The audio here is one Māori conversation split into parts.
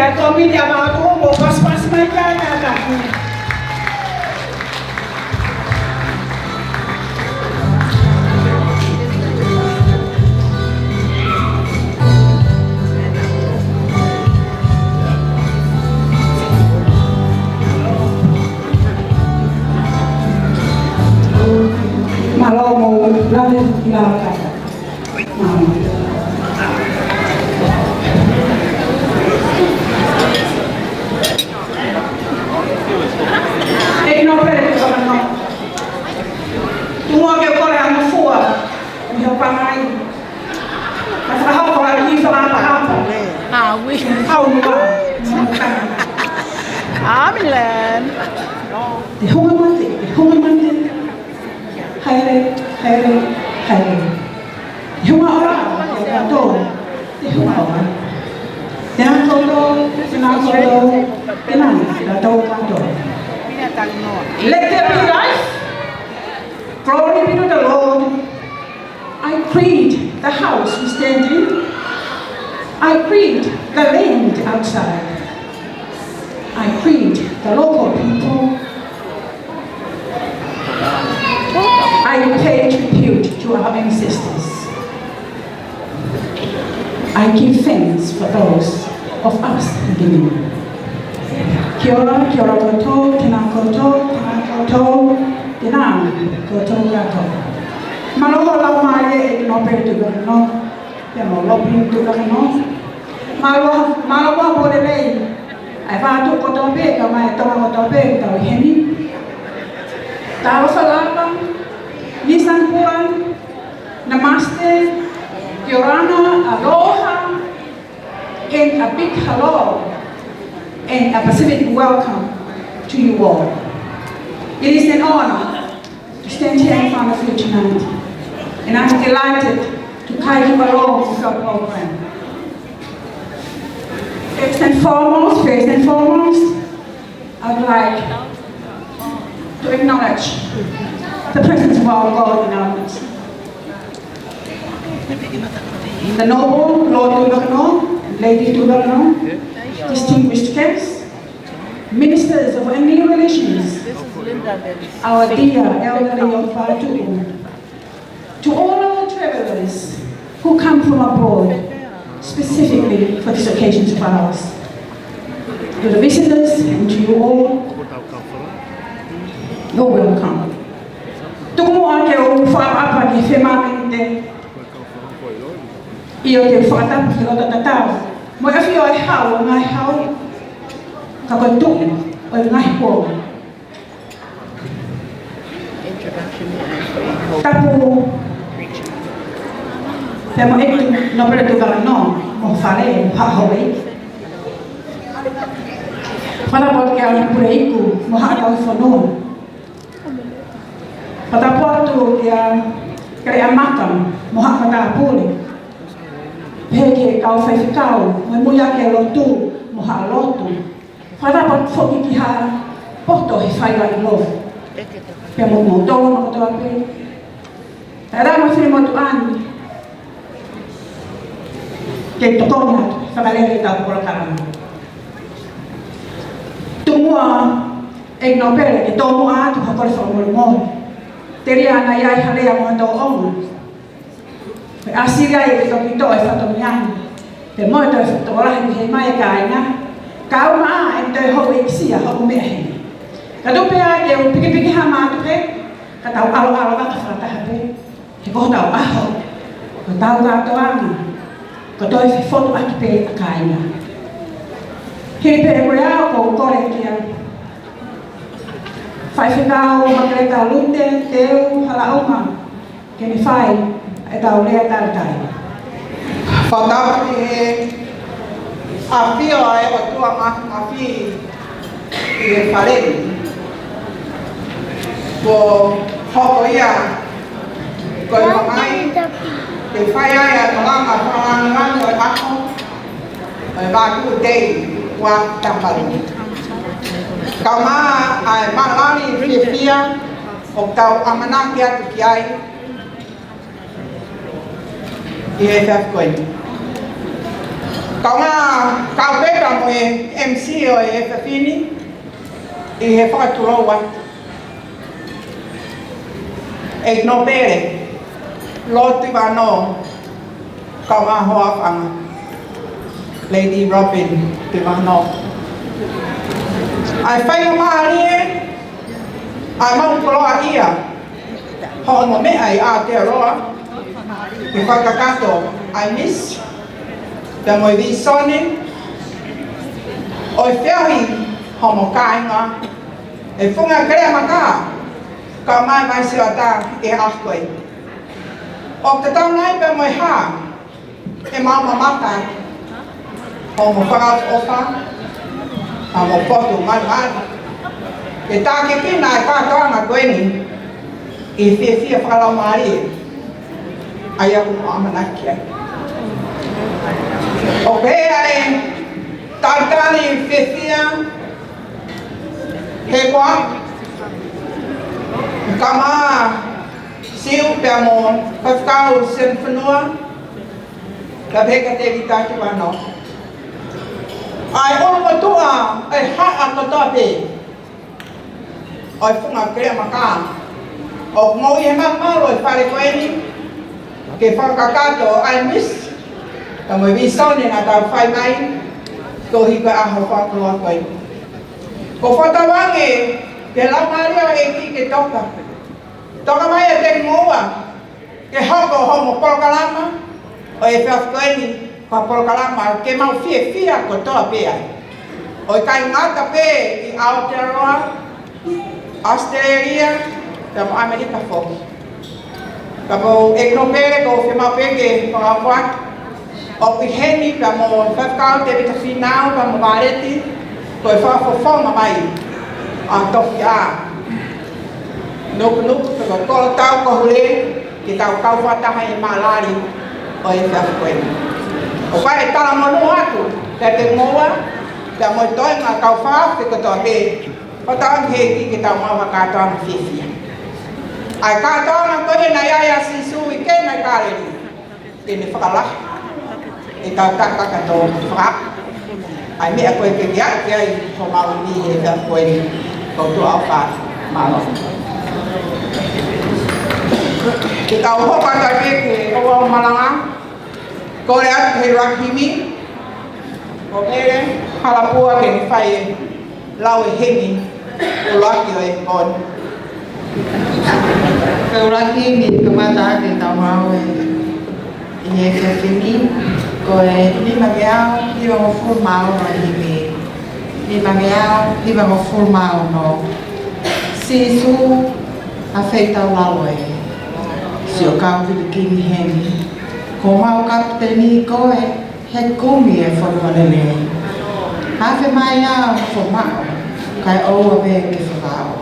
Kai komi dia mau tu mau pas mereka kata. Malau mau lalu hilang kata. No pere tu no. Tu mo ke kore amo fua. Mi ho pangai. Mas ha ho kore ki fa apa apa. Ah oui. Au no. Ah Milan. Di honga mate. Haire. Honga ora. To. Di honga ora. Jangan todo, tenang, dah tahu kan tu. Let there be life. Glory be to the Lord. I create the house we stand in. I create the land outside. I create the local people. I pay tribute to our ancestors. I give thanks for those of us living. Kia ora koutou, tēnā koutou, tēnā koutou katoa. Maloho lau mai e no pere tu no, te mo lopi tu no. Maloho pore lei. Ai whātu koutou pe ka mai tonga koutou pe tau heni. Tau salama, nisan puan, namaste, kia orana, aloha, and a big hello. And a Pacific welcome to you all. It is an honor to stand here in front of you tonight, and I'm delighted to carry you along with our program. First and foremost, I'd like to acknowledge the presence of our God in our midst. The noble Lord Dubakano and Lady Dubakano, distinguished guests, ministers of Indian relations, our dear elderly of Whātuku, to all our travelers who come from abroad specifically for these occasions of ours, to the visitors and to you all, you're welcome. Tukumu ake o whaapapa ki whemamente, i o te whaatapu ki o tatatau. Mo e whio e hau, ngai hau, ka koe tuku, o e ngai kō. Tapu, te mo eku no pere tu kala no, mo whare, whahoi. Whanapot ke au pure iku, mo haatau whanua. Whatapotu ke a makam, mo haatau pule. Peke kau whaiwhikau, mai muia ke lotu, mo haa lotu. Whanapot whoki ki haa poto he whaiwa i lofu. Pea mo tolo mo toa pe. E rama whiri mo tu ani. Ke tokoni atu, whakalere tau kora karama. Tumua e no pere, ke tō mua atu hakore whakamori mori. Te ria ana iai harea mo tō onga. Asiria e toki to e whatomiani. Te moe tau whatorahi he mai ka aina. Ka uma e te hou e kisia hou mea hene. Ka tupea ke u piki ha mātu pe. Ka tau alo waka whataha pe. He koho tau aho. Ko tau rātoanga. Ko toi whoto atu pe a ka aina. Hiri pe e koe ao ko kore kia. Whaiwhikau, makareka lute, teu, halauma. Ke ni whai. E tau lea tātai. Whatau e a whio e o tua mawhi i e whareri. Ko hoko ia, ko i whangai, te whai ai a tolanga whanangani o e ako, o e wāku tei wā taparu. Kau maa a e malani whiwhia o tau amanaki atu ki ai, I e whiawhkoe. Kau ngā kau pēra mo e MC o e Whawhini I he whakaturo wat. E no pere, lotu wano kau ngā hoa whanga. Lady Robin te wano. Ai whainga maari e, ai mau koloa ia. Ho no me ai a te aroa. Ki whakakato, I miss. Te moi vi sone. Oi whiahi homo kāinga. E whunga krea maka. Ka mai se ata e ahkoe. O te tau nai pe moi hā. E mau mamata. Homo whakao ofa. Homo potu mai. E tā ke pina e kātoanga koeni. E whia whakalau maari. Ai aku mo amanaki ai. O pēa e tautani whia he koa. Kama siu pēa mo whakau sen whanua. Ka peka te vitaki wano. Ai ono matua e haa katoa pē. Oi whunga krea maka. O ngoi he mamalo e whare koeni. Ke whakakato I miss. Ka mo visone na tau whai mai. Ko hika aho whakaloa koe. Ko whatawange. Ke lau maria e ki ke toka. Toka mai e te ngoa. Ke hoko homo polokalama. O e whiaf koeni. Ka polokalama ke mau whia ko toa pēa. O e kai ngata pē I Aotearoa. Australia. Ka mo Amerika fōki. Ka mo e no pere ko whia mau pēke whakawhak. O ki heni ka mo whakau te vita whinau ka mo mareti. Ko e whawhawhonga mai. A toki a. Nuku ka kola tau ko hule. Ki tau kau whataha I malari. O e whiawhkoeni. O pai e tala monu atu. Te ngoa. Te mo toi ngā kau whaaw te kotoa he. Whatang he ki tau mawa kātoa ma whiwhia. Ai kātoa ngā koe na iaia sisu I kēnei kāreri. Tēne whakalahi. E tau tākaka tō whak. Ai mea koe ke kia kia I ho mau ni he whiawhkoeni. Koutua au whā malo. Ki tau hoka take ke oa malanga. Kore atu he rakimi. Ko mere halapua ke ni whai lau e hemi. O laki o e kon. Ka uraki ni kamata ke tau mau e he whiawhini. Ko e lima meau, hiwa mo full mau a himi. Lima meau, hiwa mo full mau no. Sisu a whaitau lalo e. Si o kau whiwikini hemi. Ko mau kapteni ko e he kumi e whanuanene. Hawhi mai au fo mau. Kai oua pe ke whakao.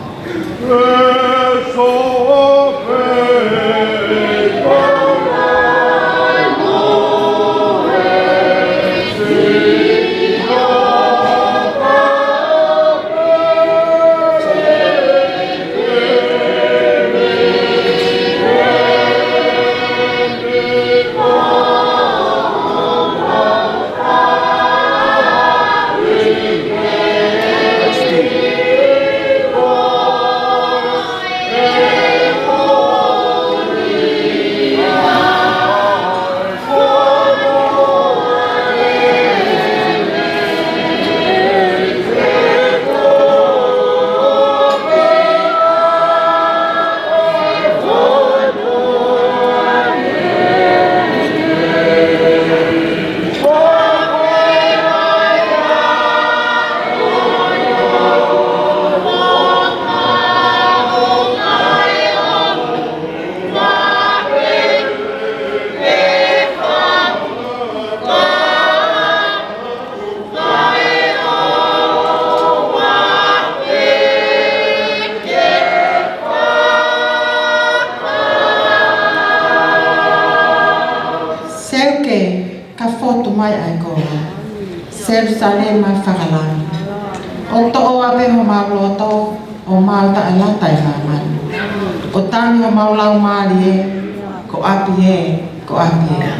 Jerusalem mai whakalani. O to'o ape ho mauloto o mau ta alatai maman. O tani o maulau maari e, ko api e, ko api e.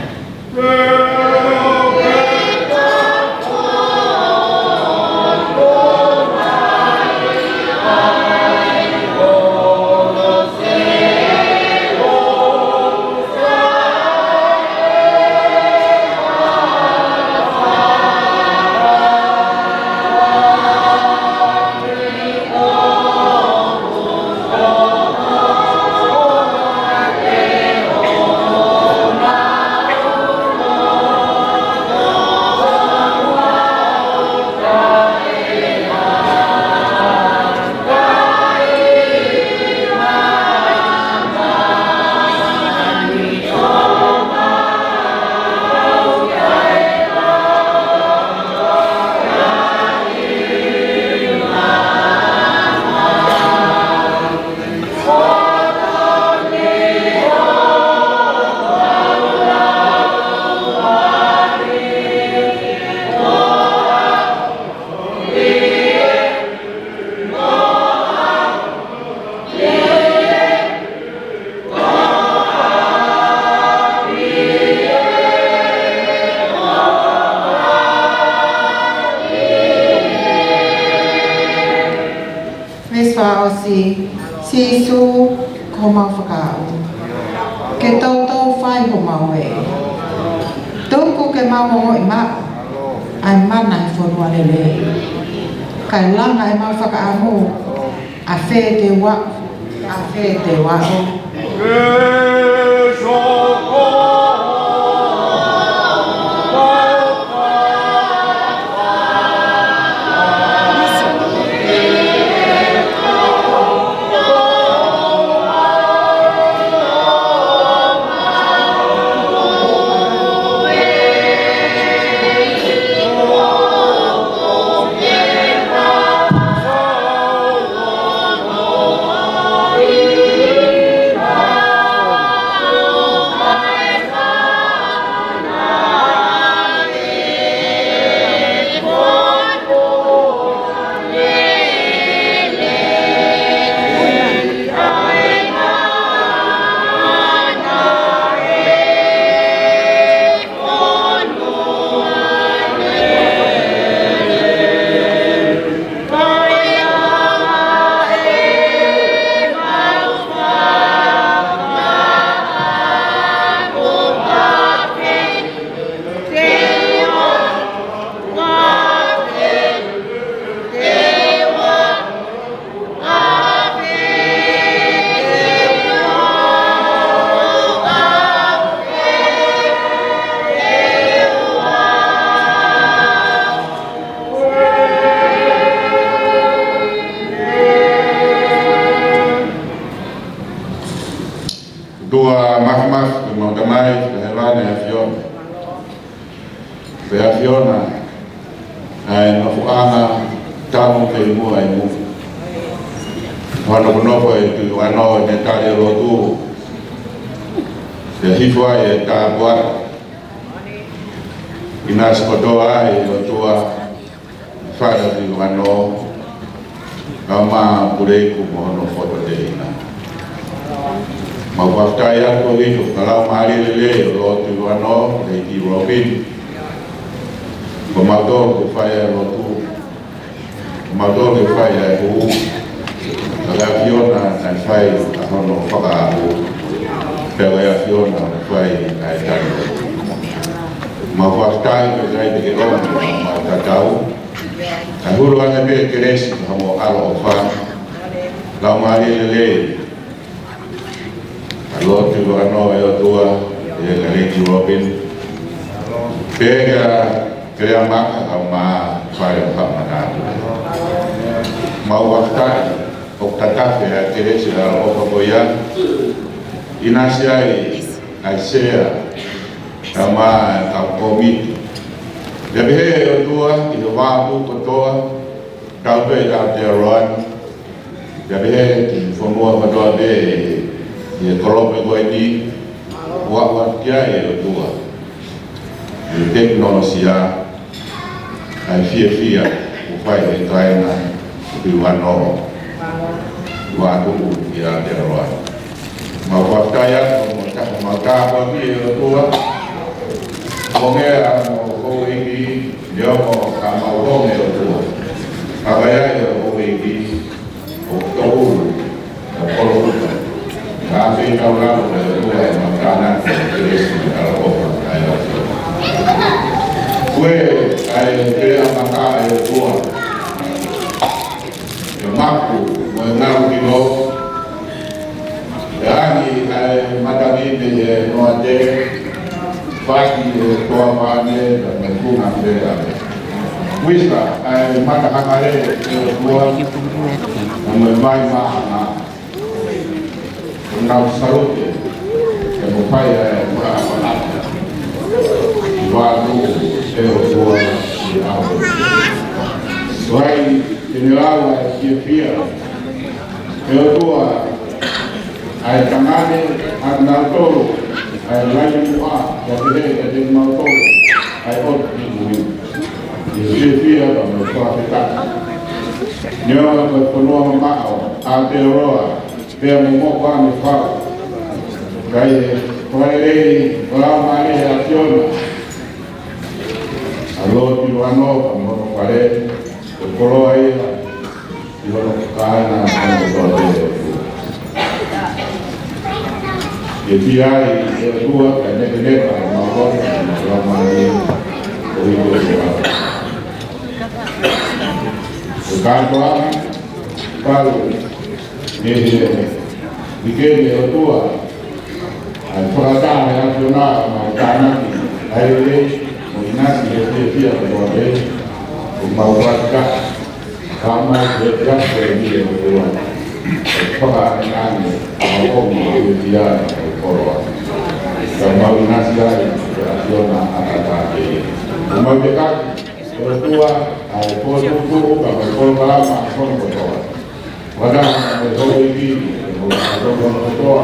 Sisu ko mau whakao. Ke tau whai ho mau e. Tōku ke mau o i mao. Ai mana i whanua lele. Kai langa e mau whakaamu. A whē te wa. A whē te wa o. Dua mahmas mau damai hewan ya Fiona. Fea Fiona ai no fuanga tamu ke mu ai mu. Wana kono foi tu ano ne tare rotu. Se hifwa e ta buat. Inas kodoa e rotua. Fada di ano. Kama pure ku mono foto de ina. Mawaftai aku itu kalau mari lele rotu ano di Robin pemador ke fire rotu pemador ke fire bu agak Fiona dan fire ahono faka bu pegaya Fiona dan fire kaitan mawaftai ke saya di Rom mata tahu aku luar negeri keres kamu alo fan kalau mari lele Lord tu ano ayo tua dia kali Robin pega kaya maka ama fire hamana mau waktu oktata ya kere sila okoboya inasiai aisea ama kakomit dia behe ayo tua itu wabu kotoa kau be dah dia ron dia behe informua pada be ye kolope ko ini wa kia e tua e teknologia ai fia o fai e traina di wano wa tu ya de roa ma wa kaya mo ta ma ka ko bi e tua mo nge a mo ko iki yo mo ka ma o me tua abaya yo ko iki o to o Tapi kalau mulai makanan terus kalau ayat kue ayat kue makan ayat tua yang mampu mengenal kilo yani ayat makan ini noade pagi tua pane dan mengunang beda wisla ayat makan hamare tua membaik mahal Nau saruti yang upaya merapat waktu sebuah tahun. Selain jenerawa Ethiopia, kedua ayat tangane Anatol ayat lain muah jadi jadi Anatol ayat ini Ethiopia dan Afrika. Nyawa berpeluang mau Aotearoa dia mau kami faham, gaya kembali orang mana yang Fiona, kalau di mana kamu kembali berkoloi, di mana kana kamu berkoloi, Ye tiai e tua ka ne ka ma ko ma ma ni o i ko wa. O ka toa palo ne ne o tua al frata ya tuna ma kana ai le o inasi e tia ko e o ma wa ka kama e ya ko ni o tua. Para nani mau dia korwa kalau nasi ada rasional ada mau dekat tua foto kalau lama foto pada kalau ini foto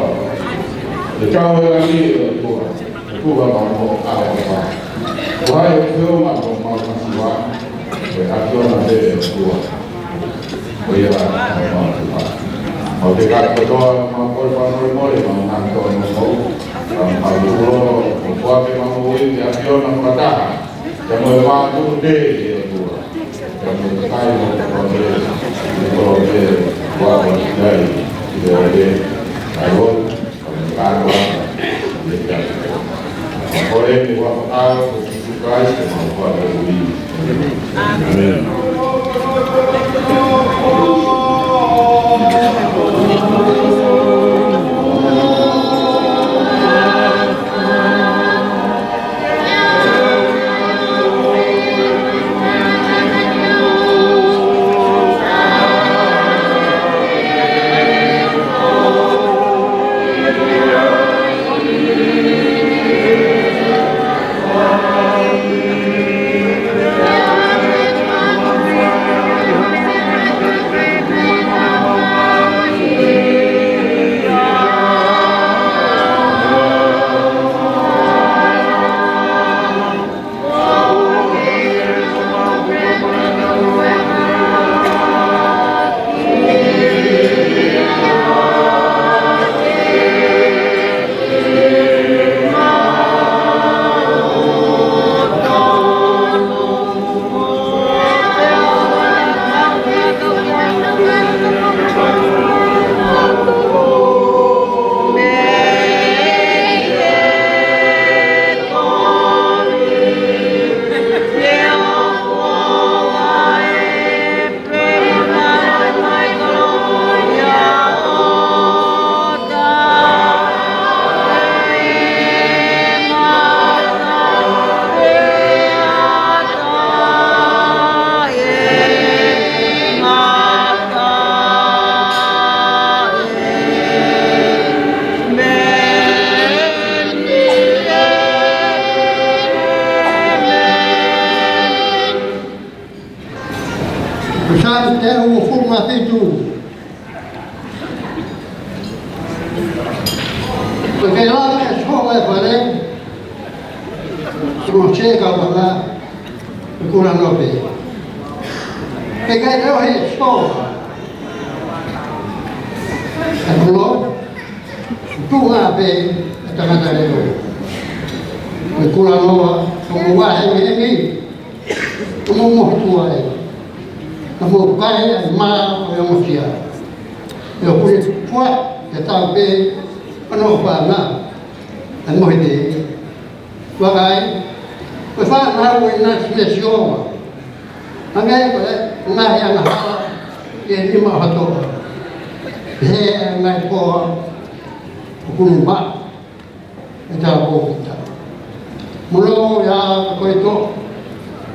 jauh lagi tua mau apa wah itu mau masih rasional deh tua oh ya mau dekat betul mau korban mau nonton mau dulu mau mau ini avion mau kata jangan waktu deh itu jangan kaya mau buat dari dari ayo kalau boleh buat apa suka mau buat ini amin. Porque lá na escola eu falei, se não chega lá, procura não ver. Peguei eu a escola. É falou, tu lá vem, esta matéria eu. Procura não, como vai aqui, como morto aí. Como vai, mal, eu não tinha. Eu fui fora, eu estava bem. Ano ba na ang mo hindi bagay basta na mo na siyasyon ang ay na yang ha hindi mahato he na ko kung ba ita ko kita mulo ya ko ito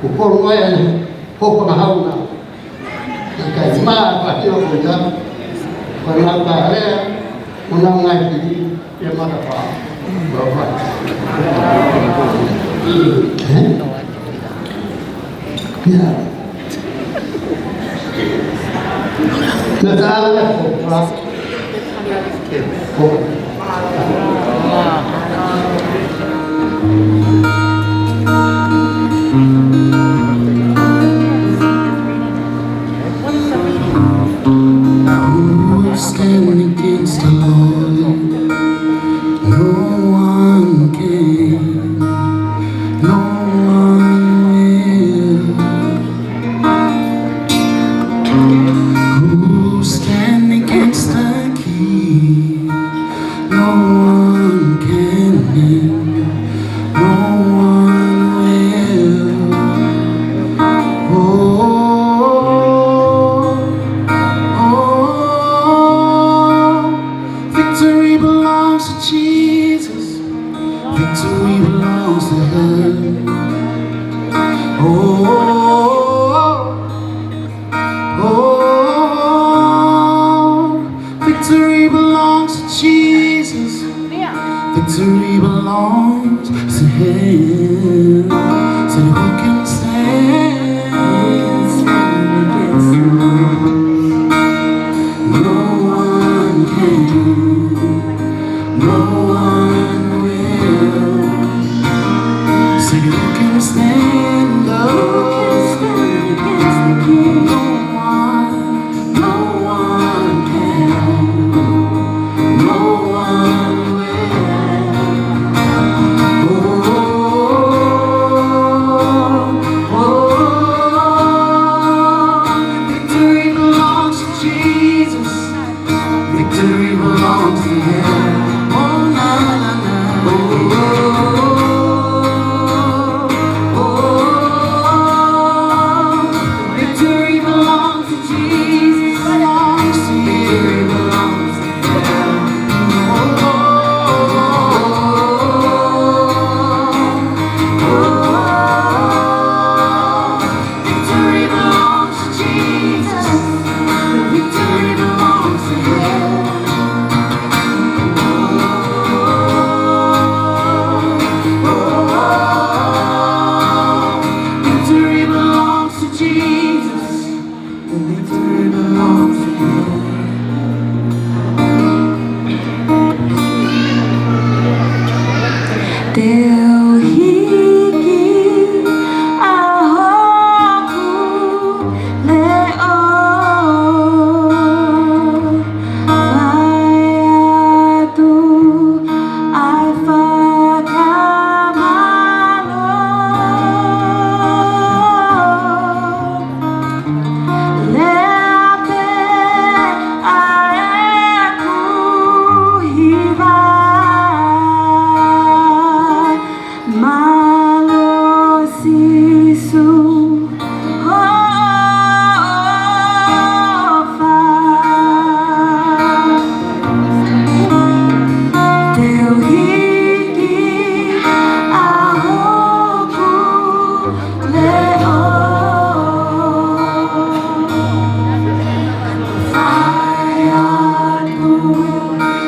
ko mo yan ko pa hauna kay ma pa yo ko ja ko na ba unang ngayon yang mana pak? Bapak. Ya. Nada pak. Standing against the Lord, no one can, no one will. Who stand against the King? No one victory belongs to Him. Oh, victory belongs to Jesus. Victory belongs to Him. So who can stand against Him? No one can. No one will. So who can stand up? Against the King? No one can. No one will. Victory belongs to Jesus. Victory belongs to Him. Oh, na na na. Victory belongs to Jesus. Belongs to you. Victory belongs to Him. Victory belongs to Jesus. Victory belongs to Him. Victory belongs to Jesus. Victory belongs to Him. Deu hiki ahoku leo vai atu ai whakamalo leape aeku hiva malo sisu Teu hiki ahoku leo vai atu ai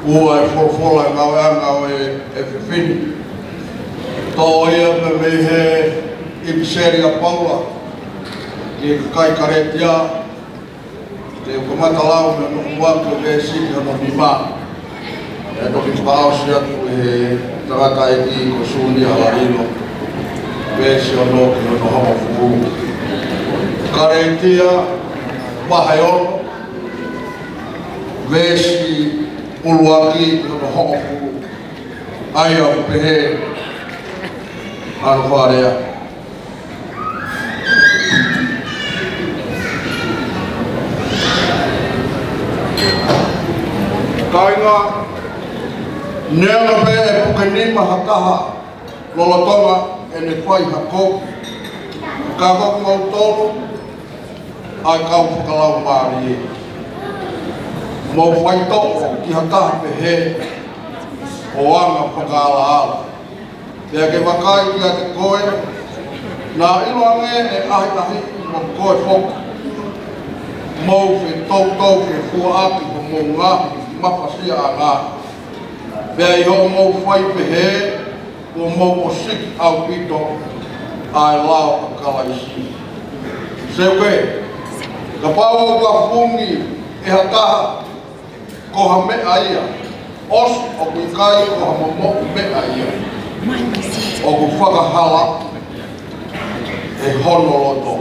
ua e whorwhora ngau angau e whiwhini. Tō ia me mehe i Piseri a Paula, ki e kai karetia, te ukamata lau me nuku waka me siki hano ni mā. E toki whaosi atu e tangata e ki ko suni ala ino, pēsi ono ki hono hama fuku. Karetia, wahai ono, vesi uluaki no hofu ai au pehe anu wharea. Nea pe e pukeni mahakaha lolotonga e ne whai hako. Ka hoko mau tolu ai kau whakalau maari e. Mo whai toko ki hakaha pe he o anga whakaala ala. Pea ke wakai ki a te koe nā iloange e ahi mo koe whoka. Mou whi tau ke fua aki ko mou ngahi mapasia a ngā. Pea i ho mou whai pehe o mou o siki au pito ai lao a kalaisi. Seuke, ka pāua ka fungi e hataha ko ha mea ia. Os o kuikai ko ha momo mea ia. O ku whakahala e hono loto.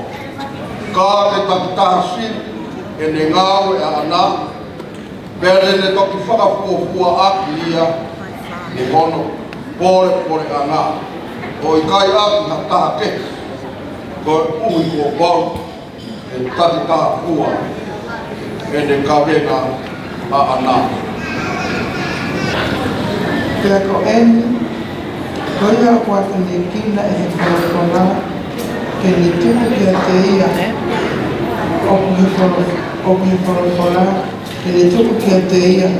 Ka te takitaha siri e ne ngāwe a ana, pere ne toki whakafuafua aki ia, e hono, pore ana. O i kai aki ha taha ke, ko e uhi ko bau, e tati taha fua, e ne kawenga a ana. Pea ko eni, ko ia kua tani kina e he kona, ke ni tuku kia te ia, o kuhi wholofola, ke ni tuku kia te ia,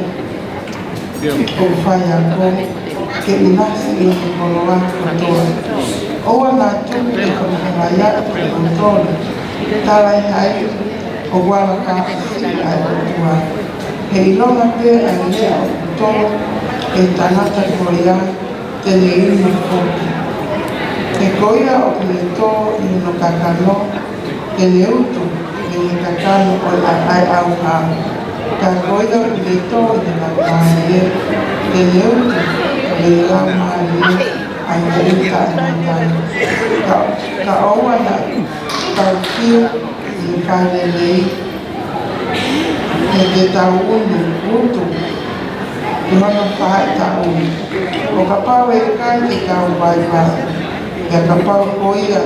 o whai ako, ke inasi i ki wholoa katoa. Oa nā tuku e whakaia ki katoa, tarai hai, o wala ka ai katoa. He ilonga pia ai lea o katoa, e tanata koia, tene inu koki. Ke koia o kune tō i no kakano, tene utu, tene kakano o la ai au hao. Ka koia o kune tō i la kāie, tene utu, tene la māie, ai te uta i matai. Ka oua na tau kia i kāne nei, e te tau unu, utu, i hono whae tau unu. O ka pau e kai te kau waiwai. Ia ka pau koia,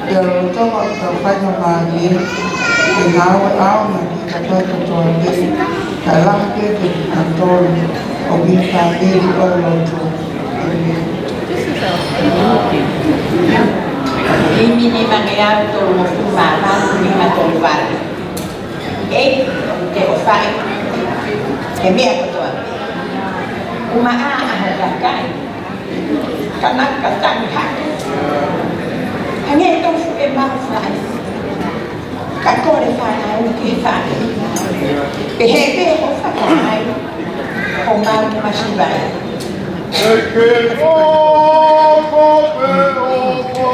ia rotonga o ka whainga mārie, e ngāwe auna ki ka tai katoa te, ka lahke te katoa o ki ka eri o roto. Imi ni mangeau tolu mo fumana, ni matolu vale. E te o whae, e mea katoa. Uma a kai. Kanak katang hak. Hanya itu e mafai. Kakore fai o ke fai. Behebe o fai. O mal masibai. Eke o kope o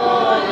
Oh,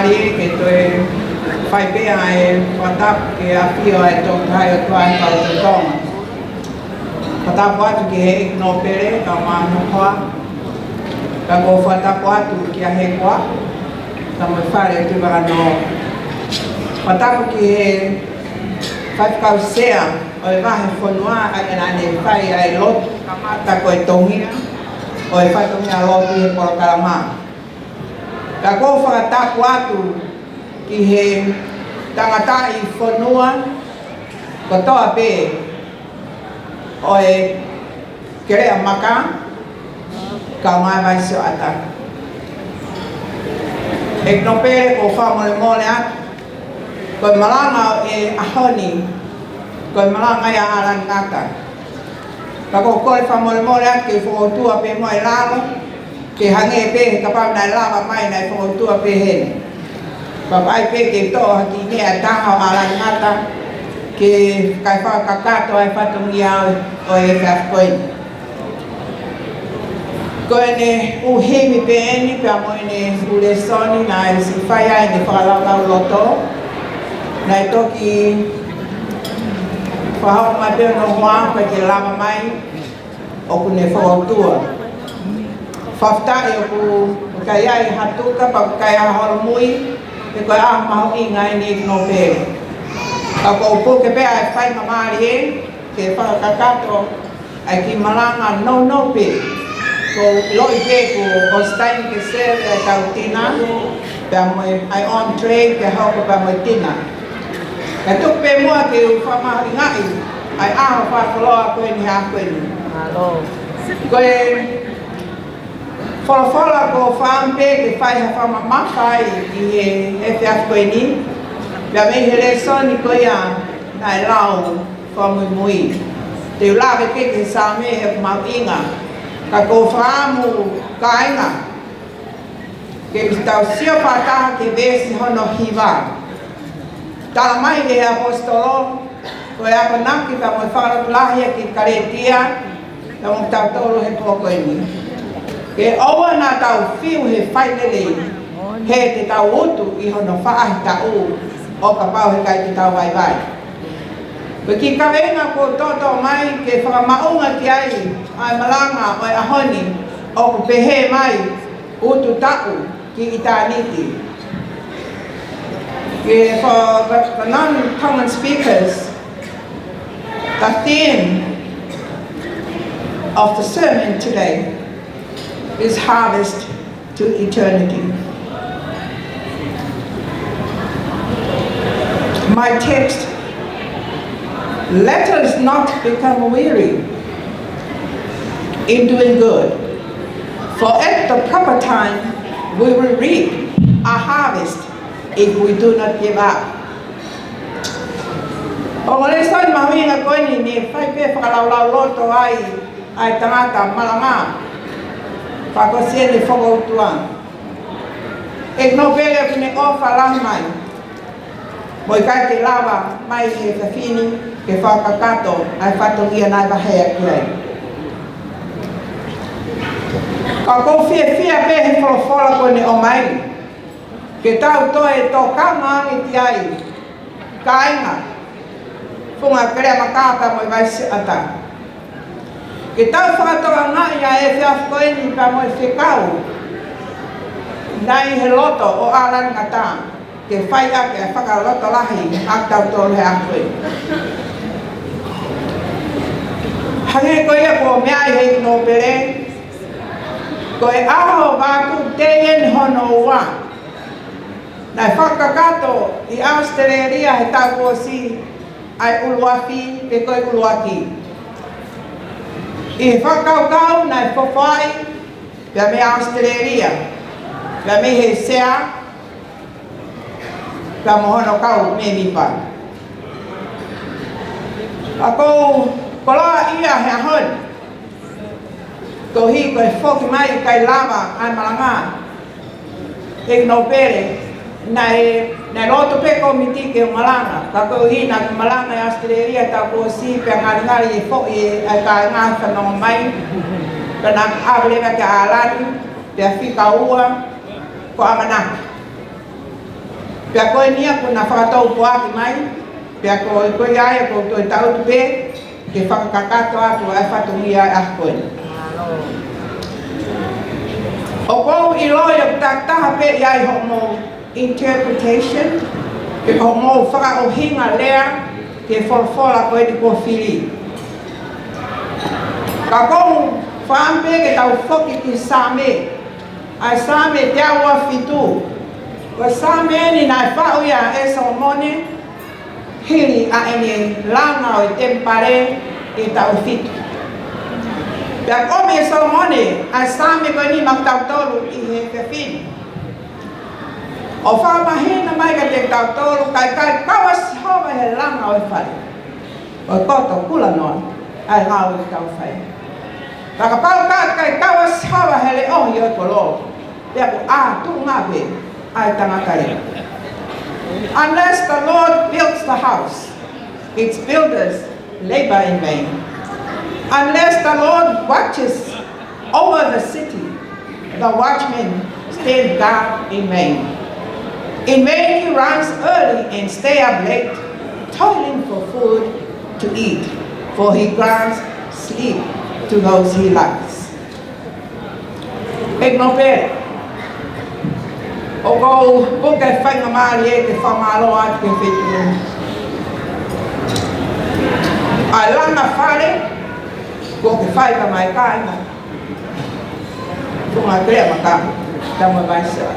mari ke to e fai pe ai patap ke apio ai to tai o tuai ka to tong patap atu ke no pere ka ma no kwa ka go patap atu ke he kwa ka mo fare tu ba no patap ke fai ka sea o va he fonua ai na ne fai ai lot ka mata ko tongia o fai tongia lot e por kalama ka go patap atu ki he tangata I whanua ko toa pe o e kere a maka ka mai vai sio ata e no pere ko wha mole at ko malanga e ahoni ko malanga ia aran ngata ka ko wha mole at ke whautua pe mo e lalo ke hange pe ka pau nai lava mai nai whautua pe hen Papai pe ke to haki ne ataha ala ngata ke kai fa kakato ai fatung ia o e fa koin koine u hemi pe eni pe amo ene ule soni na si faya ene fa la loto na toki fa ha ma de no wa pa ke lava mai o kune fa tua fafta e ku kaya I hatuka pa kaya hormui e koe a maho I ngai ni no pe. Ka ko po ke pe ai fai mamari e ke wha kakato ai ki malanga no pe. Ko loi pe ko o stain ke se e tautina pe amoe ai on tray ke hau pe amoe tina. Ka tuk pe mua ke u wha maho I ngai ai a wha koloa koe ni ha koe ni. Koe Fola ko whampe ke whai ha whama mawhai I he whiaf koe ni. Pia me he le soni koe a nai lau whamui mui. Te ulawe ke ke sa me he mau inga. Ka ko whamu ka inga. Ke tau sio pataha ke besi hono hiwa. Tala mai he apostolo. Koe apa naki ka mo whara tulahi ki karetia. Ka mo tau tolo he poko ni. Ke owa na tau fiu he whainere he te tau utu I hono whaahi tau o ka pau he kai te tau vai vai. Ko ki ka wenga ko toto mai ke whakamaunga ki ai malanga o ahoni o ko pehe mai utu tau ki itaniti. Ke for the non-common speakers, the theme of the sermon today is harvest to eternity. My text, let us not become weary in doing good, for at the proper time we will reap a harvest if we do not give up. O ngole son mahuinga koe ni whai pe whakalau loto ai tangata malanga. Pako sia ni whakau tuan. E no pere kune ofa lang mai. Moi kai te lava mai he whawhini ke whakakato ai whatongia nai wahea kuei. Ka kou fia pe he wholofola kone o mai. Ke tau toe tō kama i ti ai. Ka inga. Funga kere makaka moi vai si ata. Ke tau whakatoa ngai a e whiaf koe ni pa mo e whekau. Nai he loto o aran ngata. Ke whai ake a whakaloto lahi ak tau tolu he akwe. Hange koe e ko mea I hei no pere. Koe aho wāku te en hono wā. Nai whakakato I Australia he tau kōsi ai uluafi pe koe uluaki. I whakaukau nai whawhai pia me Australia, pia me he sea, pia mohono kau me mipa. Ako koloa ia he ahon, ko hi koe whoki mai kai lava ai malanga, e no pere, nai roto pe komiti ke malanga, ka ko hi na malanga I Australia ta ko si pe ngari e fo e ka nga whanonga mai, ka na awele ka alani, pe fika ua, ko amanaki. Pia koe nia ko na whakatau poaki mai, pia koe koe aia ko toi tau tupe, ke whakakakato atu ai whatungi ai ah koe. O kou I loia taha pe iai homo interpretation, ke homo whakaohinga lea, ke wholwhola koe te ko whiri. Ka kou whaampe ke tau whoki ki Same, ai Same te awa fitu. Wa Same ni nai whauia e Solomone, hiri a ene langa o tempare e tau fitu. Pia kome e Solomone, ai Same koe ni maktautolu I he kewhini. O whamahina mai ka te tautolu, kai kawas hova he langa o e whare. O koto kula noa, ai ngau I tau whai. Taka pau kai kawas hova he le ohi o kolo. Pia ko tu ngā pe, ai tangatari. Unless the Lord builds the house, its builders labor in vain. Unless the Lord watches over the city, the watchmen stand guard in vain. In vain he runs early and stay up late, toiling for food to eat, for he grants sleep to those he loves. Ignope. O kou buke whainga maari e te whamalo atu ke whitu. Ai langa whare, ko ke whaika mai kāinga. Tunga krea maka, tama vaisa.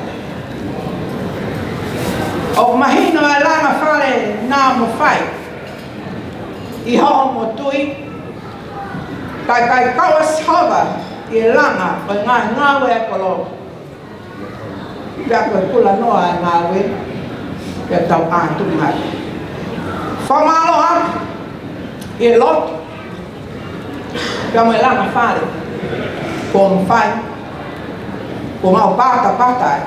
O mahino ai langa whare nā mo whai. I hoa mo tui, kai kawas hova I langa o ngāwe e kolo. Pia koe kula noa e ngāwe, pia tau ātu mai. Whamalo atu, I lot, pia moe langa whare, ko mwhai, ko mau pata e.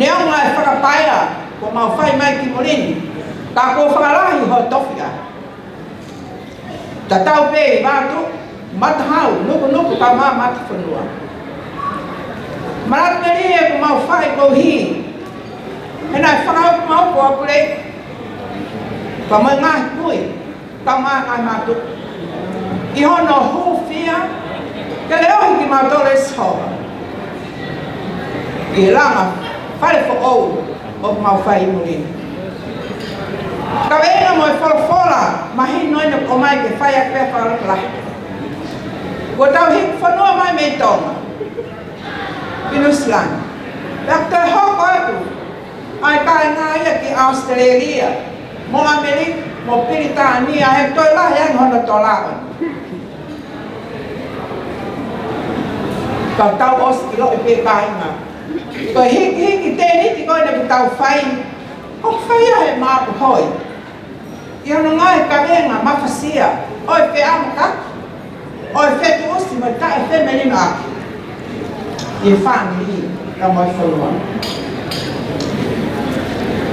Nea ngā e whakapaia, ko mau whai mai ki morini, ka ko whakalahi ho tofia. Ta tau pe I vātu, matahau, nuku ka mā mata whanua. Marat meri e ko mau whai ko hi. E nai whakau mau ko apure. Ka mai ngahi kui, ka mā ngai mātu. I hono hūwhia, ke le ohi ki mātore soha. I langa, whare fo ou, o mau whai murini. Ka wenga mo e whorofora, mahi noina ko mai ke whai a kwe wharakalahi. Ko tau hik whanua mai me tonga. Pinuslan. Dr. Hoko atu, ai kai ngā ia ki Australia, mo Amerika, mo Piritania, he toi lahi ang hono to laon. Ka tau oski lo I pe kai ngā. Ko hiki tēniti koe na ki tau whai, o whai a he māpu hoi. I hono ngai ka venga mawhasia, oi whe amakaki, oi whe tu osi mo tae whe menino aki. I whāngi ka mai whanua.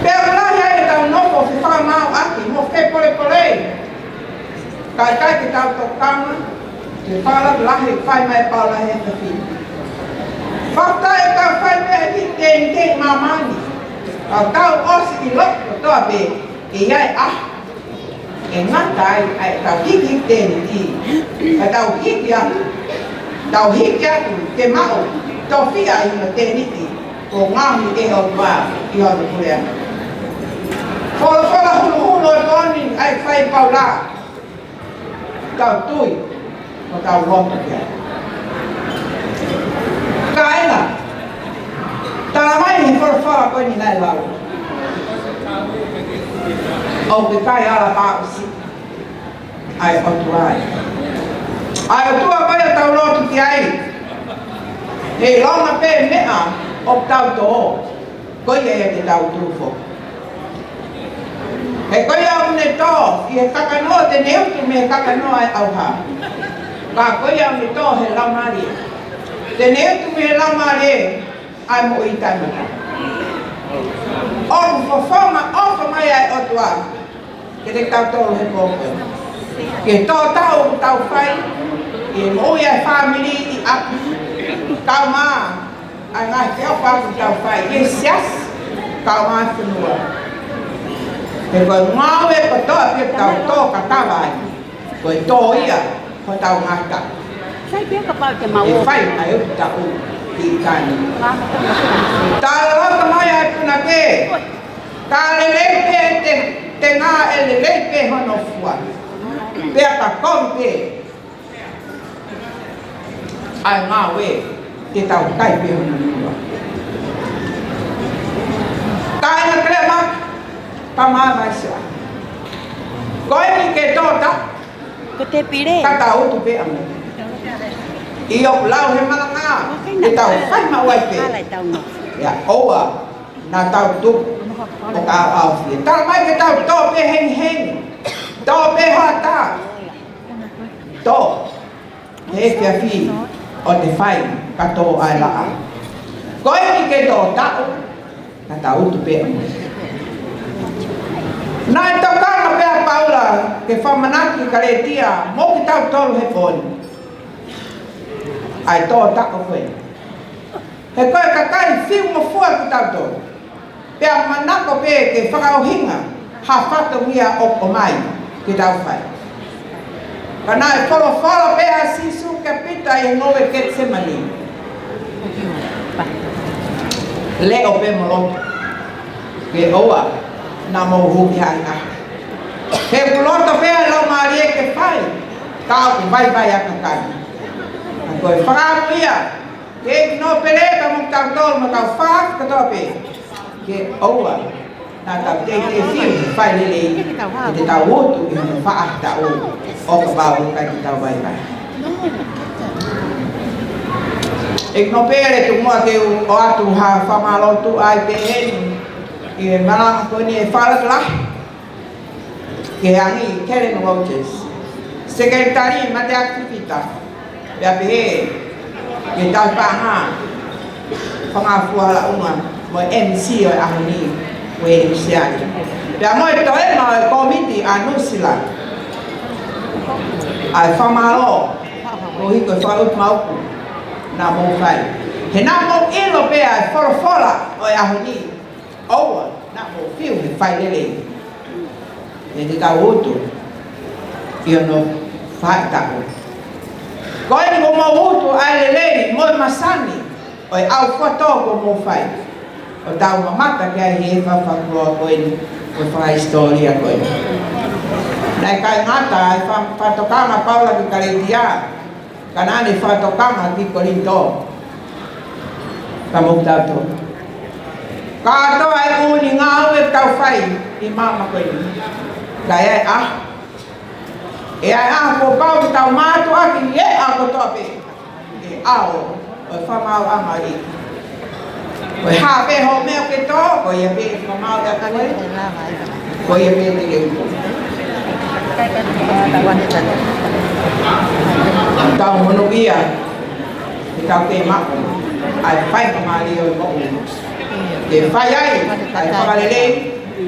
Pea lahi ai tau noko whi whakamau aki, mo whe pole. Kai ki tau tokanga, te whalak lahi whai mai pau lahi e whiwhi. Whaktai e tau whai mea hi tēn mamani. Tau osi I loko toa pe, e iai E ngatai ai tau hiki tēn I. Tau hiki atu, te mao. Tofia I na teniti, ko ngāmi e o wā I o nukurea. Whala hulu e koni ai whai paula. Tau tui, o tau roto kia. Kaena, tala mai hi whala koni nai lau. O ke kai ala pāusi, ai o tuai. Ai o tua pai a tau roto ki ai. He longa pe mea o tau to'o, koe e te tau tūwho. He koe au ne tō, I he kakanoa te neutu me kakanoa e auha. Ka koe au ne tō he laumari. Te neutu me he laumari ai mo I taimata. Oku whawhonga oka mai ai otua, ke te tau tōru he kōpio. Ke tō tau whai, e mo ia family I apu. Tau mā, ai ngai te au pāku tau whai, e sias, kau mai whenua. He koe ngau e katoa pia tau tō katawai. Koe tō ia, ko tau ngata. Sai pia ka pau te mau. E whai mai upi tau i kāni. Tā rata mai ai puna ke. Ka lelepe te ngā e lelepe hono fua. Pea ka kompe. Ai ngā we, te tau kaipe hono nua. Ka ina kere mak, ka maa mai sua. Koe ni ke tōta. Ko te pire. Ka tau utu pe amu. I o lau he malanga, te tau whai mawai pe. Ia, oa, nā tau tupu. O ka au fia. Tala mai ke tau tō pe heng heng. Tō pe hoa tā. Tō. He kia fi o te whai ka tō ai laa. Koe ni ke tō tau. Ka tau utu pe amu. Nā e tau kāna pēa paula ke whamanaki ka re tia mō ki tau tolu he pōni. Ai tō tako koe. He koe ka kai whiu mo fua ki tau tolu. Pea manako pē ke whakauhinga ha whata wia o mai ki tau whai. Ka nā e wholo whala pēa sisu ke pita i ngowe Getsemani. Leo pē moloto. Ke oa. Nā mō huki hai ngā. He kulota pēa lau maari e ke whai. Kāo ku vai vai a kakani. A koe whakaamu ia. Ke no pere ka mō tau tōru ma tau whāk katoa pē. Ke oua. Nā tau te whiu whai lele i. E te tau otu i hono whaak tau o ka pāu kai te tau vai vai. E no pere tu mua ke o atu ha whamalotu ai pe heni. I maranga koe ni e wharak lahi. Ke angi Karen Rogers. Sekretari mate aktivita. Pea pehe. Ke tau paha. Whangafua la unga. Mo MC o ahoni. Wedding siari. Pea mo e toe ma e komiti a Nusila. Ai whamalo. O hiko e whaut mauku. Nā mō whai. He nā mō ilo pea e whorofora o e ahoni. Oua, nā mō whiu he whai lele. E te tau utu. I ono whai tau. Koe ni ko mō utu ai lele mō masani. O e au whatō ko mō whai. O tau mamata ki ai he whawhakua koe ni. O whai historia koe ni. Nai kai ngata ai whatokanga paula ki karetia. Ka nāne whatokanga ki korinto. Ka mō tau tō. Kato ai uni ngau e tau whai I mama koe ni. Kai ai ah. E ai ah ko pau ki tau mātu aki e a ko tope. E ao. O whamau ama I. Ko ha pe ho meo ke tō. Ko ia pe whamau e koe. Ko ia pe te ke uko. Tau mono ia. Ki tau ke mako. Ai whai ka maari o I moko. Ke whai ai, kai whakalele,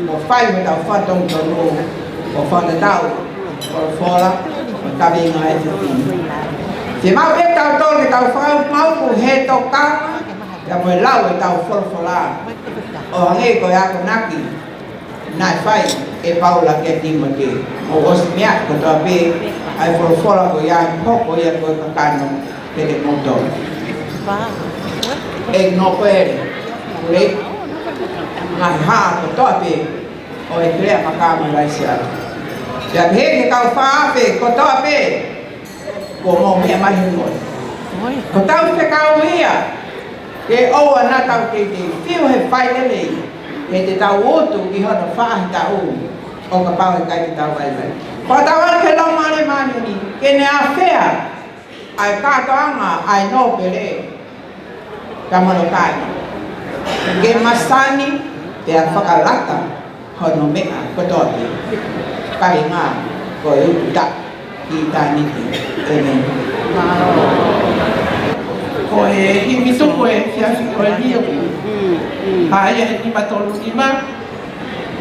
mo whai me tau whatong tono, o whanatau, o whola, o tabi ngā e te tini. Te mau e tau tō ke tau whau mauku he tō kāma, ka moe lau e tau wholawhola. O hange koe ako naki, nai whai e paula ke Timothy. O osi mea ko tō pē, ai wholawhola ko ia hoko ia koe kakano ke te moto. E no koere, ure, ngai haa ko toa pe o e krea makama raisia. Ia he ke kau whaape ko toa pe ko mō mea mahi ngoi. Ko tau te kau ia ke oua nā tau te whiu he whai lele he te tau otu ki hono whaahi tau o ka pau he kai te tau vai vai. Ko tau anu he lau mane mane ni ke ne a whea ai kātoanga ai no pere ka mano kai. Ke masani te a whakalata hono mea kotote. Kai ngā ko e uta ki tāniki e me. Ko e himi tupu e whiawhi ko e lia ku. Haia e nima tolu nima.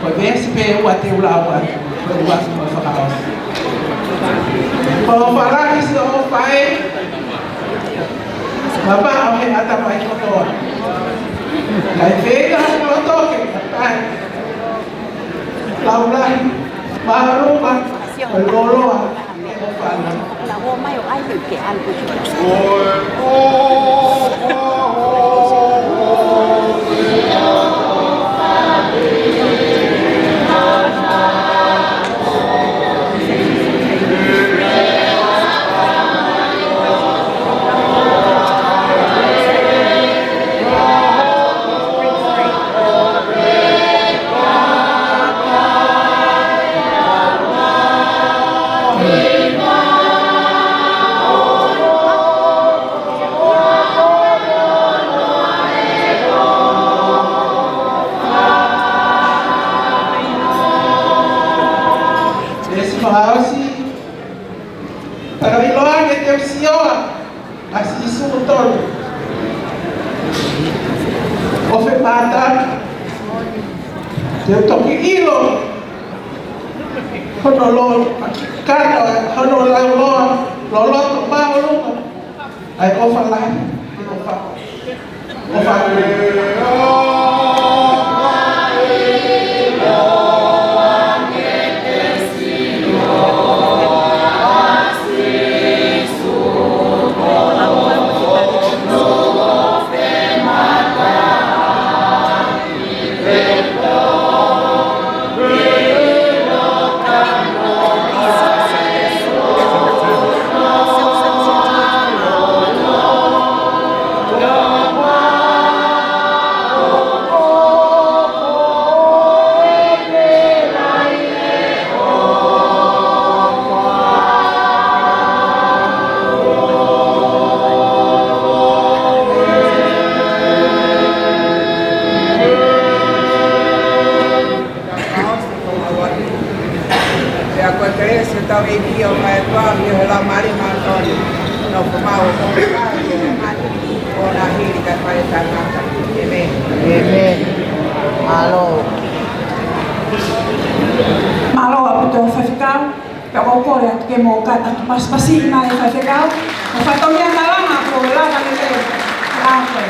Ko e vesi pe ua te ula ua. Ko e ua si mo whakaos. Ko o whalaki si o whae. Mama o he ata mai kotoa. Kai fega no toque. Laula Maharuma Loloa. La goma yo hay que algo. Para iloa que teu senhor, assim isso todo. Ofemata, eu toque ilo, honolo, cada honolo, lolo tomar o aí eu falar, eu falo. Malo apito fafekau, peko kore ke mo kata pas pasina e fafekau, mo fatomia nalama ko la ka le lapo.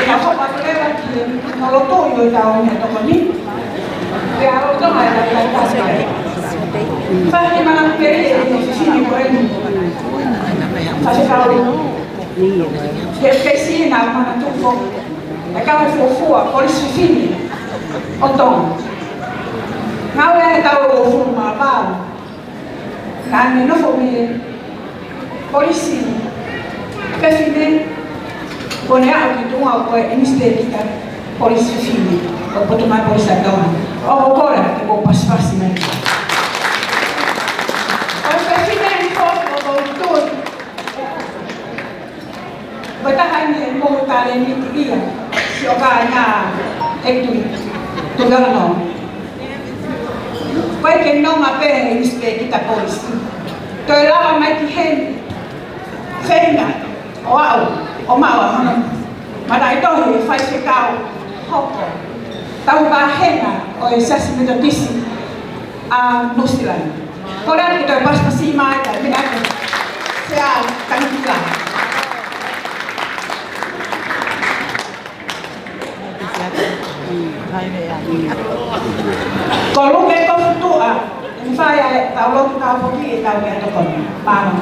Ya ko pa le ki no lo to yo ta o me to ni. Ya lo to ma la ta se. Fa ni mana pere e fini ko e. Fafekau. Che pesina mana tu fo. E ka fofua, por isso fini. Otom. Ngau e tau o fuma pau. Kane no fomi polisi. Pesine pone a que tu au e mistética polisi fini. O poto mai polisi atoma. O kora que vou passar né. O pesine foto o todo. Bata hanya mo tale ni dia. Si o kanya ektu. Tugara no. Pai que não me pega respeita pois. Tô lá mais que hen. Fenga. Wow. O mau. Mas aí tô faz ficar hopo. Tau ba henga o esas me dotisi a nusilan. Koran kita pas pasima ta pinaka. Sea tranquila. Kalau mereka tua, saya kalau kita pergi tahu mereka kon, paham?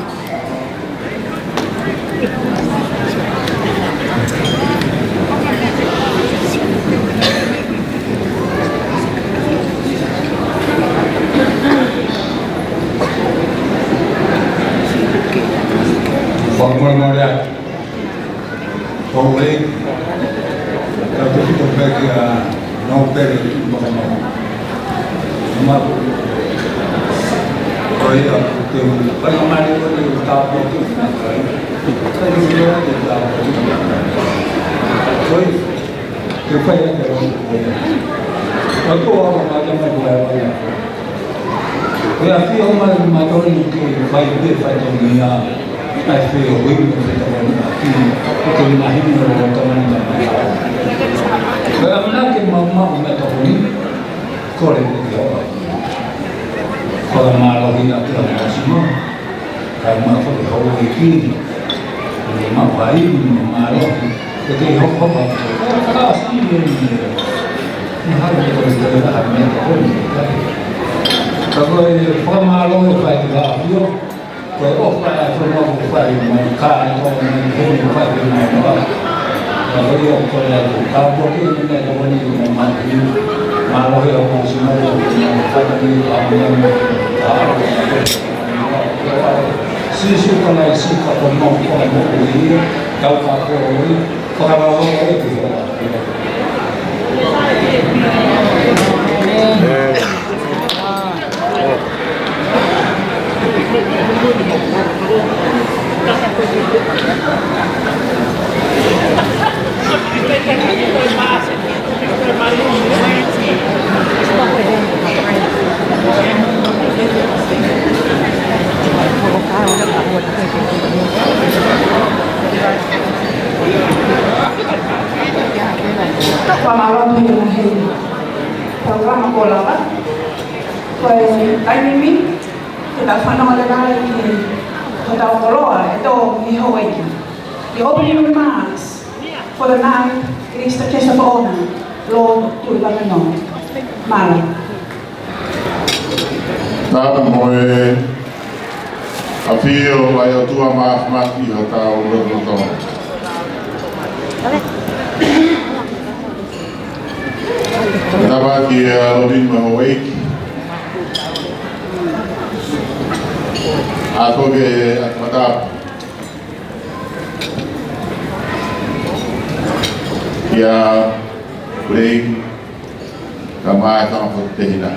Formula Pauling kalau kita pergi Nobel macam semua kaya tu pengalaman itu kita buat saya juga kita so kita yang kalau orang macam mana ya sih orang macam itu baik dia macam ni ya pasti orang macam ni itu nahin orang teman kalau nak mama mengetahui korek dia kalau malu kita tidak semua kalau malu kalau ini ma vai ma lo che ho fatto la sì non ha detto che la mia poi forma lo fai da io poi ho fatto un fai ma cane non fai ma io con la capo che non è buono ma lo che ho consumato non fa di si si con la si con non di causa poi cosa va Pamaron tu yang hei, program bola kan? Kau tanya ni, kita fana ada kali ni, kita bola itu ni Hawaii. The opening remarks for the night is the case of honor, Lord Tulangano, Mara. Tak moe afio ai o tua maaf i ho tau roto. Tava ki Robin Mahawake. Ako ke at matap. Kia kuring kamay kang pagtehina.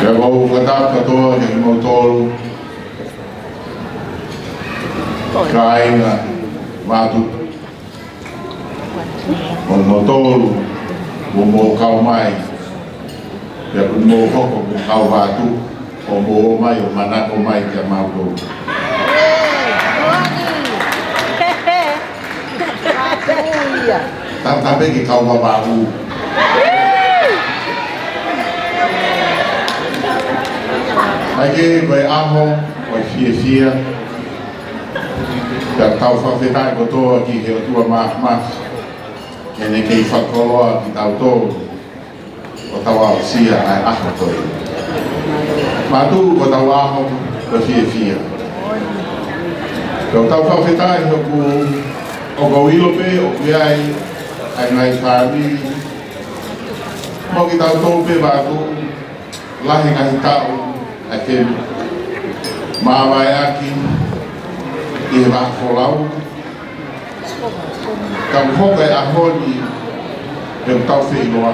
Kaya ko katap kato yung motol kain na matu o motol mo kaumay kaya kung mo hoko kung kaumatu o mo umay o manak umay kaya mauto tapi ki kaumabahu Lagi gue ahong, gue fia dan tahu fakta itu tuh ki heo tua mah ini ki fakolo ki tahu tuh tahu sia ai ahong tuh matu gue tahu ahong gue fia dan tahu fakta itu ku ogawilo pe ogiai ai ngai fami mau kita tahu pe batu lahi ngai tahu akhir mama aki ihra folau kam hoga ahoni dem taufi loa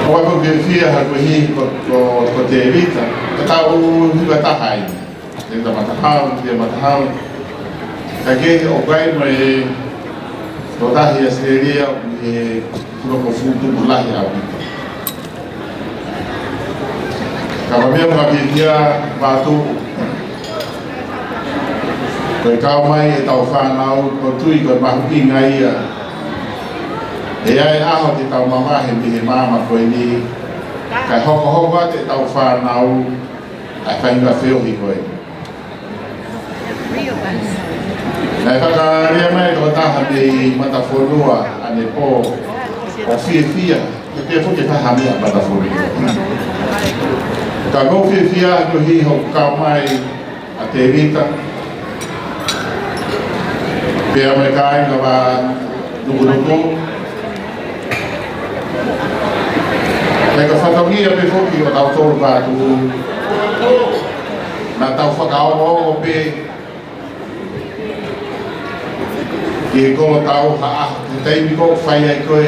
Oa ko gefia ha ko hi ko te vita ta u hiba ta hai de ta matahau kage o gai mai to ta hi asleria e ko futu bulahi abi Kalau dia mengakhirnya batu, kau mai tahu fanau, kau tui kau mahu ngai ya. Dia ahok di tahu mama hendak mama kau ini, kau hok di tahu fanau, apa yang kau feel kau ini. Nah kalau dia mai kau tahu di mata folua, ane po, ofia, dia pun kita hamil mata folua. Kalau fia tu hi hok kamai atevita, biar mereka ingin nunggu. Mereka fatoni apa foki atau tol batu, nak tahu fakau apa, kau tahu tapi kau faya kau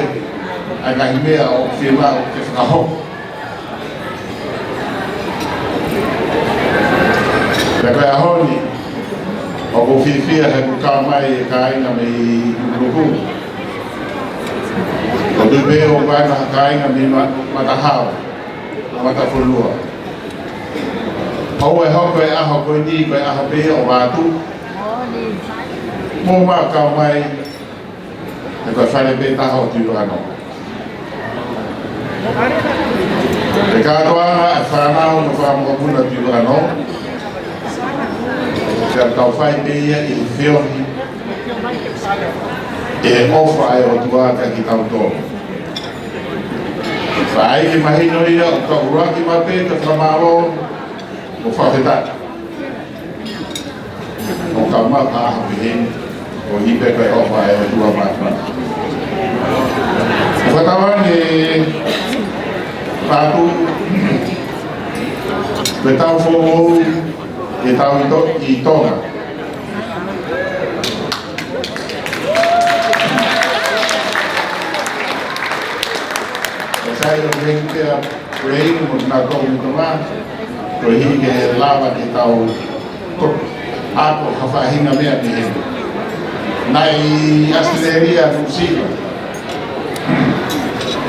agak hime atau firma atau fakau. Kaya ahoni, ako fifia hay kukamay kain na may lugo. Kung doon o ba nakakain na may matahaw, matafulua. Ako ay ako ay ahok ko hindi, ko ay ahok o batu. Muma kamay, nagkafale betahaw tiyo ano. E kātoanga e whanau no whamokapuna tiu anō. Kia tau whai peia I whiohi. E ofa e o tuaka ki tau tō. Whai ki mahino ia o tau uraki mape te whamaro o whawhetata. O ka maka aha pihen o hipe koe ofa e o tua mātua. Whatawan e tātou me tau whomou e tau I tonga. E sai o rengia rei mo nā tō mi tonga ko hi ke lawa ke tau ako hawhahinga mea ki he. Nai Australia, New Zealand.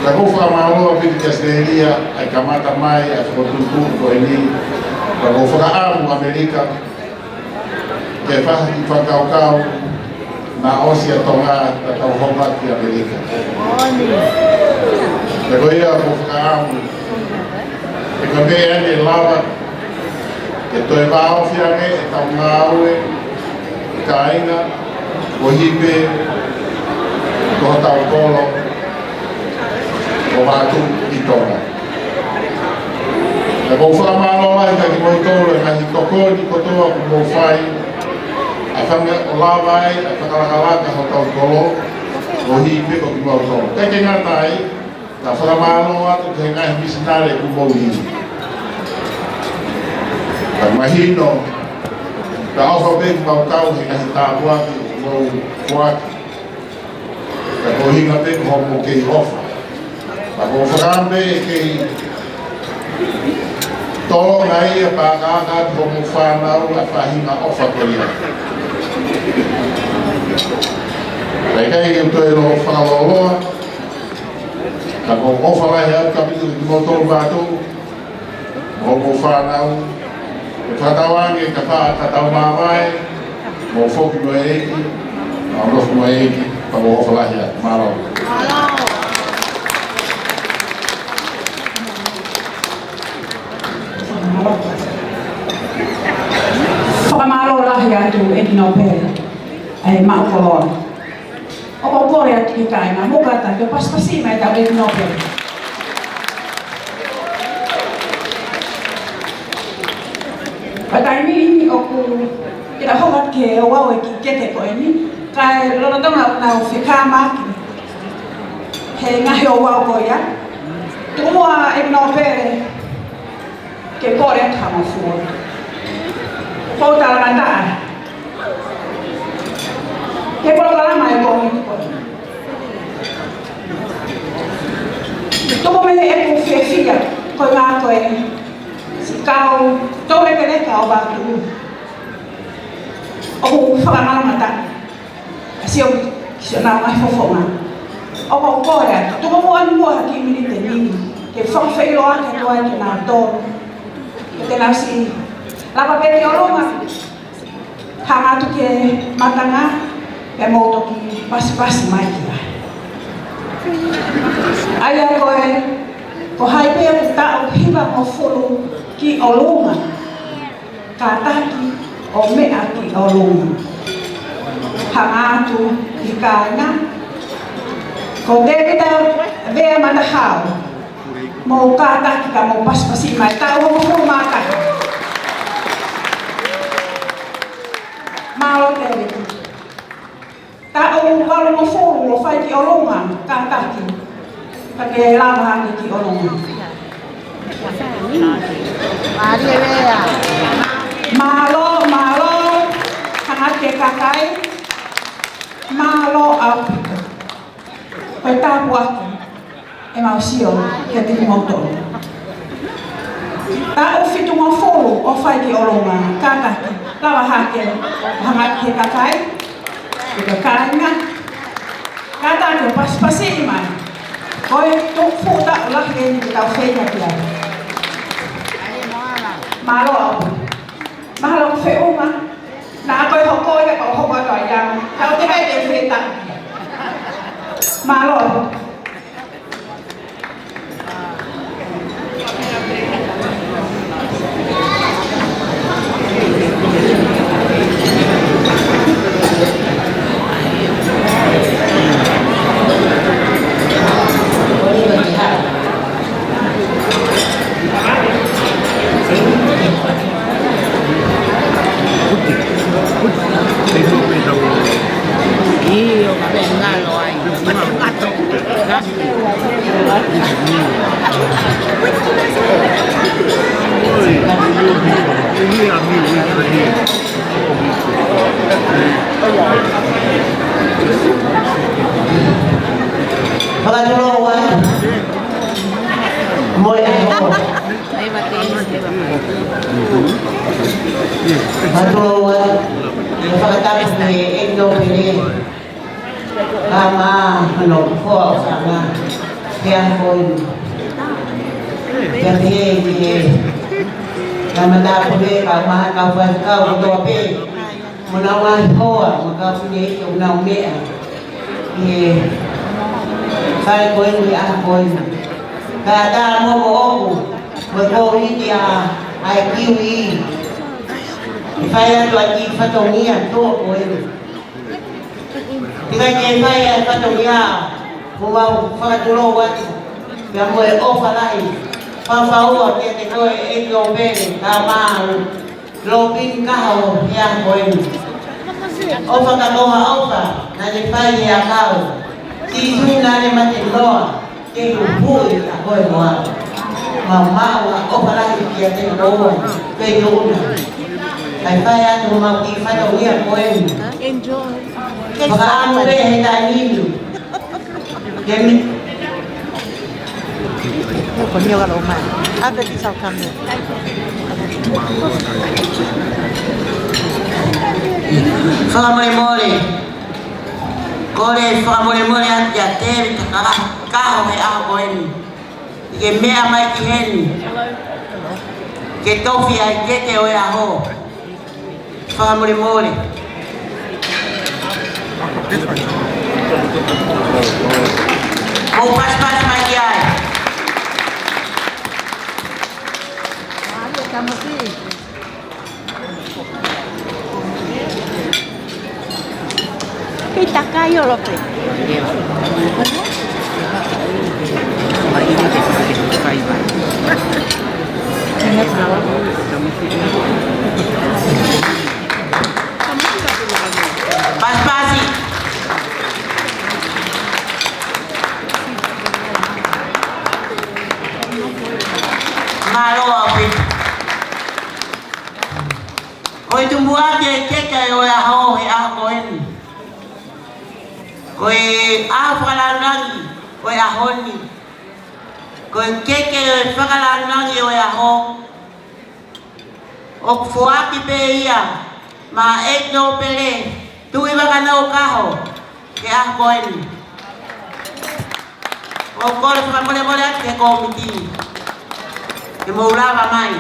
Ka ko whamaroa piti ki Australia, ai kamata mai, ai whakotutu ko e ni. Ka ko whakaamu Amerika, ke whaha ki whakaukau, na osia tonga, ka tau honga ki Amerika. Ka ko ia ko whakaamu, e ka mea ane lawa, ke toi wāo whiange, e tau ngāue, ka inga, ko hipe, ko tau kolo, o mātu I tonga. E kou whamano mai ka ki moi tōru e mahi tokoni kotoa ku mō whai, a whanga o lawai, a whakarakaraka ho tau kolo, o hipe o ki mō tōru. Te ke ngatai, ka whamano atu te ngahi misinare ku mō hini. Ka mahino, ka awha beku mau tau he ngahi tāpuaki o ki mō kuaki. Ka kohinga beku ho mō kei ofa. Ka ko whakambe e kei tō ngai e pākāka ko mō whānau a whahinga ofa koria. Kai kei e toi no whakaloloa, ka ko ofa lahi au ka pitu ki mō tōru bātou, mō mō whānau, e whatawange ka wha ka tau māwai, mō whoki no e eki, mō rofu no e eki, ka ko ofa lahi au, mārau. Whakamaro rahi atu e kino pere, ai maukoloa. O paupore atu ki kainga, mukata, ke paspasi mai tau e kino pere. Patai ni o ku, kita hongat ke o wau e ki kete ko e ni, kai lorotonga na o whika maki. He ngahi o wau ko ia. Tumua e kino pere, ke kore kama fua. Pau tala nata. Ke polo kala mai ko ni ko. Tomo me e ku fia ko nga ko e. Si kau to me kene ka o ba tu. O fa ma mata. Si o na mai fo ma. O ko ya, tomo mo an mo ha ki mi te ni. Ke fa fe lo a ke to ai na to. Ke na si la papel que olonga hanga tu ke matanga e moto ki pas mai kia aya ko hai pe ta o hiba o folo ki olonga ka taki o me aki olonga hanga tu ki kaina ko debita vea mata hao mo ka taki ka mo pas mai ta o mo mata Malo tele. Ta o walo mo fo mo fai ki olonga ka taki. Ka ke lava ki olonga. Maria vea. Malo hangat ke kakai. Malo au. Pai ta buat. E mau sio ke te motor. Ta o fitu mo fo o fai ki olonga ka taki. Lava hake, hangat ke kakai, ke kainga, kata ke pas-pasi mai. Koi tu futa ulah ke kita feina kia. Malo feuma, na koi hokoi ke kau hokoi koi yang, kau tidak ada feita. Malo, Pagkatulungan mo ako. Pagkatulungan pagkatapos na igno pili kama ko sama kaya ko kaya kama tapos kama kawan kau dope menawan ko magkapuni yung naumi saya ko ni ako kada mo magkawin niya ay kiwi saya lagi fatongnya tu ko tinggal saya fatongnya mau fatulungan yang mau offer lain favor dia tengo ego ben kama lobin kau yang ko offer offer na ni fanya kau si na ni matendo que bui ako mo mama offer lain dia tengo pe una Ay kaya tumawag pa daw niya po yun. Enjoy. Baka ang rin ay tanin. Gamit. Con nhiều gà mà. Áp được đi sau cam nữa. Whakamore. Kore whakamore at yate kaho ay ako yun. Ike mea mai ki hen. Ke tofi ay kete o yaho. Whakamore. Mau pas-pas mai ki ay. Estamos así. Kita kayo loh, Pe. Pas-pasi. Malo api. Koi tumbuhan dia keke o ya ho he a koen. Koi a fakalangi o ya honi. Koi keke fakalangi o ya ho. O fuaki pe ia ma ek no pele. Tu iba kana o kaho ke a koen. O kore famole ke komiti. Ke mo lava mai.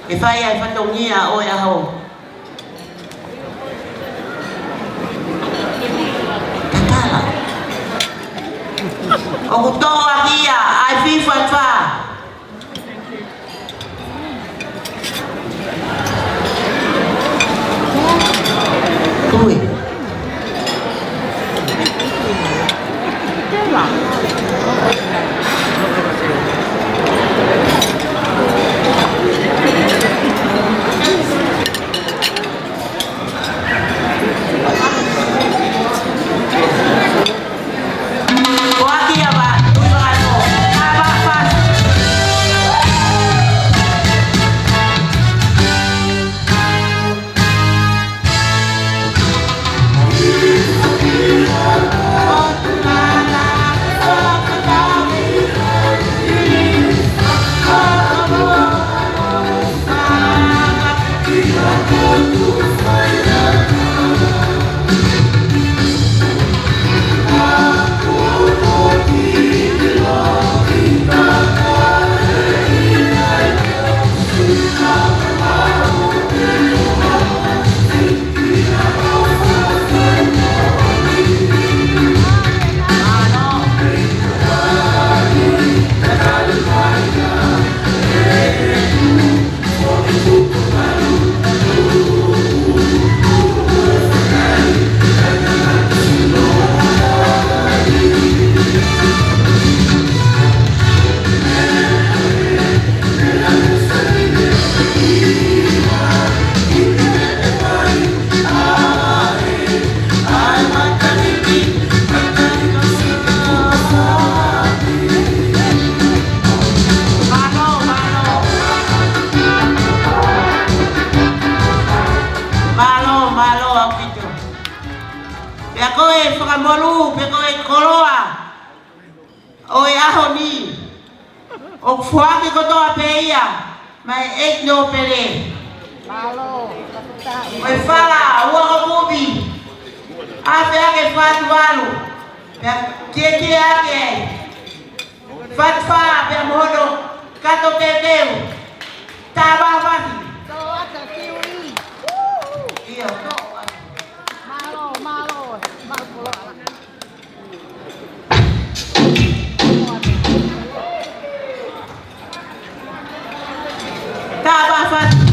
E fai ai fatongia o ya ho. Tatala. O kutoa kia ai fifa fa. Tui. Oh, Oi ahoni. O fuaki kotoa peia. Mai ek no pere. Malo. Oi fala, uanga bubi. Afe ake fatu walu. Keke ake. Fatfa pe modo. Kato teteu. Taba fati. Toa kiwi. Iyo, toa. Malo. Malo. Taba fati.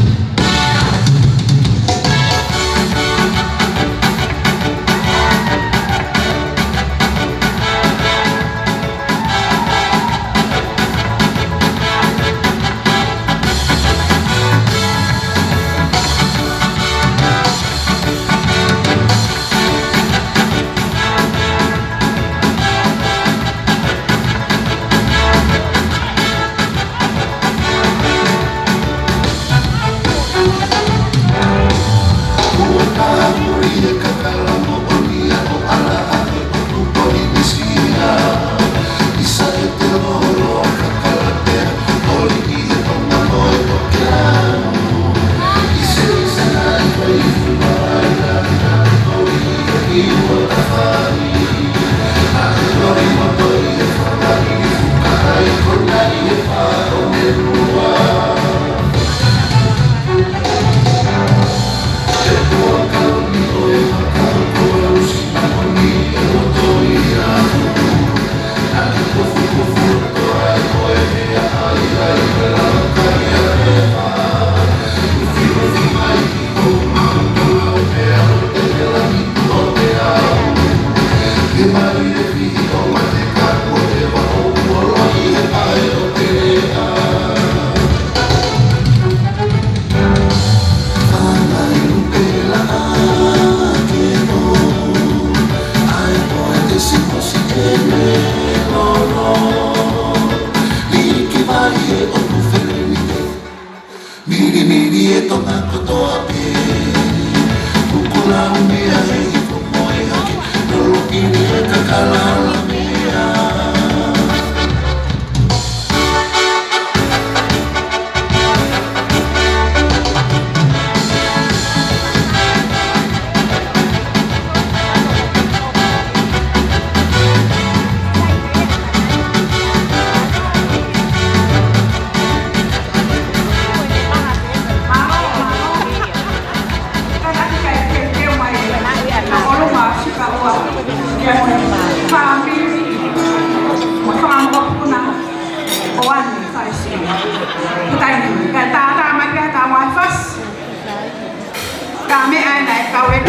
Kami anak kawin.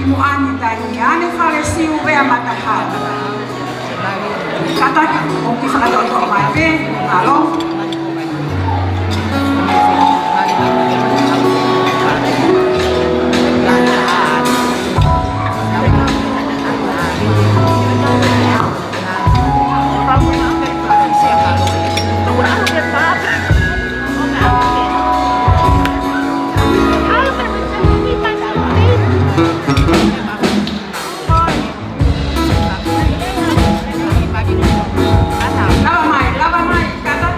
Imuani tani ane fale siu wea mataha. Kata ki o ki whakatoto mai pe, alo. Lava mai, kata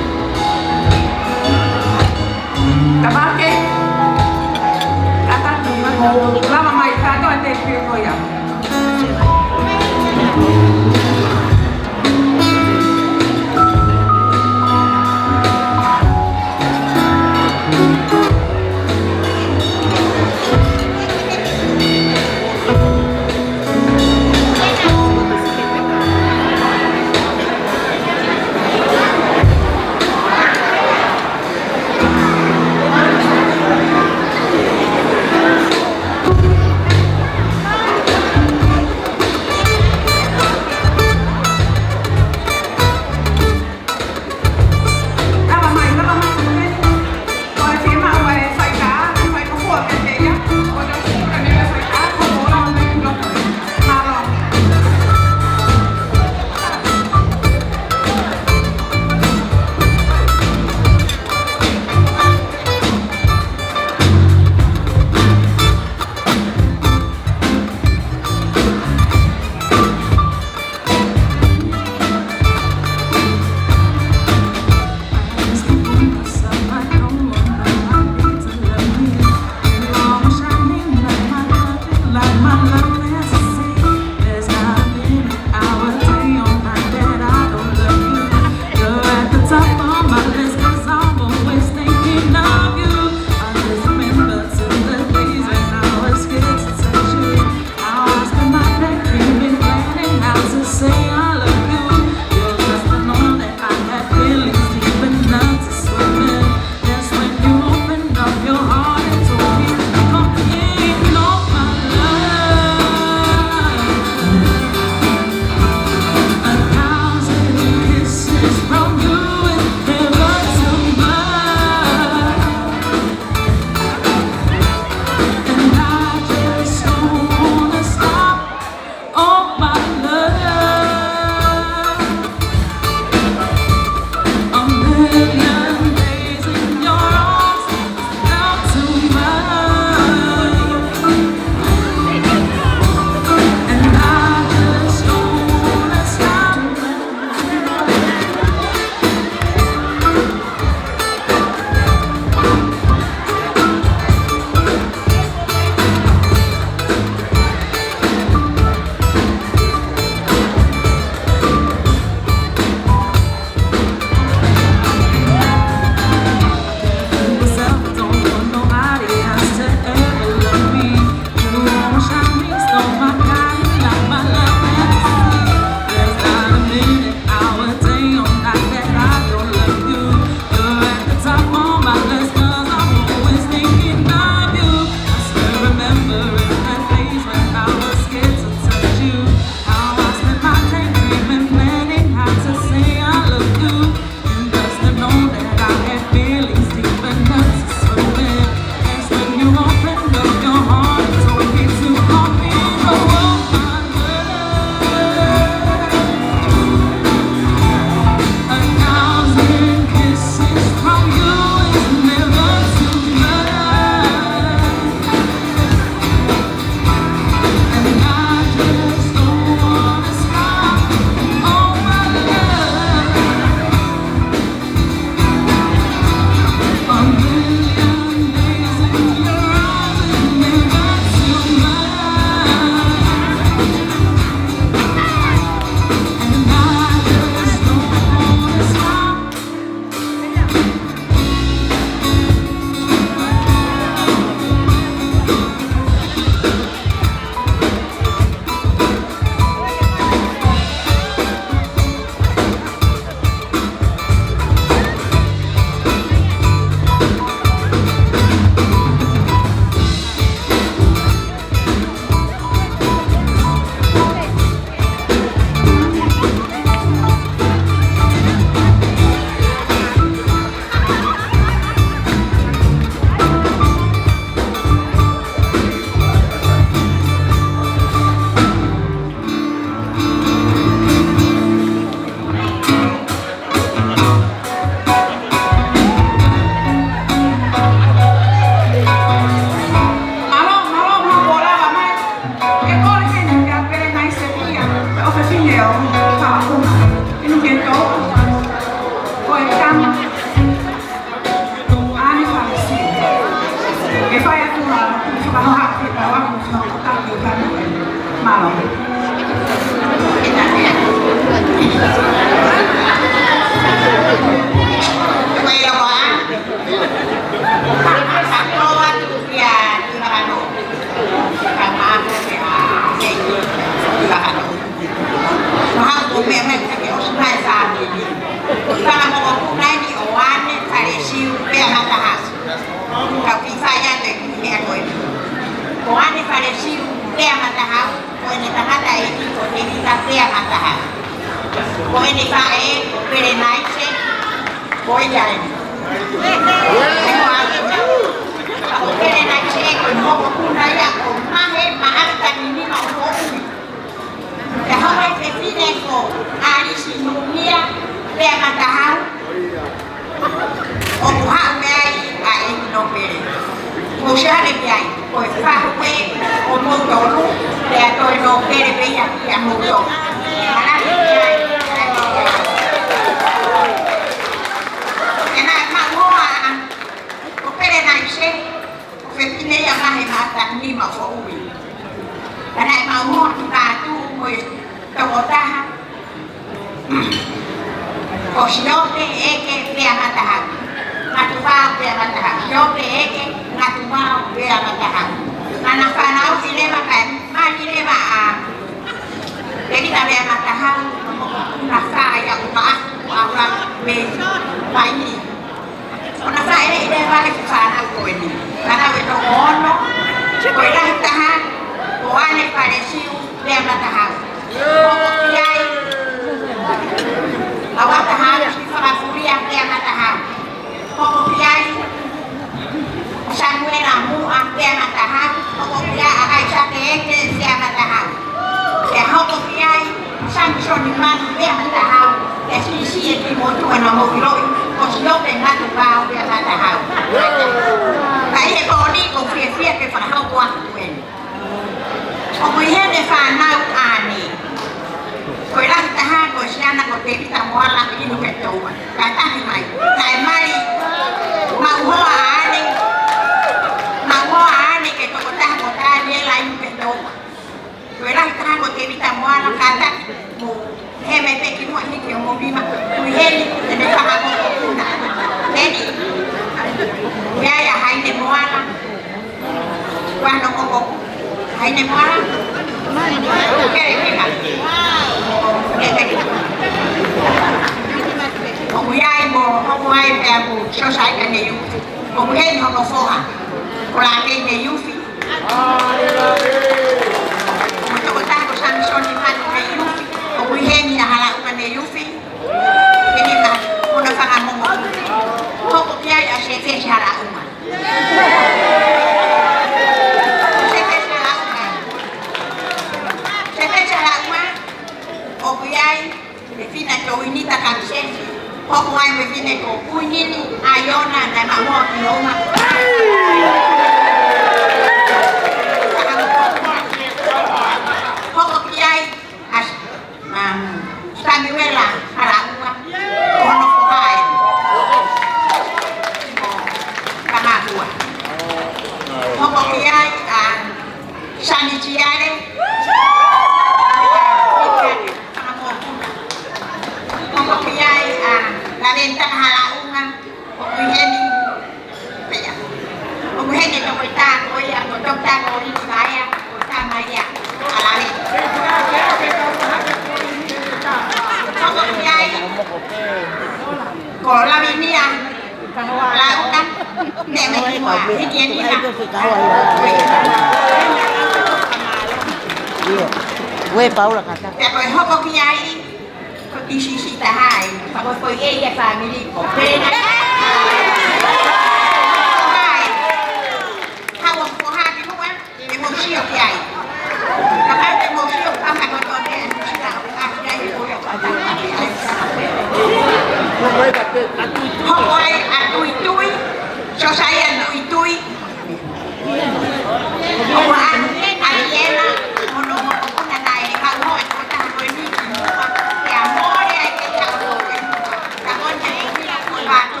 Batu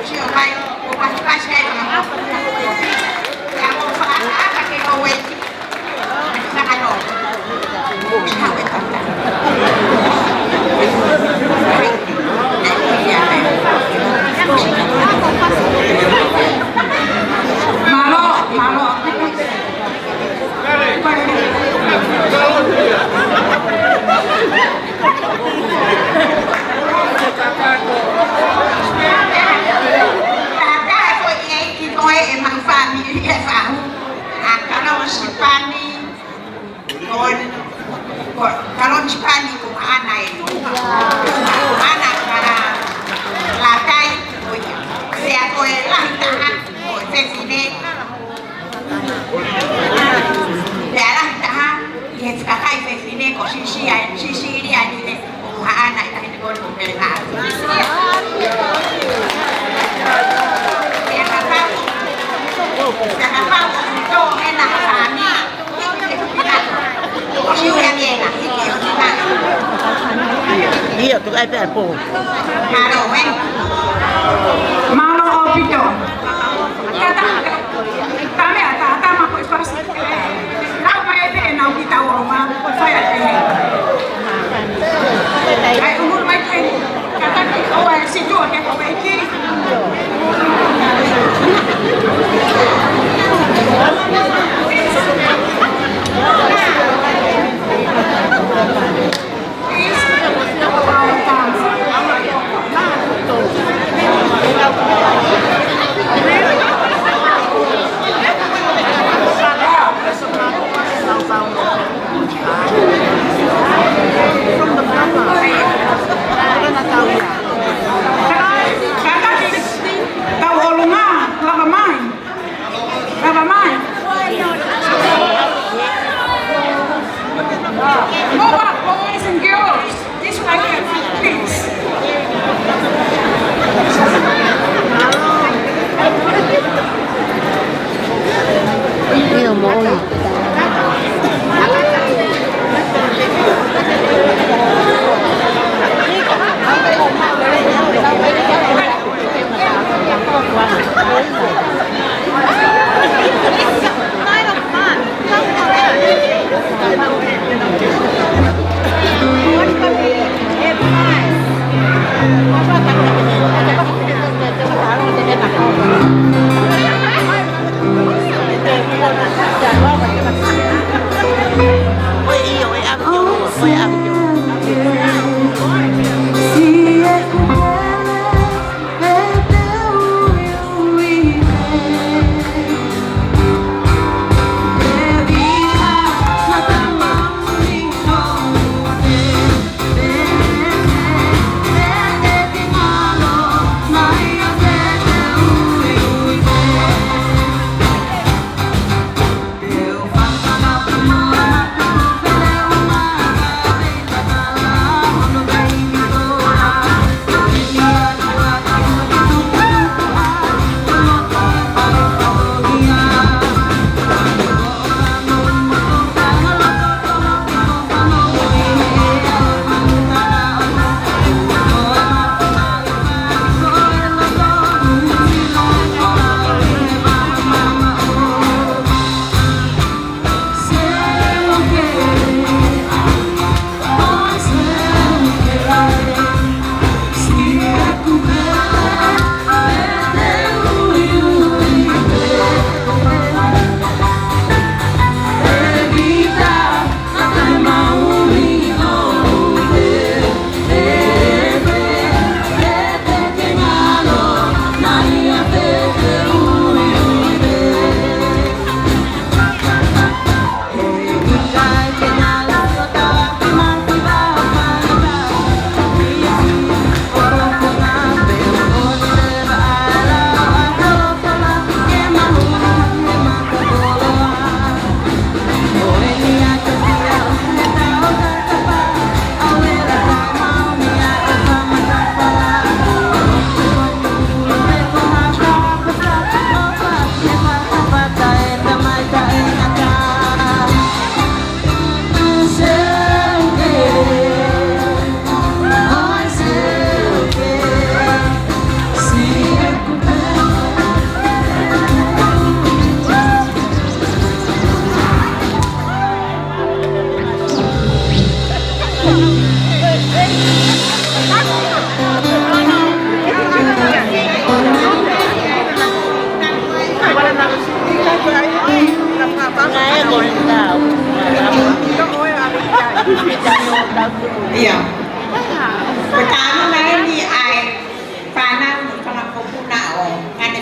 Sio mai kupasi ya mau faham pakai kawin sangat dong malo emang family kalau Spani kalau Spani kung anay anak para latay kaya ko lang tahan sa sine kaya lang tahan yes kakay sa sine ko sisiya nila kung anay dahil ko kung kailangan Iya, tu ai pe po. Malo opito. Kami ata mako ipasi. Kau pakai pe na kita orang saya pe. Ai umur mai pe. Kata kau situ ke kau pe. From the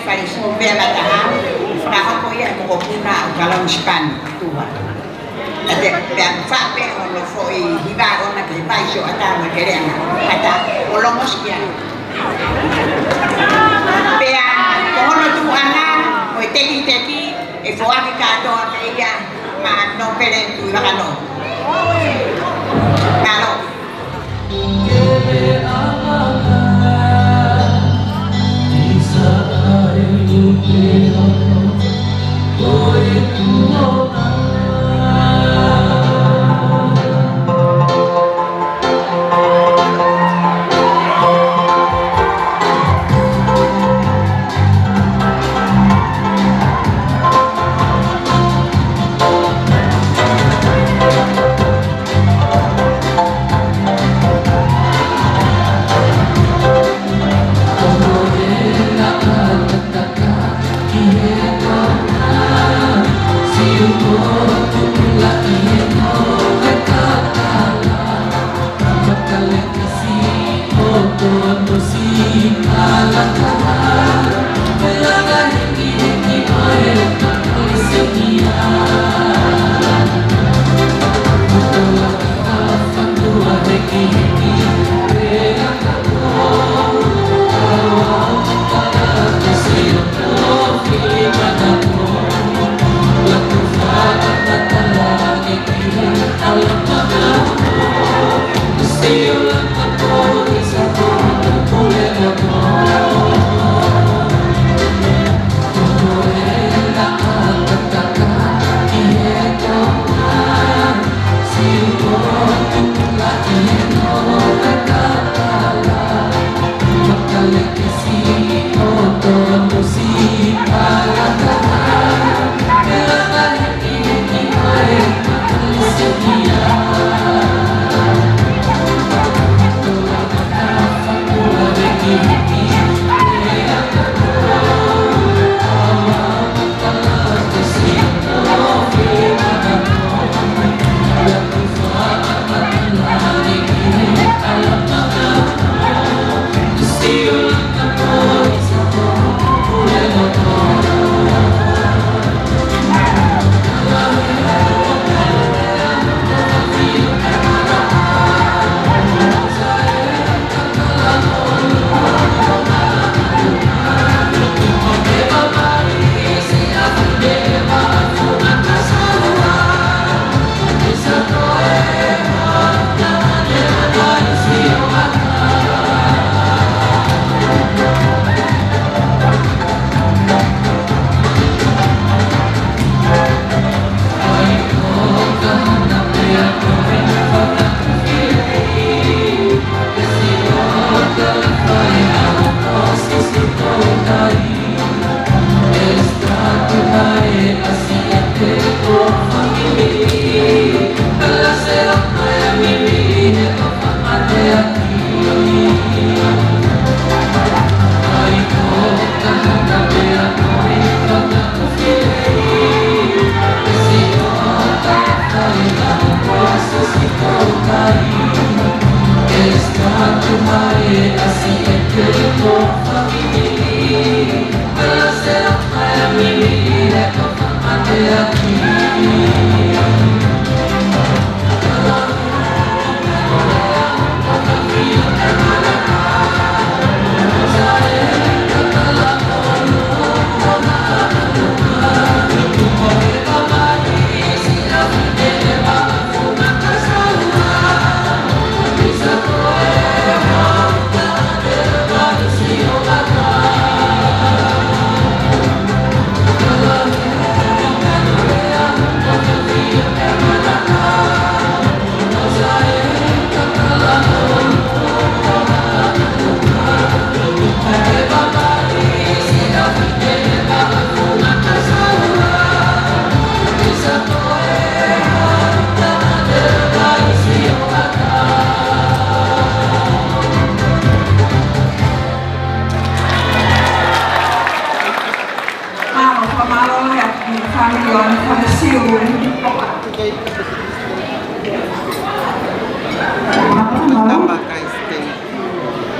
fai so bela ta na ko ia ko puna kala uspan tua ate pe fa pe lo foi hiba ona ke vai so ata mo kerena ata olomos kia pe ko no tu ana o teki e fo ake ka to pe ia ma no pere tu la no Claro.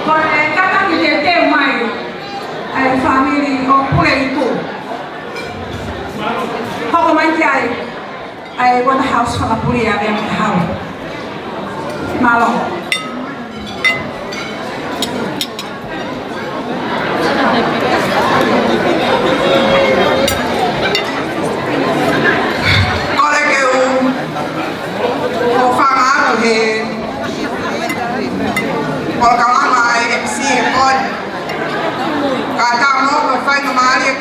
Con el cata que te mai, family o pui a yang hau. Malo. Olha que eu vou falar porque colocar lá na MC pode cada um faz numa área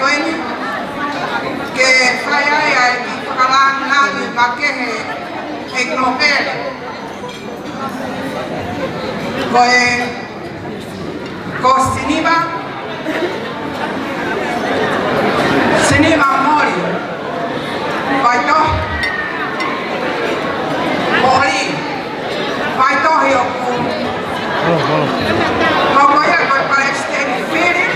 que faz aí falar nada naquele economia foi costiniba Siniba mori vai to mori vai to eu como é que parece ter filho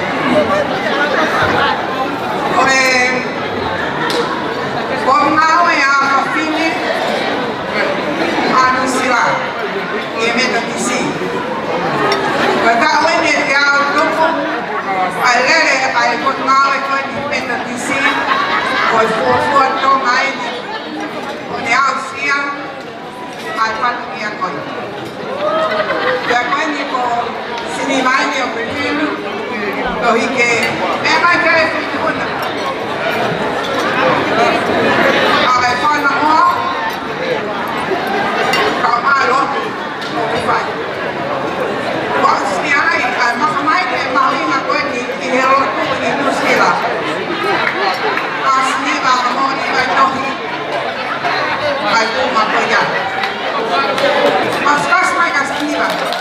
como não é a filha anunciar e meta de si когда вы не делаете grupo ai lele ai con não é com meta de si foi foto mai onde auxia a família coi ya quando ko sinimani o perfil lo que é mais que funciona a forma ó calma não vai se ai mas mais que malina coisa que ela tudo não sei lá assim vai morrer vai torrer vai tomar coisa mas faz mais assim vai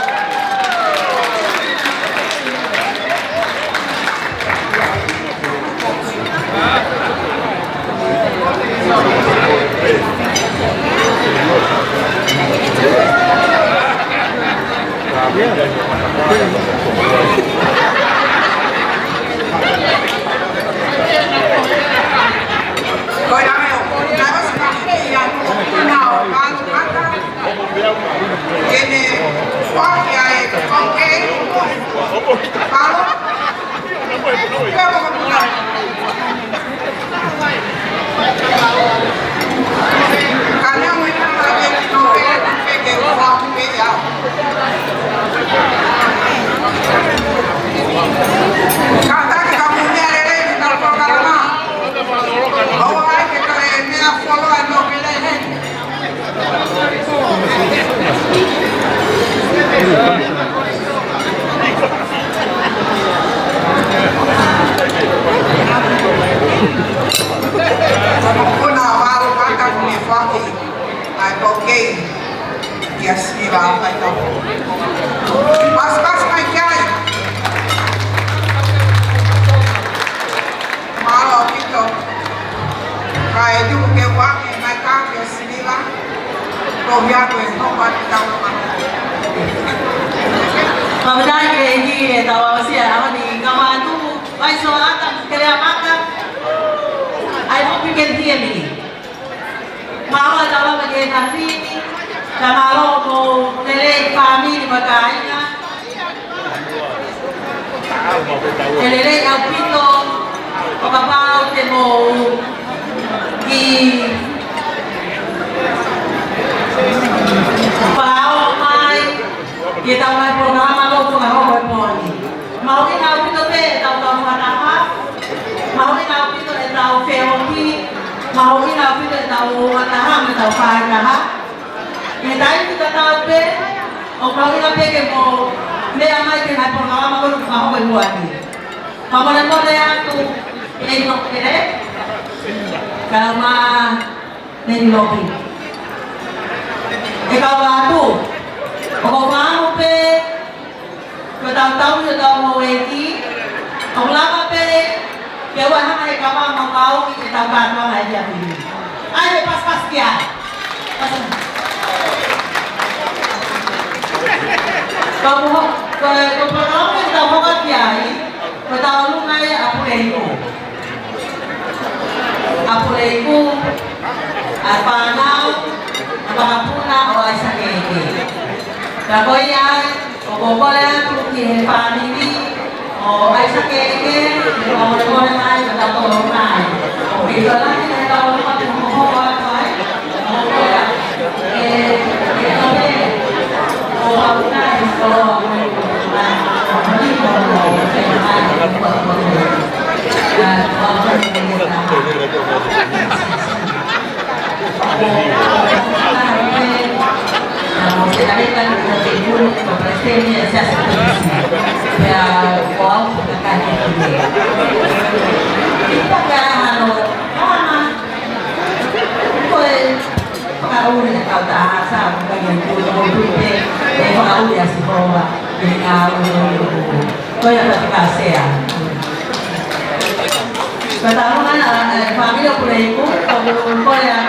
Família por aí, como família,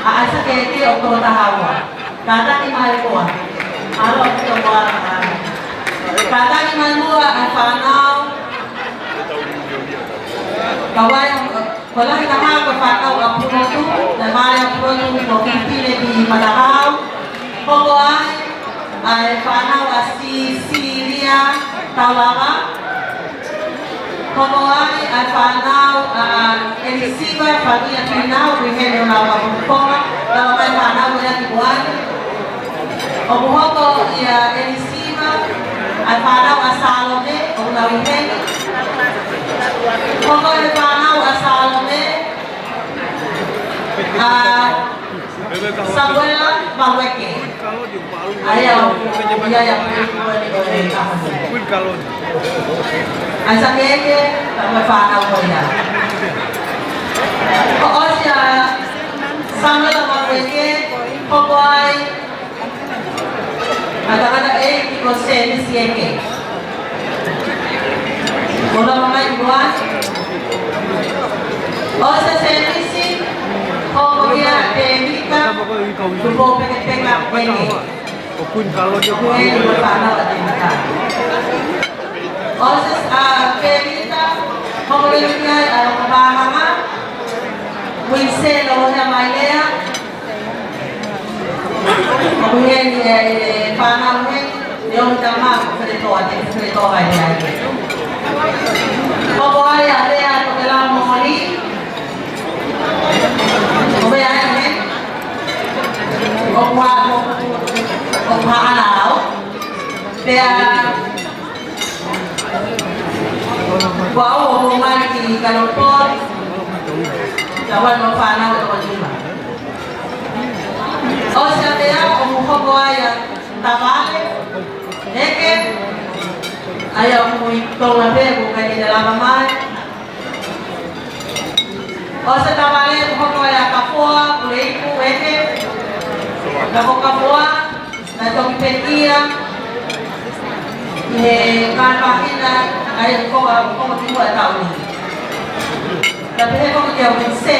asa kete okto tahawa. Kata ni malua, alo okto wa. Kata ni malua afanau. Kawai kalau kita mau ke fakau apuno tu, nama yang apuno tu mungkin di Malahau. Pokoknya afanau asi Syria tawama. Pokoknya afanau elisiba familia final riheno na wabukonga na wafanau ya kibuani. Obuhoko ya elisiba afanau asalome unawiheni. Pokoknya afanau asalome Samuela Balweke. Ayaw dia yang boleh kahon. Asa keke tak ko ya. Oo siya Samuel Balweke pokoknya ada iko seni sieke. Mula mamay buwan. O sa seni si pokoknya Devika lupo peketeka pwede. Kalau dia pwede bertanah at Devika. O sa Devika pokoknya ayaw kabahama. Winsel o na mailea. Pokoknya panahnya yung tama kereta aja. Pokoknya ada yang dalam moni. Pokoknya Opa anau. Dia wow rumah di kantor. Kawan mafana atau lima. O siya kaya umuhoboya tabale. Eke ayaw mo itong nabego kaya nilalamay. O sa tabale umuhoboya kapua, kuleiku, eke. Kapua kapua, na itong ipetia. Kanpakina ayaw ko matimu at taon. Tapi kung dia bisa,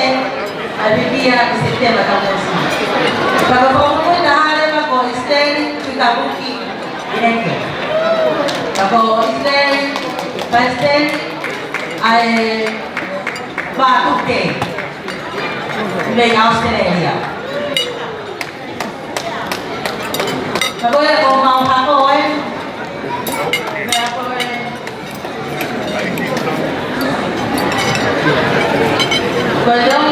dia sistem atau musim. Kalau kamu dah ada kau isteri kita bukti ini. Kalau isteri, pasti batu ke di Australia. Kalau yang mau kau Kalau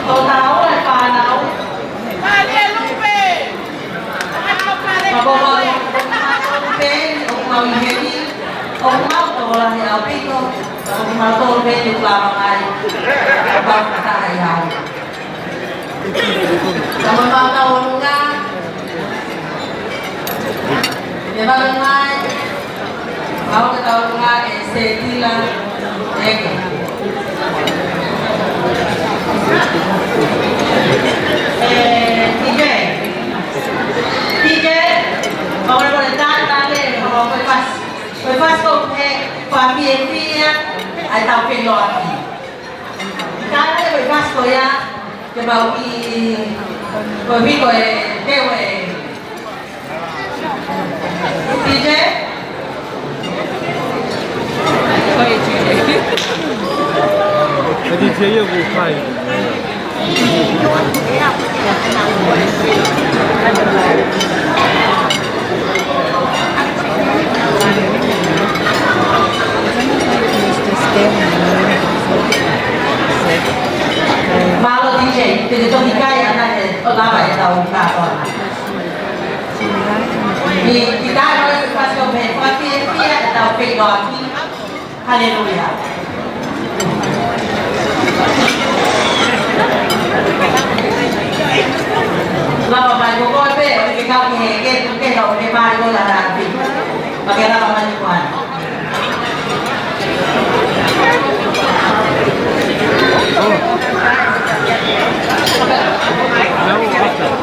mau tahu panau. Kali lupa. Kalau mau ini, mau orang yang pintu, mau tahu di belakang air, abang kata ayam. Kalau mau tahu enggak, dia bilang air. Mau tahu enggak, setilah, TJ, kalau boleh datang le, kalau lepas kau papi dia, ada tahu lagi. Kalau lepas kau ya, kebau papi kau dewe. TJ, Jadi saya bukan. Malo DJ, jadi tu kita yang nak, orang lain tahu apa. whenua aki. Haleluya. Lama mai ko ko pe, o ke kau ke kau ke mai ko la la pi. Pakai lama mai kuan.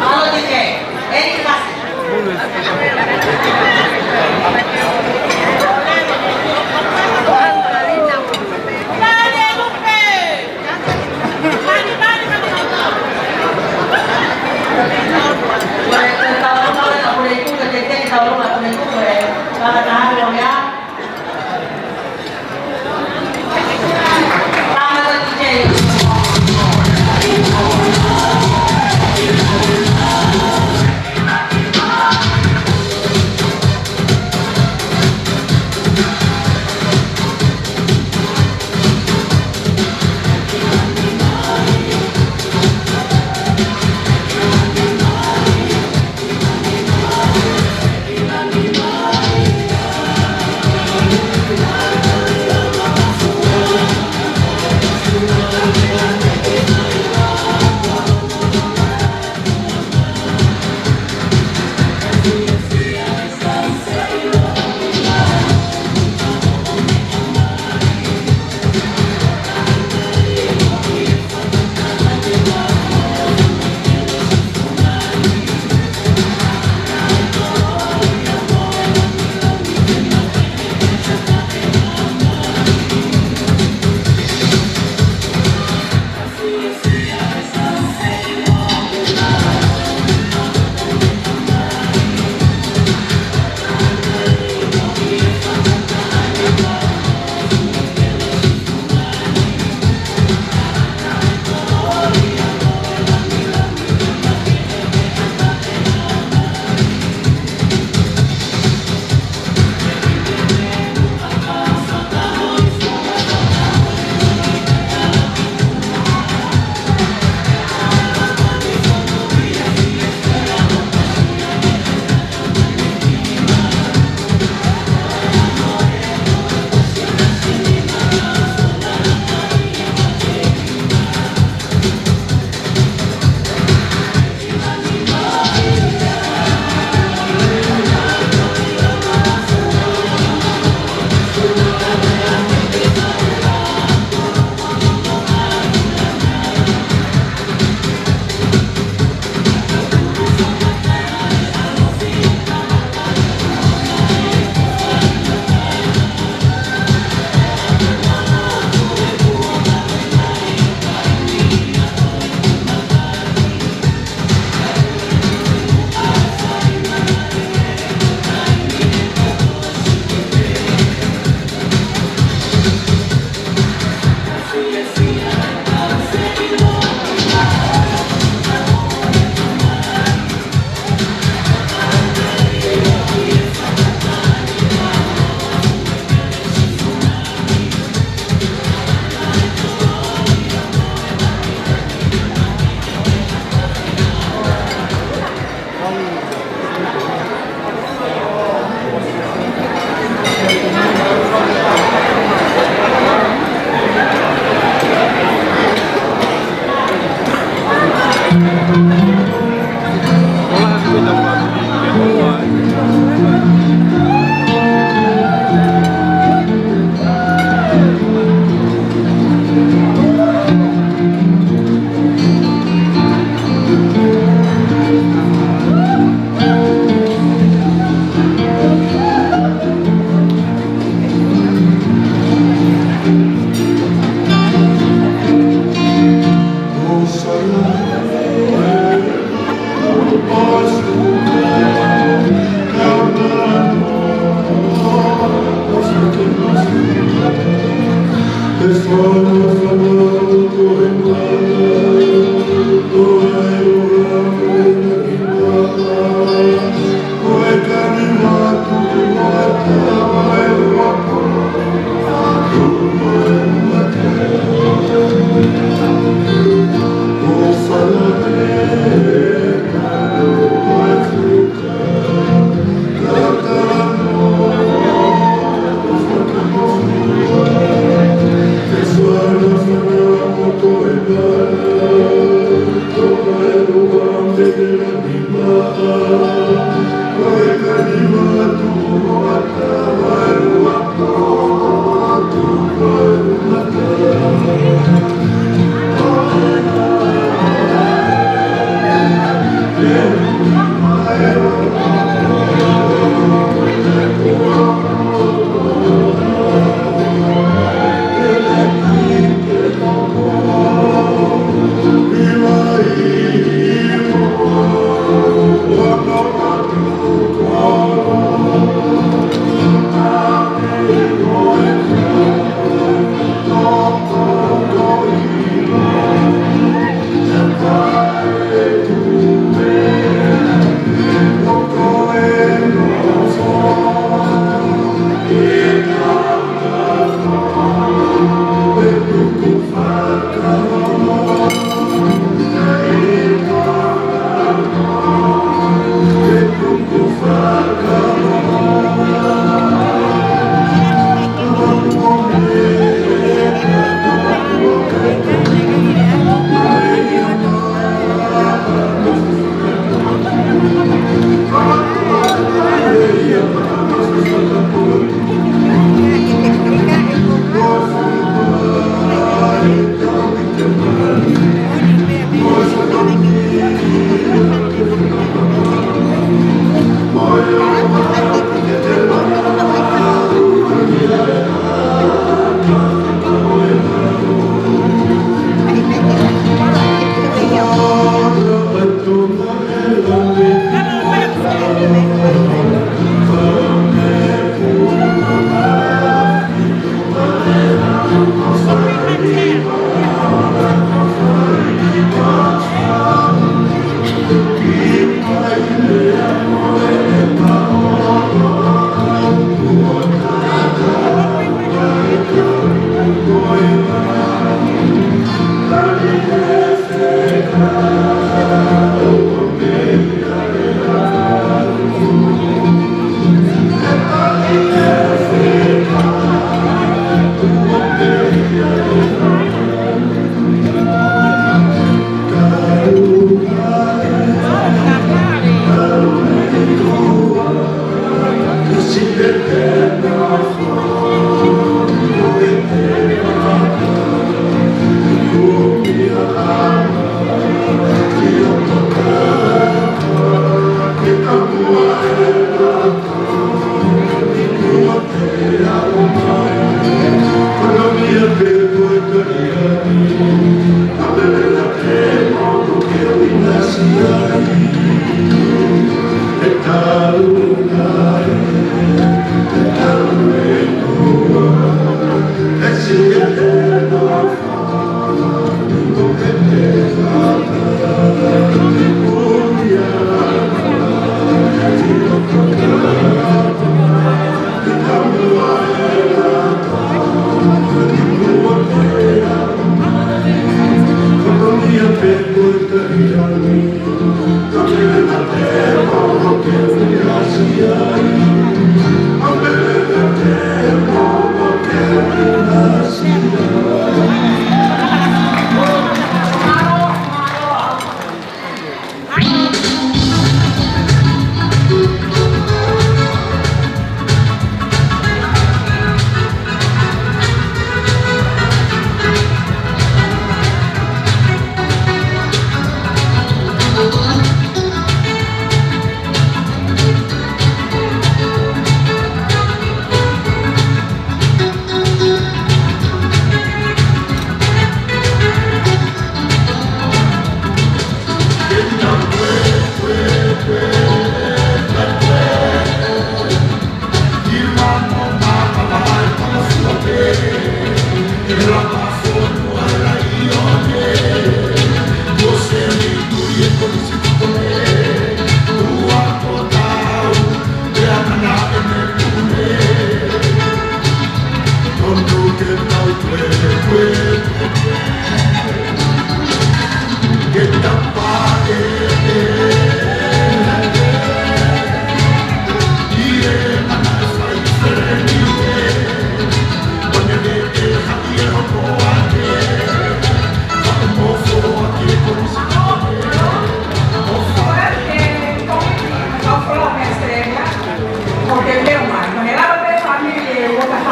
Halo DJ, ini kasih. Kalau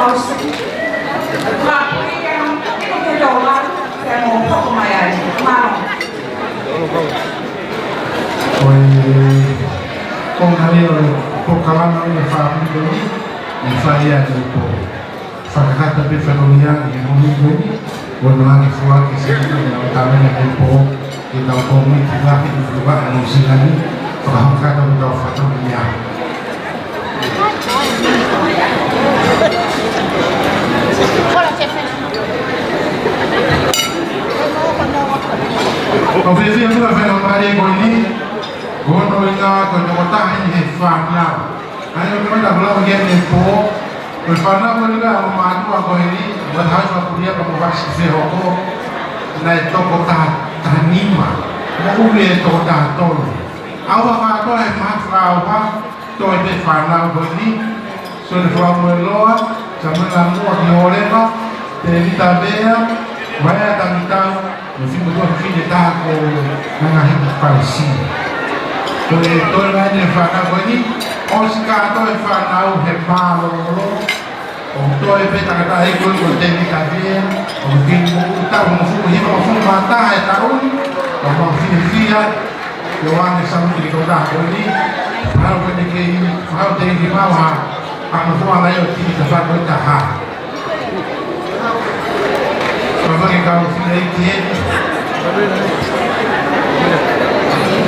house. Mak, yang itu dolar, saya mau ke Maya, kemana? Con Javier, por calama de familia, y falla del povo. Facata per ferrovia e non mi vedi, quando anche fuori che si también el povo, que tampoco muy lugar, non si la ni, facata un do fatto via. Ofreci una fenomenale con lì, con venga con kota ini farna. Ayo kita belum lihat info. Farna mereka memadu aku ini, berharap aku dia pembawas sehoko naik toko tanima. Mau lihat toko tol. Awak aku yang makau apa? Toh itu farna ini. Soal formulo, sama lamu di oleh dari tabea, banyak tamitau. Mungkin betul mungkin kita aku mengakhiri palsi. Todo el año fana boni, Oscar todo fana hepalo, o todo el peta que está ahí con técnica bien, o fin está como fue matar esta un, como finifia, yo van a saber que contar boni, para que ir mau a no fue a yo tiene que hacer cuenta ha. Kalau kita finai tiene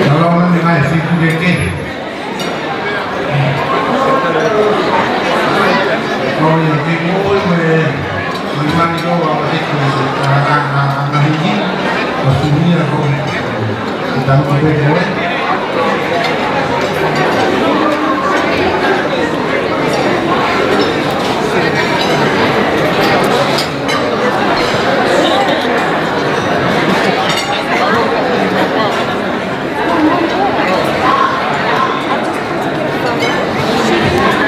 kalau orang dengar situ deke, kalau yang kekoi memang itu apa itu anak ini, maksudnya kalau kita mau kekoi.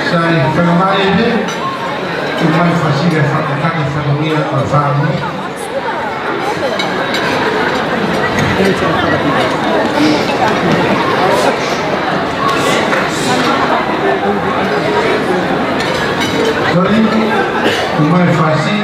Saya fenomena ini cuma fasih fakta fenomena alfano. Jadi cuma fasih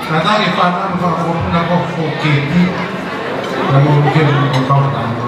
Kata que falta una cosa que la mujer no causa nada.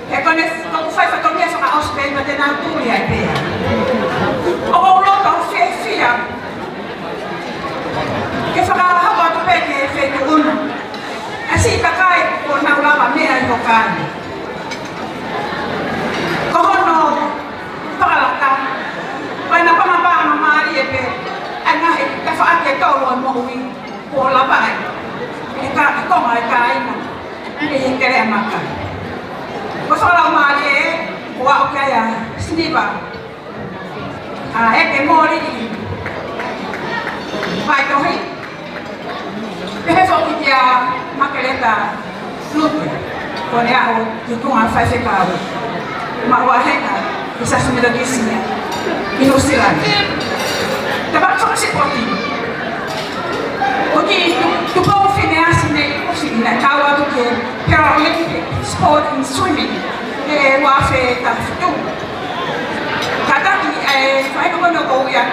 E quando fai fatto mia sono ospite, ma te ne ha tu li hai O loka o fia. Ke whakahapa tu peke e wheku una. Asi ka kai ko nau lava mea i hokani. Ko hono whakalaka. Paina pamapana maari e pe. Anga e ka whaake kauro e mohui. Ko lava ai. E ka konga e ka aina. E he kere maka. Ko whakalau maari e. Ko au kia sniva. E ke mori i. Vai tohi. Pehe whoki kia makeleta lute. Ko ne au tutunga whaife kau. Maua heka i sasumida kisia. I Nusilani. Tabak whakasi poti. Oki tupau whine asi nei usi ina kaua tuke Paralympic sport in swimming. E wafe ta fitu. Kataki e whaikono ko ia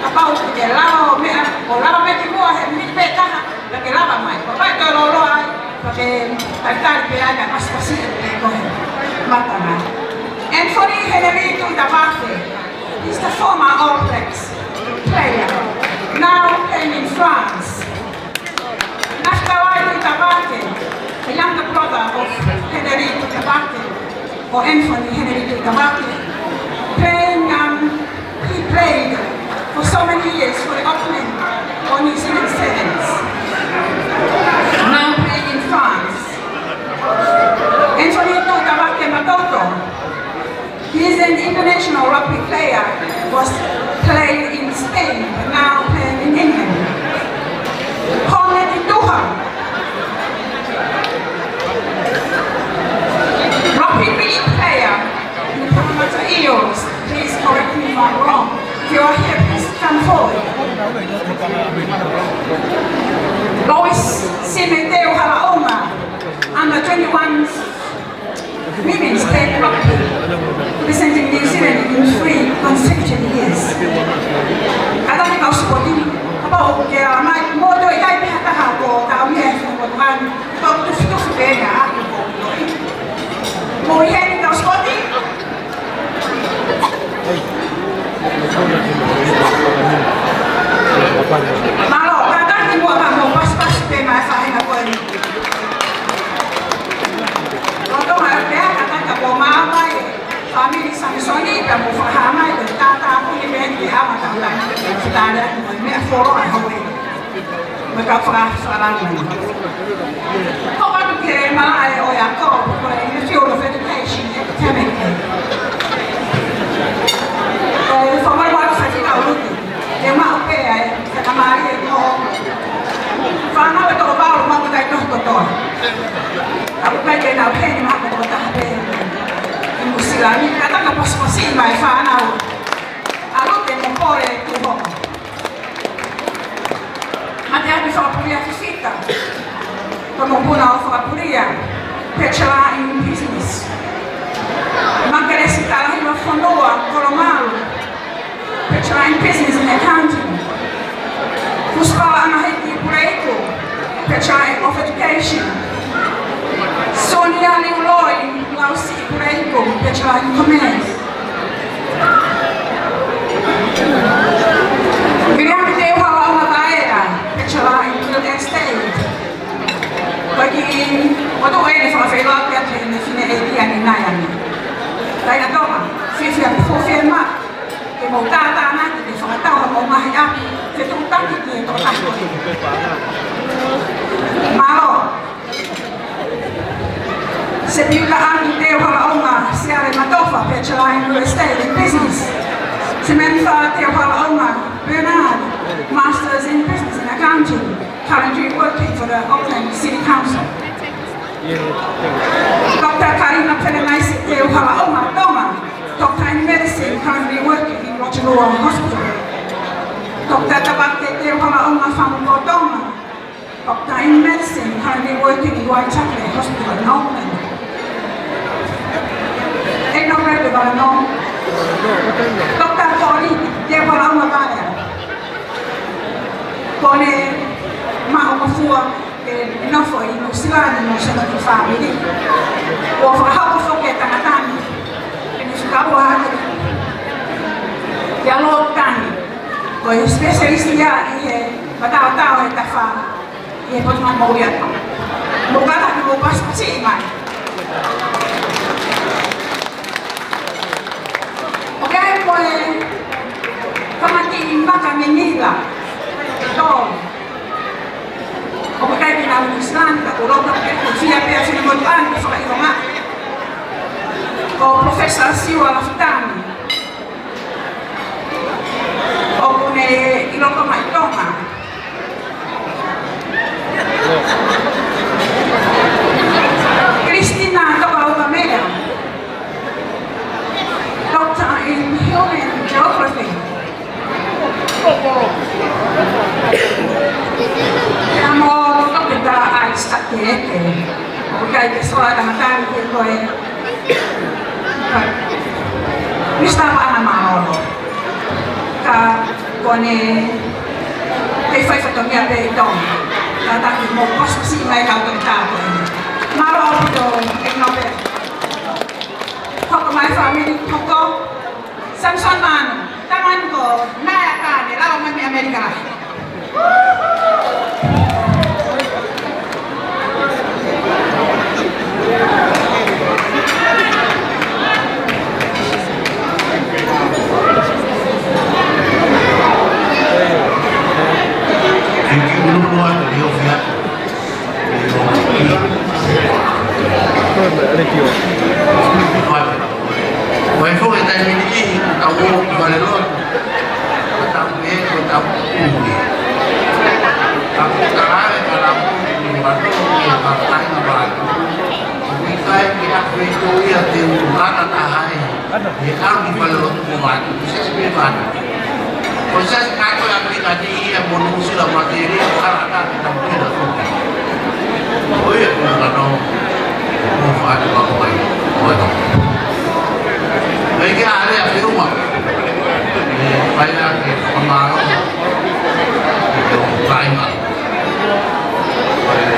kapau ke lava o mea o lava me te mua he mi pe taha la ke lava mai. Ko vai to lolo ai pa ke taitari pe ai na paspasi e kohe mata mai. And for the Henry Tabate, he's the former All Blacks player, now playing in France. Naftawai Tabate, the younger brother of Henry Tabate, or Anthony Henry Tabate, he played for so many years for the Auckland or New Zealand Sevens, now playing in France. Anthony Tabate Matoto, he is an international rugby player, was playing in Spain, but now playing in England. Hornet Duha, rugby league player in the Parramatta Eels. Please correct me if I'm wrong. If you are here, please come forward. Lois Simeteo Halaoma, under 21s women's played rugby, representing New Zealand in 3 consecutive years. Ada ni kau supporting apa ke mai modo ikai pe hata ko tau ni supportan kau tu pe ya mo ia ni kau supporting malo kata ni mo pas pe mai fa ina ko ni family Samsoni dan Mufahama dan Tata punya band di Hama Taulan sudah ada ini forum Hawaii mereka pernah sekarang kau kan kira malah oh ya kau in the field of education academic former one saya tahu itu dia mau apa ya kata mari kau fana itu baru mau kita itu kotor aku pengen apa yang mau kotor apa Musilani, kata ka pasipasi mai whanau. Alo te mokore tuho. Mate abi whakapuria fifita. Tomo puna o whakapuria. Bachelor in Business. Mangaresi talahi wa whanua, Kolomalu. Bachelor in Business and Accounting. Fuskala anahiti pureiko. Bachelor of Education. Sonia Liuloi, Lausi Pureiko, Bachelor in Commerce. Miriam Teo Hawaera, Bachelor in Real Estate. Bagi waktu ini kalau saya lihat di sini dia ni naya ni. Saya nak tahu, Fifian mak, dia mau tanah, dia sangat tahu mau mahal. Saya tu tak dia tu tak. Malu. Sebilaan Teo Halaoma, Siare Matofa, Bachelor in Real Estate and Business. Semenfa Teo Halaoma, Bernard, Masters in Business and Accounting, currently working for the Auckland City Council. Dr. Karina Perenaisi Teo Halaoma, Doma, Doctor in Medicine, currently working in Rotorua Hospital. Dr. Tabate Teo Halaoma Famuko Doma, Doctor in Medicine, currently working in Waitaki Hospital in Auckland. No ready by no. Dr. Tori, dia orang Mabaya. Kone mau mafua no foi no silani no sana family. O fa ha ko ke tanatani. Ni suka wa ha. ya lo kan ko spesialisia ihe batao eta fa ihe pos man mau ya mo kata ko pas si man oke ko kamati imbaka menila to o kaya pinag-islan ka tulog na siya pa sinimutan sa kailunga o Professor Siwa Laftani o kung ilong ka maitonga Christina Tokaukamea Doctor in Human Geography Siamo da ai stati perché sono da matare che poi mi stava a mano con e fai fatto mia per don da che mo posso sì mai autorità ma lo e no per poco mai famiglia poco Samson man taman ko na ka ni lawan man Amerika Vậy không phải tại mình đi tàu vào đây luôn, tàu nghe rồi tàu tàu cá này mà làm mình bán tàu tay mà bán, mình thấy cái áp về tôi là tiêu rất là tài, thì ăn đi vào luôn của bạn sẽ biết bạn, proses aku yang dikasih yang bonus dalam materi orang akan kita tidak tahu, oh iya kita tahu, mau ada apa lagi, oh itu. Lagi ada yang di rumah, banyak pemalu, banyak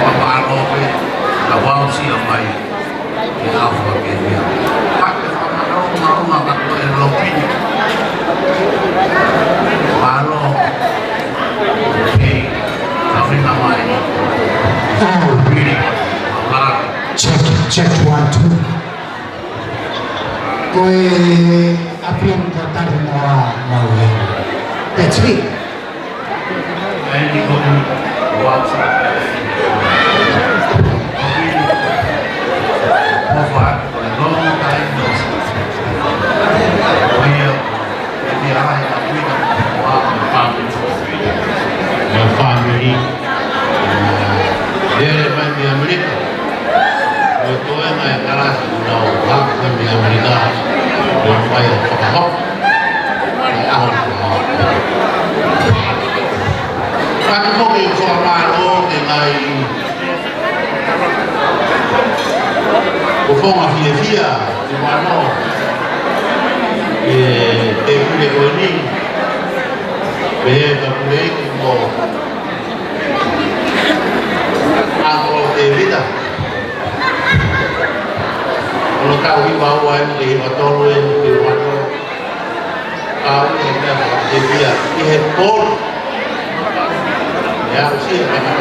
pemalu, lawang siapa bayi, kita apa dia, pakai pemalu rumah tak boleh lopi, pemalu, tapi namanya, ini, check 1 2 Koe apian kata moa mau. That's it. Ini kau WhatsApp. Over long time no see. We are family. Dia main di Amerika. Itu yang saya kelas tahu kan di Amerika. Dia main apa? Kan kau informasi dengan kufoma filefia di mana kude koni beba kude mo angko vida kalau kau bawa ini motor ini motor kau ini ada dia ini pun ya sih mana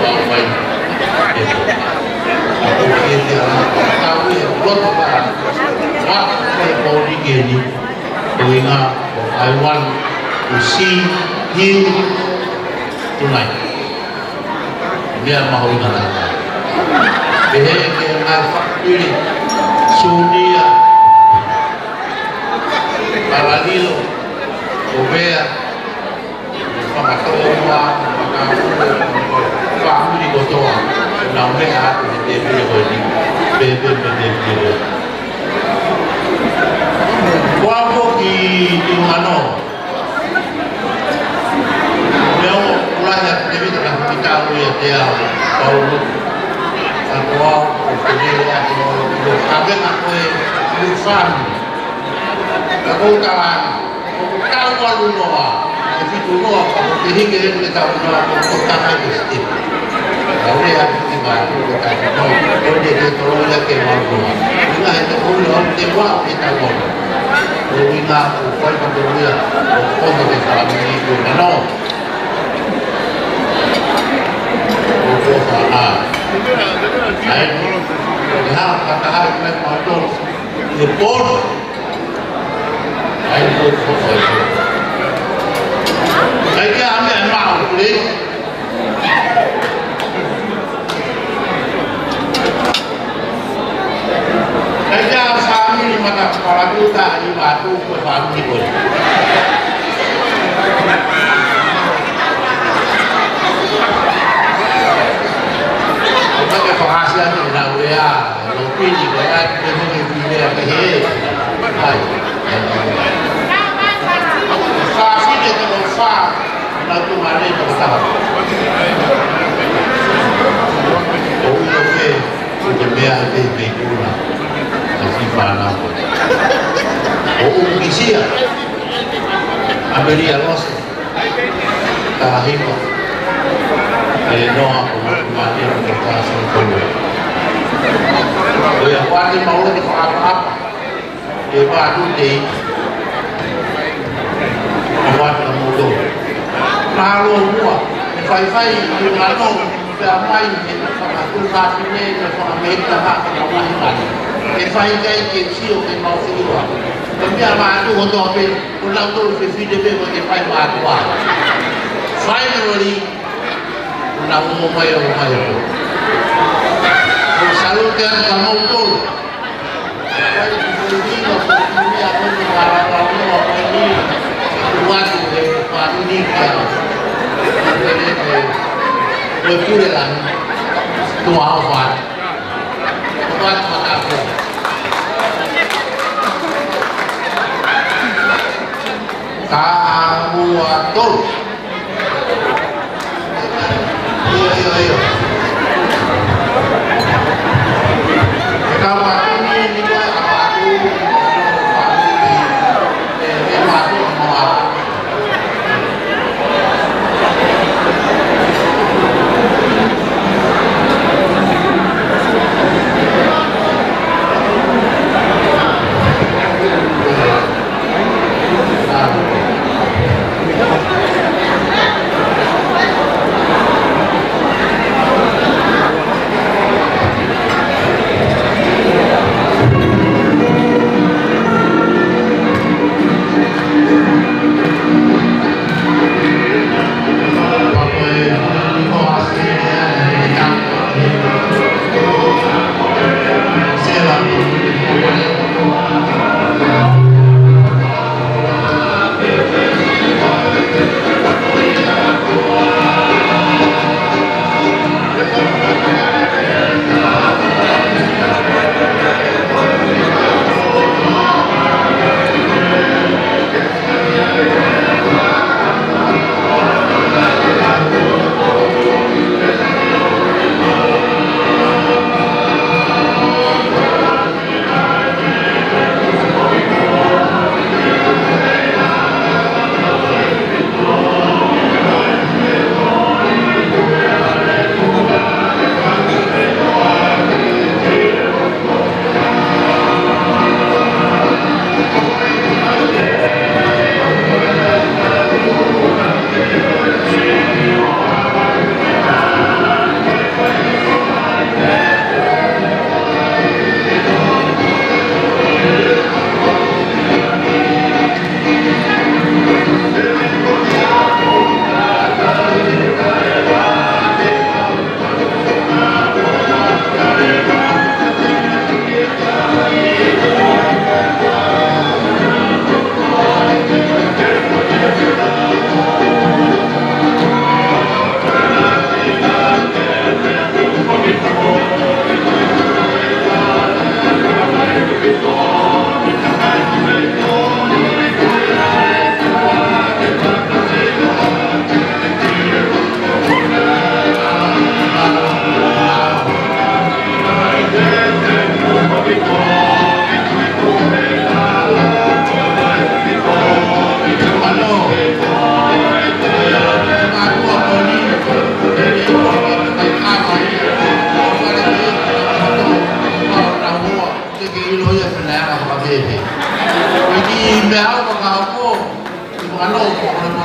bawa ini tahu ya buat apa saya mau digini dengan I want to see him tonight dia mau dengan dia yang ini Sunia Paralilo Obea Pangatoa family gotoa não é a de bebê quando que ano eu lá já teve que ficar o dia Paulo agora o que ele sabe na coisa do família agora kalau aluno itu no porque ele que tá no contato este ahora ya que va no porque todo lo que va a hacer una gente muy de guapo está bueno Inga ufai kategoria Ondo ke family ko no Ondo fa ai ha kata ha me motor de por ai ko ai ke ame mau ni Kerja family maka sekolah kita di Batu ke family pun. Kita penghasilan tu nak dia, lebih juga kita mungkin pilih apa he. Hai. Fasi dia kalau fa, nak tu mana tu tahu. Oh okey, kita biar dia berguna. Fana o ungisia aberia los tahimo no mati ke pasal kono ya wali mau di apa e batu de awat mudo lalu mua fai di mano mai ni sama tu katine ni sama meta ha sama e fai kai che sio che mau finire cambia ma tu quando per un lavoro che si deve che fai ma tu finally una uomo mai un salute anche a molto poi dico che mi ha fatto la lavoro poi guardi che fa l'unica pure la tua fa quanto kamu atur iyo kamu ini juga apa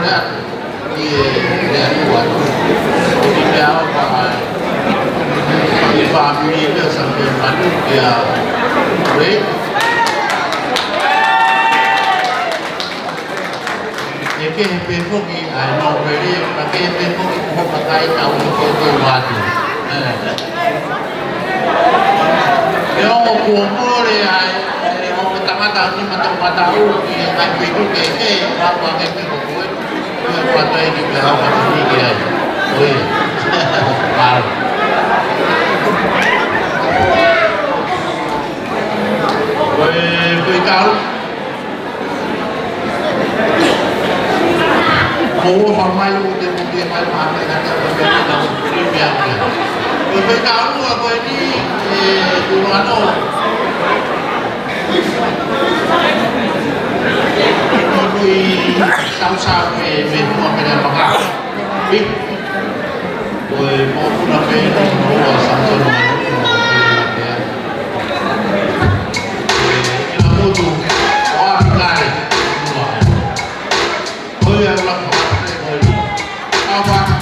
ya y ya bueno y ya para familia sampai mana dia break que penso que ai não veria para que penso que vou pagar e tal no que eu acho eu como ai eu tamata ni mata u que ai penso que apa que penso que quando é que vai para ni que ai oi para oi cao Mau sama lu dia malu apa nak kita biar dia. Kalau tahu apa ini dulu ano. Kui sao về mua cái này bằng gạo. Biết. Rồi mua cũng là về mua xong rồi mua mua đủ có cái thôi em làm apa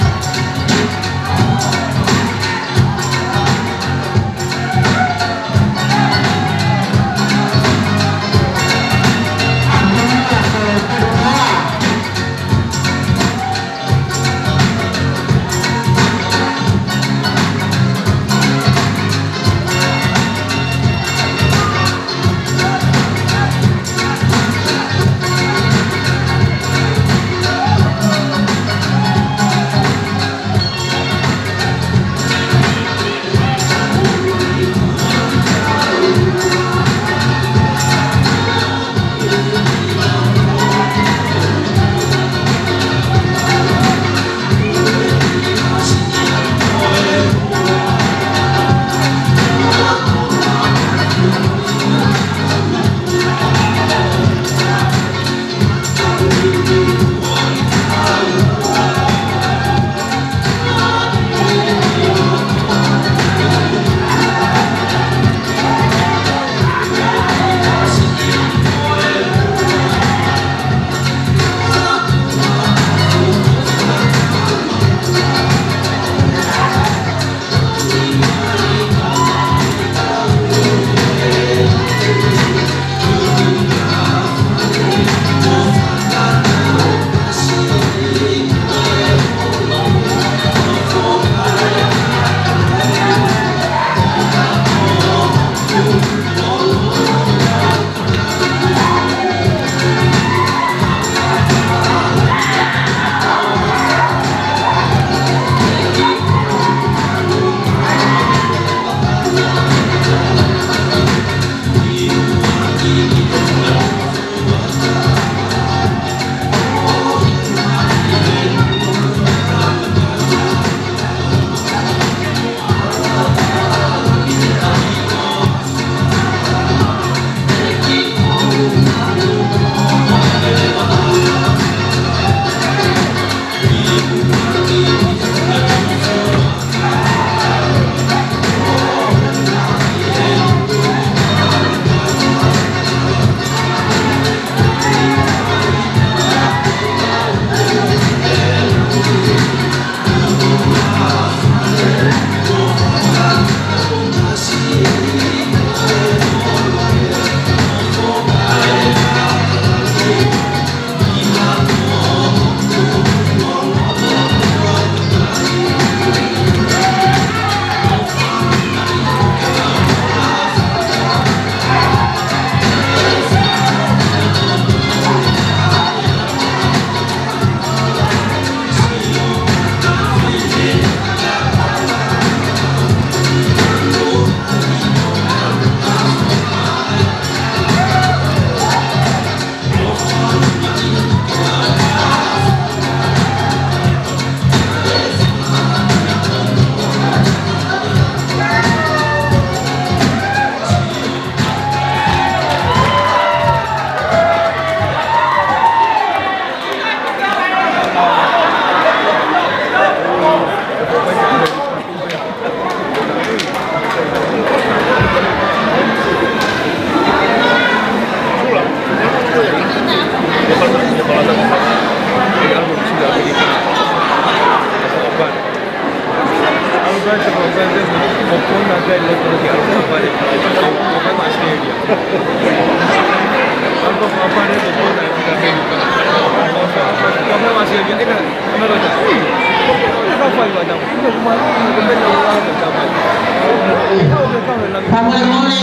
Family money,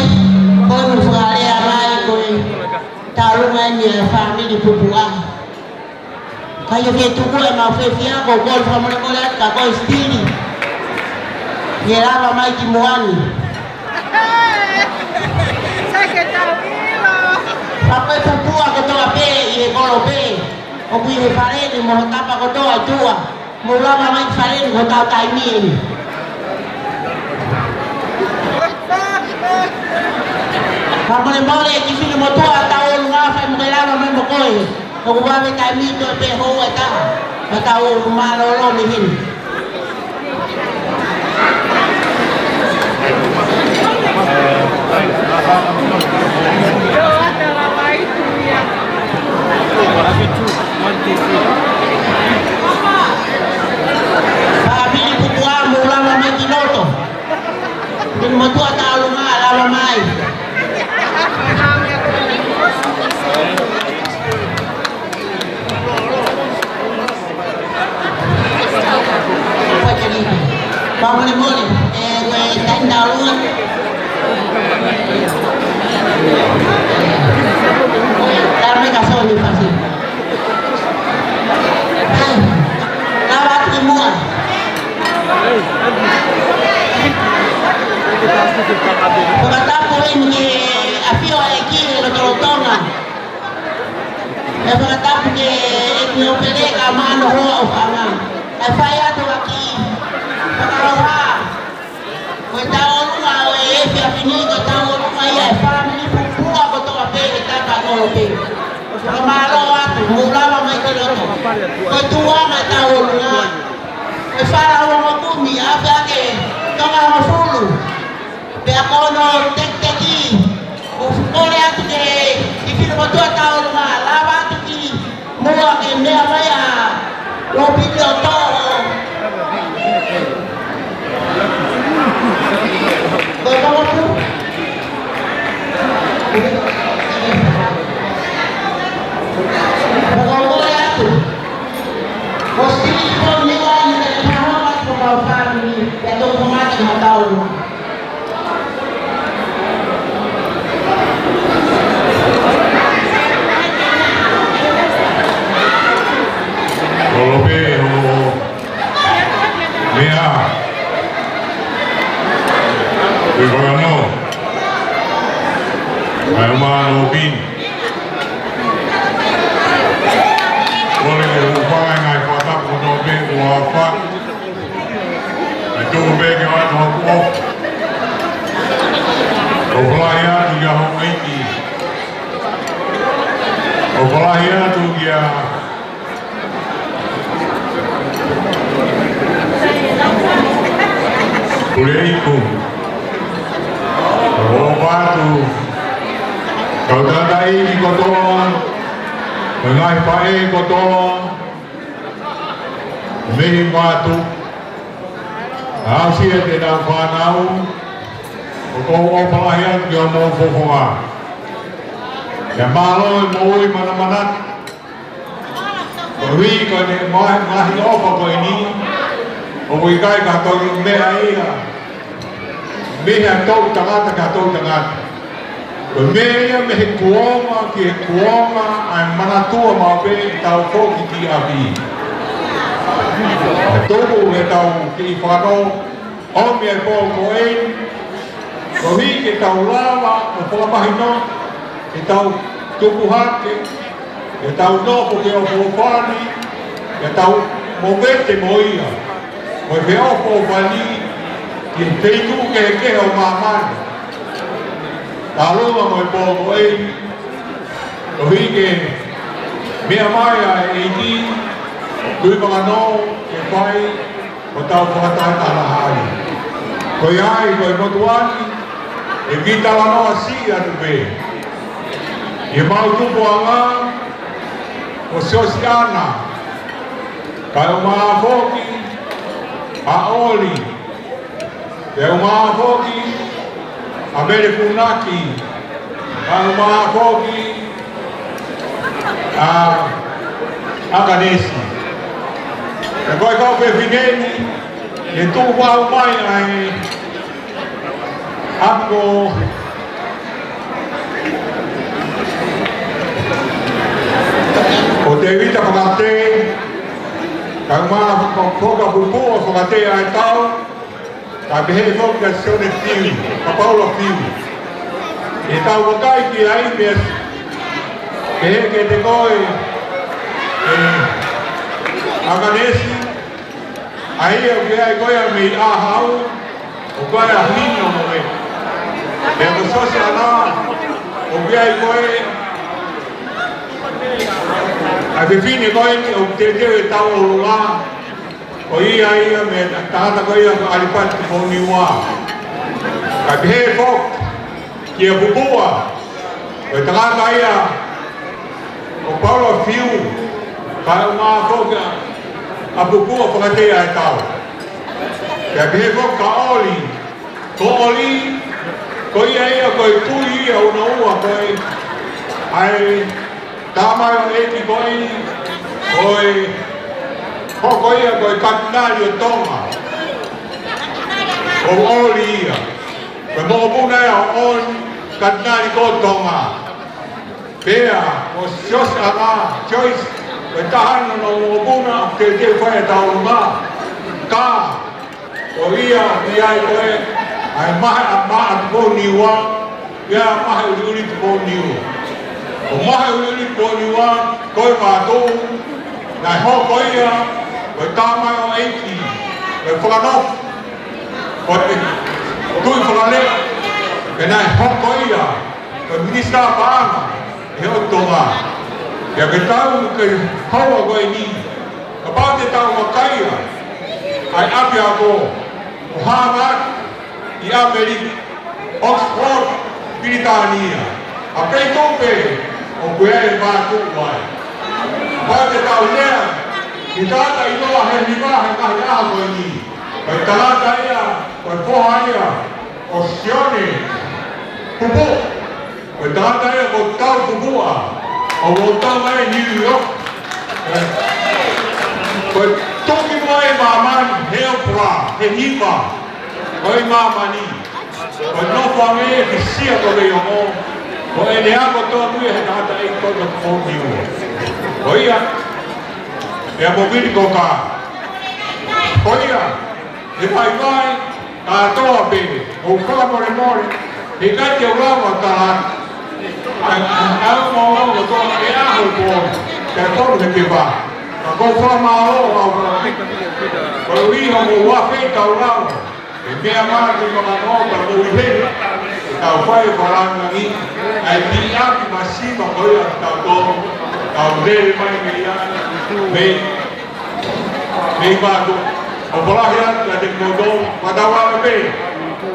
bonus for area mai koi tahu mai ni family pupua. Kayu ke tu koi ma fefia ko gol family money ka koi stili. Yera mai kimuani. Saya tahu ini. Apa pupua ko to ape ye golo pe. Obu ye fare ni mo tapa ko to atua. Mula mai fare ni ko ta tai ni. Family money kisi mo to atau nga fa mo kailangan mo mo koy. Kung ba may kami to pe ho ata. Matao malolo ni hin. Family pupua mula may kinoto. Din mo to atau nga alawa mai. Family money, gue tanda luôn. Darme kasih ni pasti. Lawat semua. Kata poin ni afio lagi lotonga. Kata punya ekno pede kamano ho ama. Afaya tu lagi. Pagkawa, kung taon nga eh, piyapini ko taon nga eh, family pupua ko to kape, kita pagkolope. Kamaro at mula wa may kaloto. Kung tuwa nga taon nga, eh, para wa mapumi, abya ke, ito nga mafulu. Kaya ko no, tek-teki, kore ato ke, ipino mo tuwa taon nga, lawa ato ki, mula ke, mea maya, lopito to, bawa tu, bawa ya tu, mesti kau ni orang yang tahu apa kau family, yang tu pemain yang tahu. Kalau Mia, Vivano, my hermano Bin. Boleh lupakan ai kata kono be wafa. Itu be ke wan hoko. Oblaya tu ya hoki. Oblaya tu ya Kuleiku, Robatu, kau tandai di kotor, mengai pae kotor, mehi matu, asia tidak panau, kau opalayan dia mau fofoa, yang malu mau mana-mana, kau ni mahi apa kau ini? Oi kai ka to me ai me ha to tanga ka to tanga me ya me kuoma ki kuoma ai mana tu ma be tau fo ki ti abi to bo e tau ki fa no o me ko ko ei ko hi ki tau lava o po ma no ki tau tu ku ha ki tau no ko ki o po fani ki tau mo vete moia. Oi veo po vali que feito que o mamá. Talo mo po oi. O vi que minha mãe aí tu para no que vai botar o fatal na área. Coi ai coi motuani e kita lá no assim a tu ver. E mal tu boanga o sociana. Cai uma foque a oli, é uma fogue, a melifunaki, uma fogue, a ganesi, Agora kau pefineni, e tu mau mai ai ako o te evita whakate, kau maa whoka pupua whakate ai tau, ka pehe whoka sone tiwi, ka paula tiwi. E tau wakai ki ai mes, pehe ke te koe, Aganesi, aí eu vi a goia me ahau, o goia minho no me. Eu não sou se lá, o vi a goia, a bifine goia o tete e tal o lá, o ia aí me tata goia alipat o niwa. A bihe fok, que é bubua, o tata aí o Paulo Fio. Para uma foga a pupua whakatea e tau. Kia pehe ko ka oli, ko ia ia koe tui ia una ua koe, ai tamai o eki koe, hoko ia koe katinari o tonga, o oli ia. Koe moko puna ia o oli katinari ko tonga. Pea, o sios anga, choice, e tahana no mobuna te whae tau ngā. Ka, o ia ai koe, ai mahe a maa te pō niwa, ia mahe uri te pō niwa. O mahe uri te pō niwa, koe mātou, nai hoko ia, koe tāmai o eiki, koe whakanof, koe tui whakale, e nai hoko ia, koe minista paana, e o tonga. Ia ke tau ke haua koe ni, ka pāte tau makaia, ai api ako, o Harvard, i Amerika, Oxford, Britania, a pei tope, o koe e mātu mai. Pāte tau nea, ki tāta i noa he niwa he kahi aha koe ni, kai talata ia, kai poha ia, o Sione, pupu, kai tāta ia ko tau pupua, o voltau mai New York. Koe toki mai mamani, he opra, he hipa, koe mamani. Koe nofa me ki sia koe o mo, koe ne ako toa tui he tata e koe kōki ua. Koe ia, e a mobili ko ka. Koe ia, e pai mai, a toa pene, o whakamore more, he kati au lawa tālata. Au mau o toa e aho ko te tonu he ke wā. Ka kou whamao au wā. Koe iho mo wawhi tau rau. E mea maa ki mga ngōta mo i hei. E tau whai wharanga ni. Ai ki aki masima koe a tau tonu. Tau rere mai me iana. Mei mātu. O polahi atu a te kodou. Watawa me.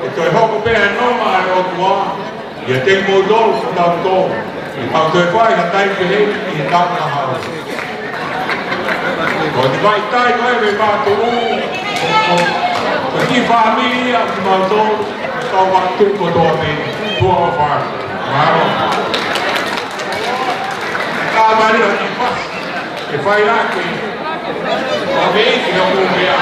E toi hoko pēha noma e o tua. Ia te modol ko tau tō, i pau toi whai ha tai pehe i he tau na hau. Ko te vai tai koe me mātou ko ki whāmiri a ki mātou, e tau mātou ko toa me, tua o whai. Māro. Kā mari a ki whas, e whai rāke, a me e ki hau mea.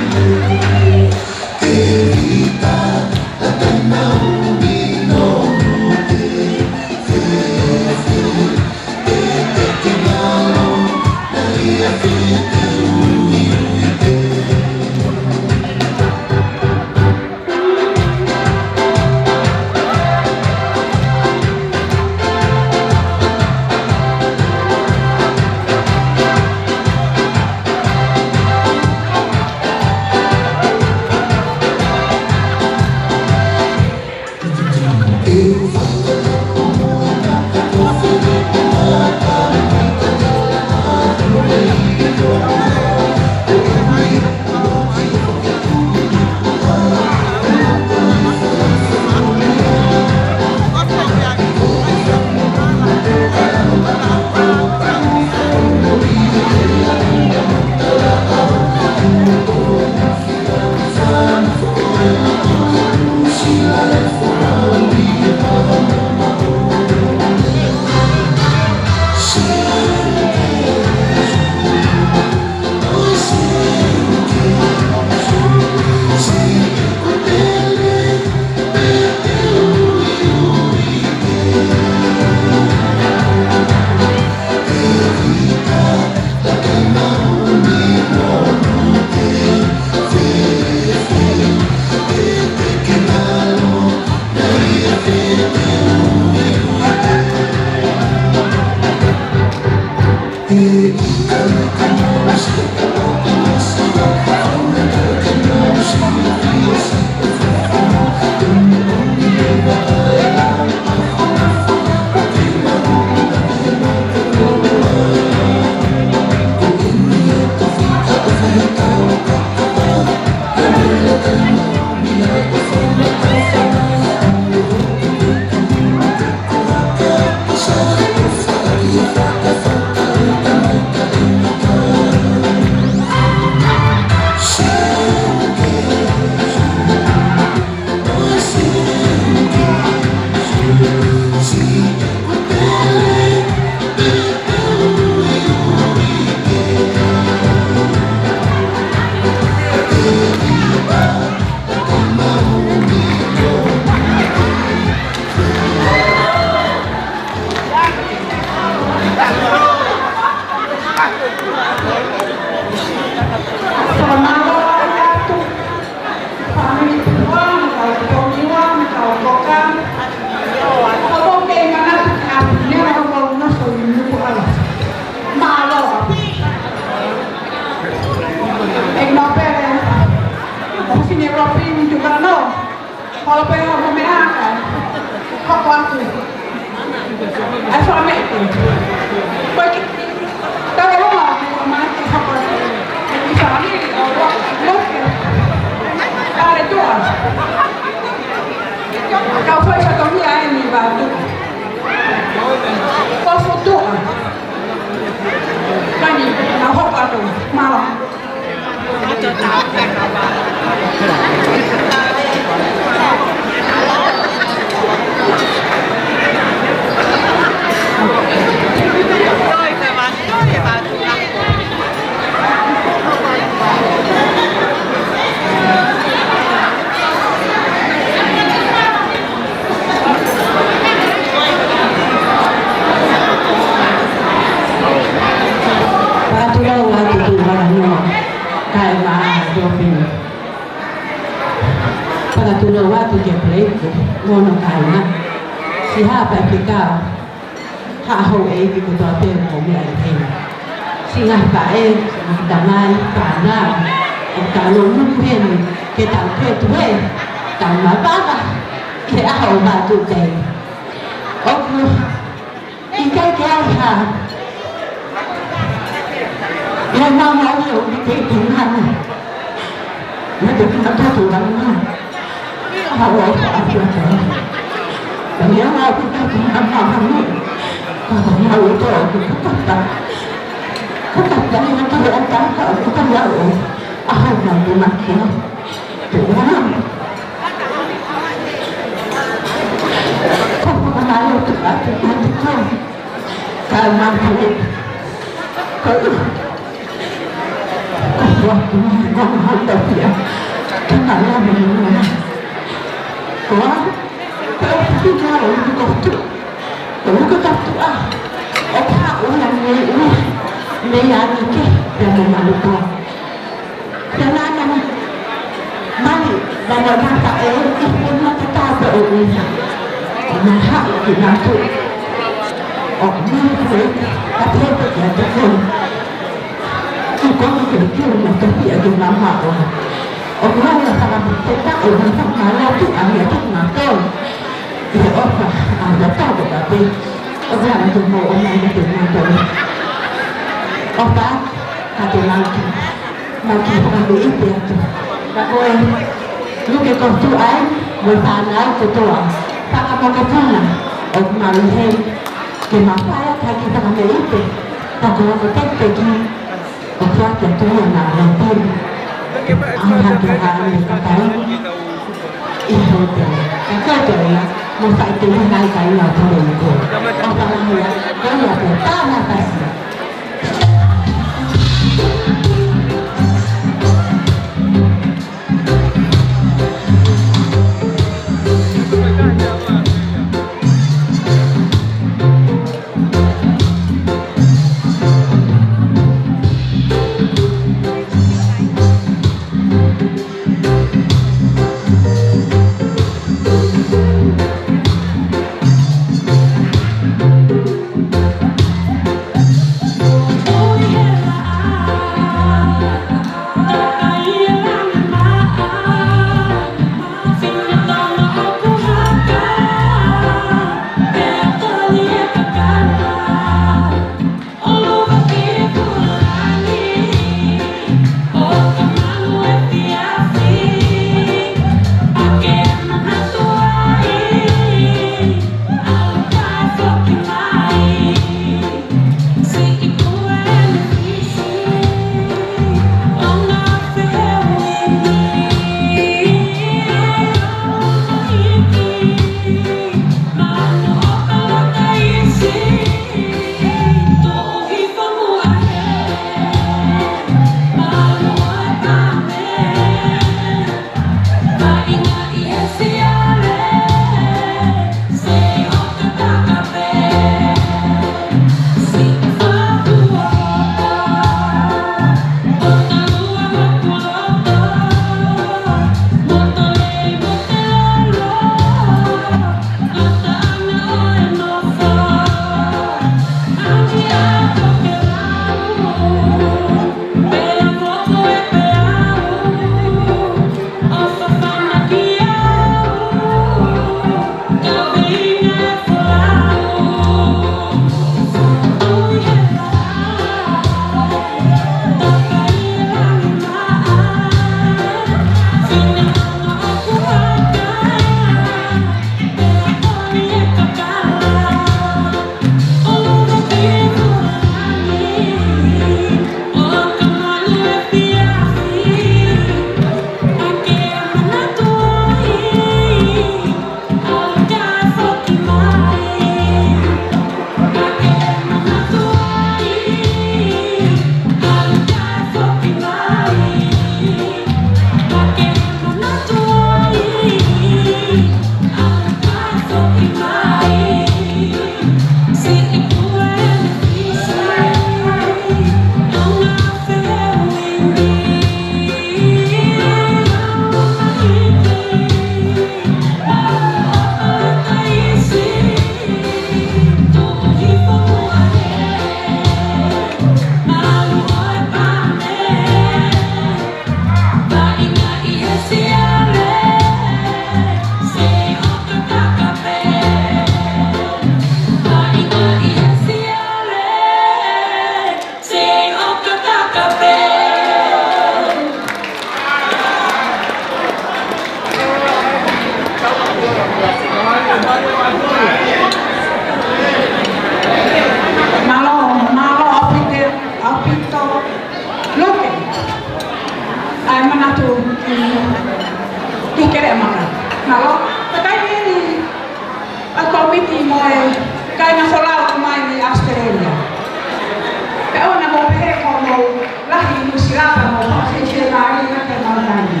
lahi musirapa mo pa se mari na te malani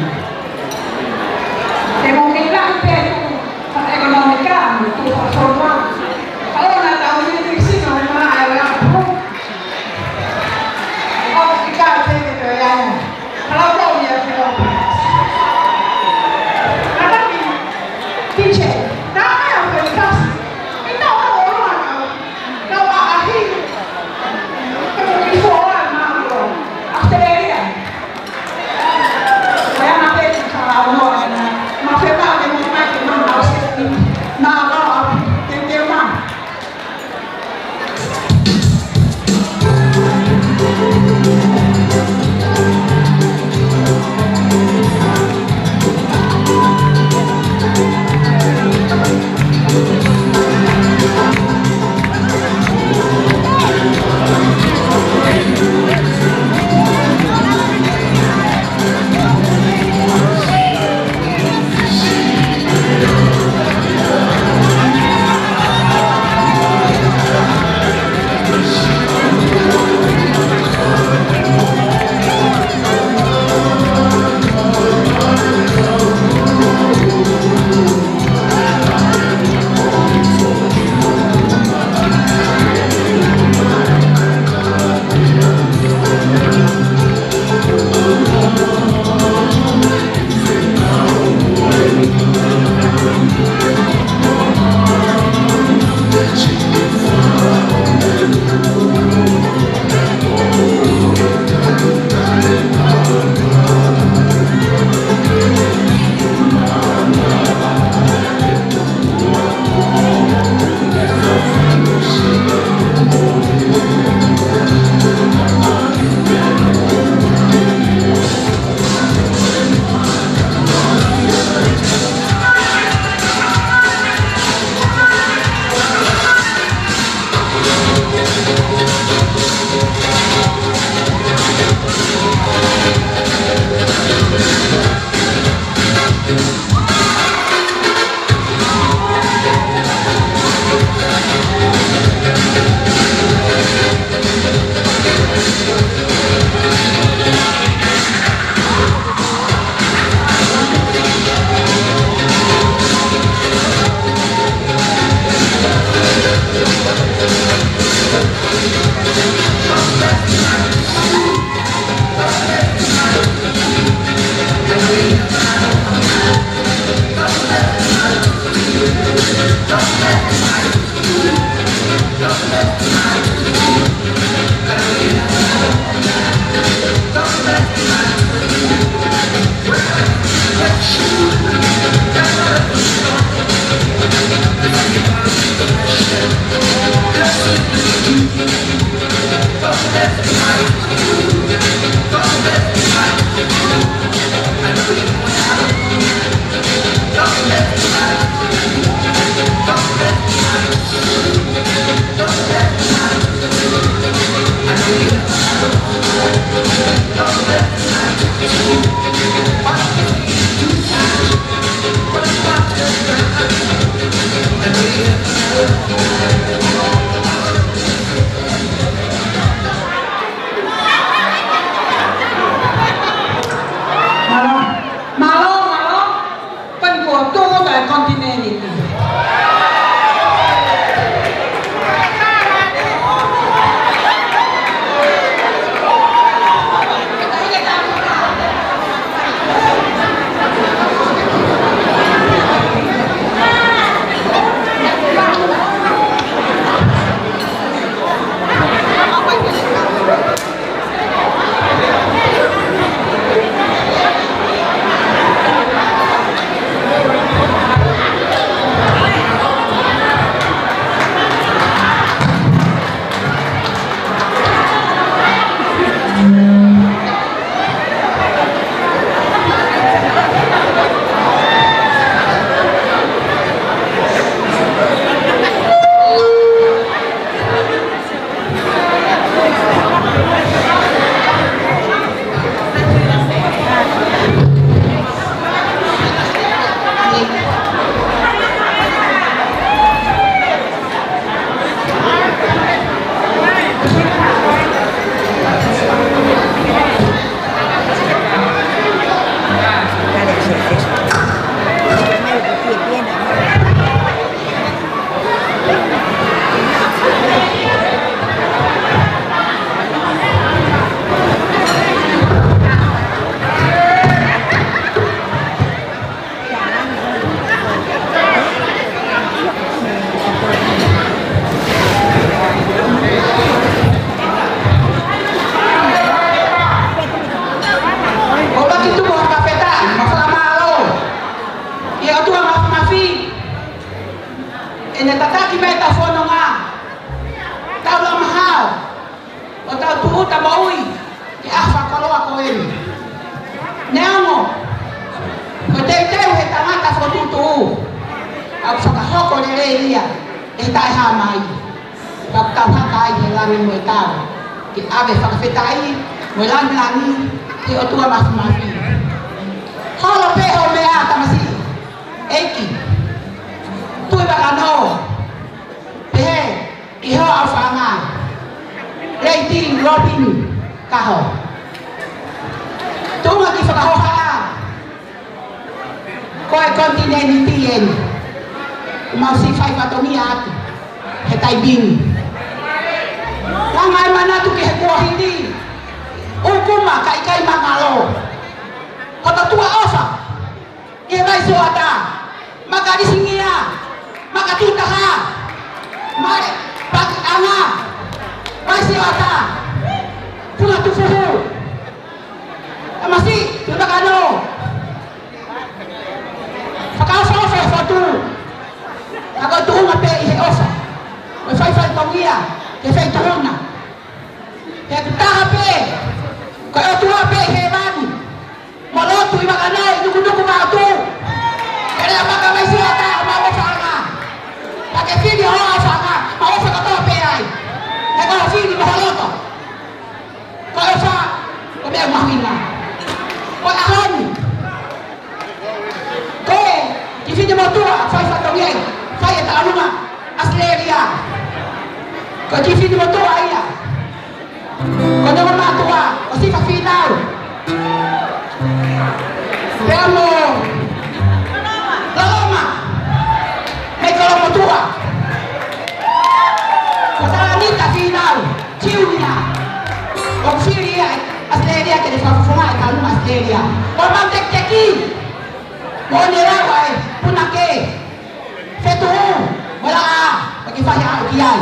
te mo ke la pe economica tu fa forma allora da un indexi non ma era oh che carte che ya allora do mi però allora dice dai a quel caso e no no a chi come mi fuori ma a te hoko le reia e tai ha mai. Pakau hakai he lani mo tau. Ki ave whakawhetai mo lani te o tua mafi. Holo peho mea tamasi. Eiki. Tui wakano. Pehe. Iho au whangai. Reiting Robin kaho. Tunga ki whakahoha. Koe kontineni tien. Mau si whai watomi atu. He tai bini. Langai mana tu ke he kua hindi. Ukuma kai mangalo. Kota tua ofa. Ia mai suata. Maka di singia. Maka tutaha. Mai pagi anga. Mai suata. Puna tu fuhu. Masih tu bakano. Ofa fotu. Ako tu ngape ihe ofa. Mai fai tongia. Ke fai tuhuna. Ke tahape. Ko tu ape he bani. Malotu imakanai duku matu. Kaya maka mai siata mau fanga. Pakai video fanga, mau fanga to pe ai. E ko video mahaloto. Ko fa ko be mahina. Ko ahon. Ko di video motua fai fa tongen. Fai ta aluma asleria. Ko di video motua ia. Ko no matua, o si fa final. Veamo Loma may kolomo tua Kasalanita final Chiunia O Firia Asleria que les va a fumar Calma Asleria O Mamteki Monerawa Punake Fetu Wala Bagi faya Ukiay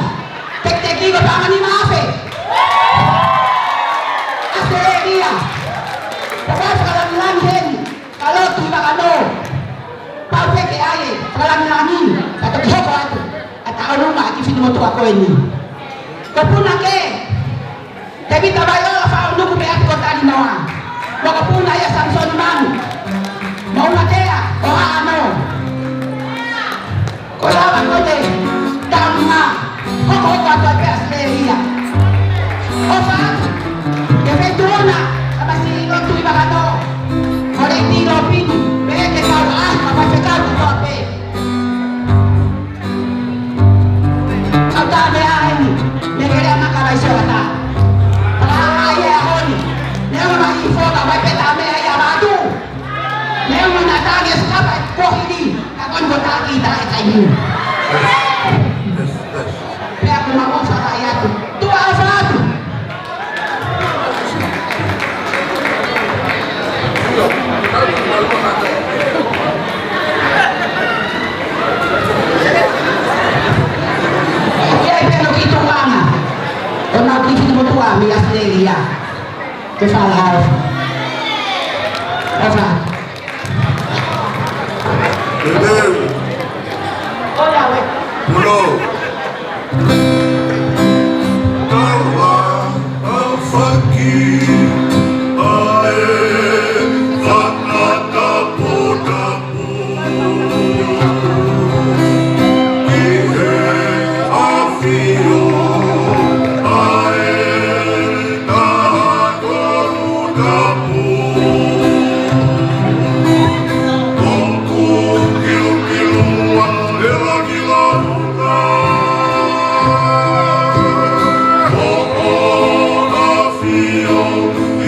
Tek-teki ko pa ni Mafe Asleria Pagkas kalangan hen kalau tu bakano pape ke aye kalangan atau hoko atu atau rumah ki fini moto ako ini kapuna ke tapi tabayo la fa ndugu be atu kota di nawa mo kapuna ya Samson man mau na ke o ano ko la ba ko de tamma hoko atu be asleria o fa ke fetuna abasi no tu bakano oleh tiro pini beke kau apa cakap tu apa kau tak ada ini negara makan baisa kata ayah honi yang mana info kau baik tak ada ayah batu yang mana tanya siapa kau ini akan kota kita ini biar aku mau saya tu apa tu mi asleria ke falar apa hola we Pulo Tawa Afaki Feel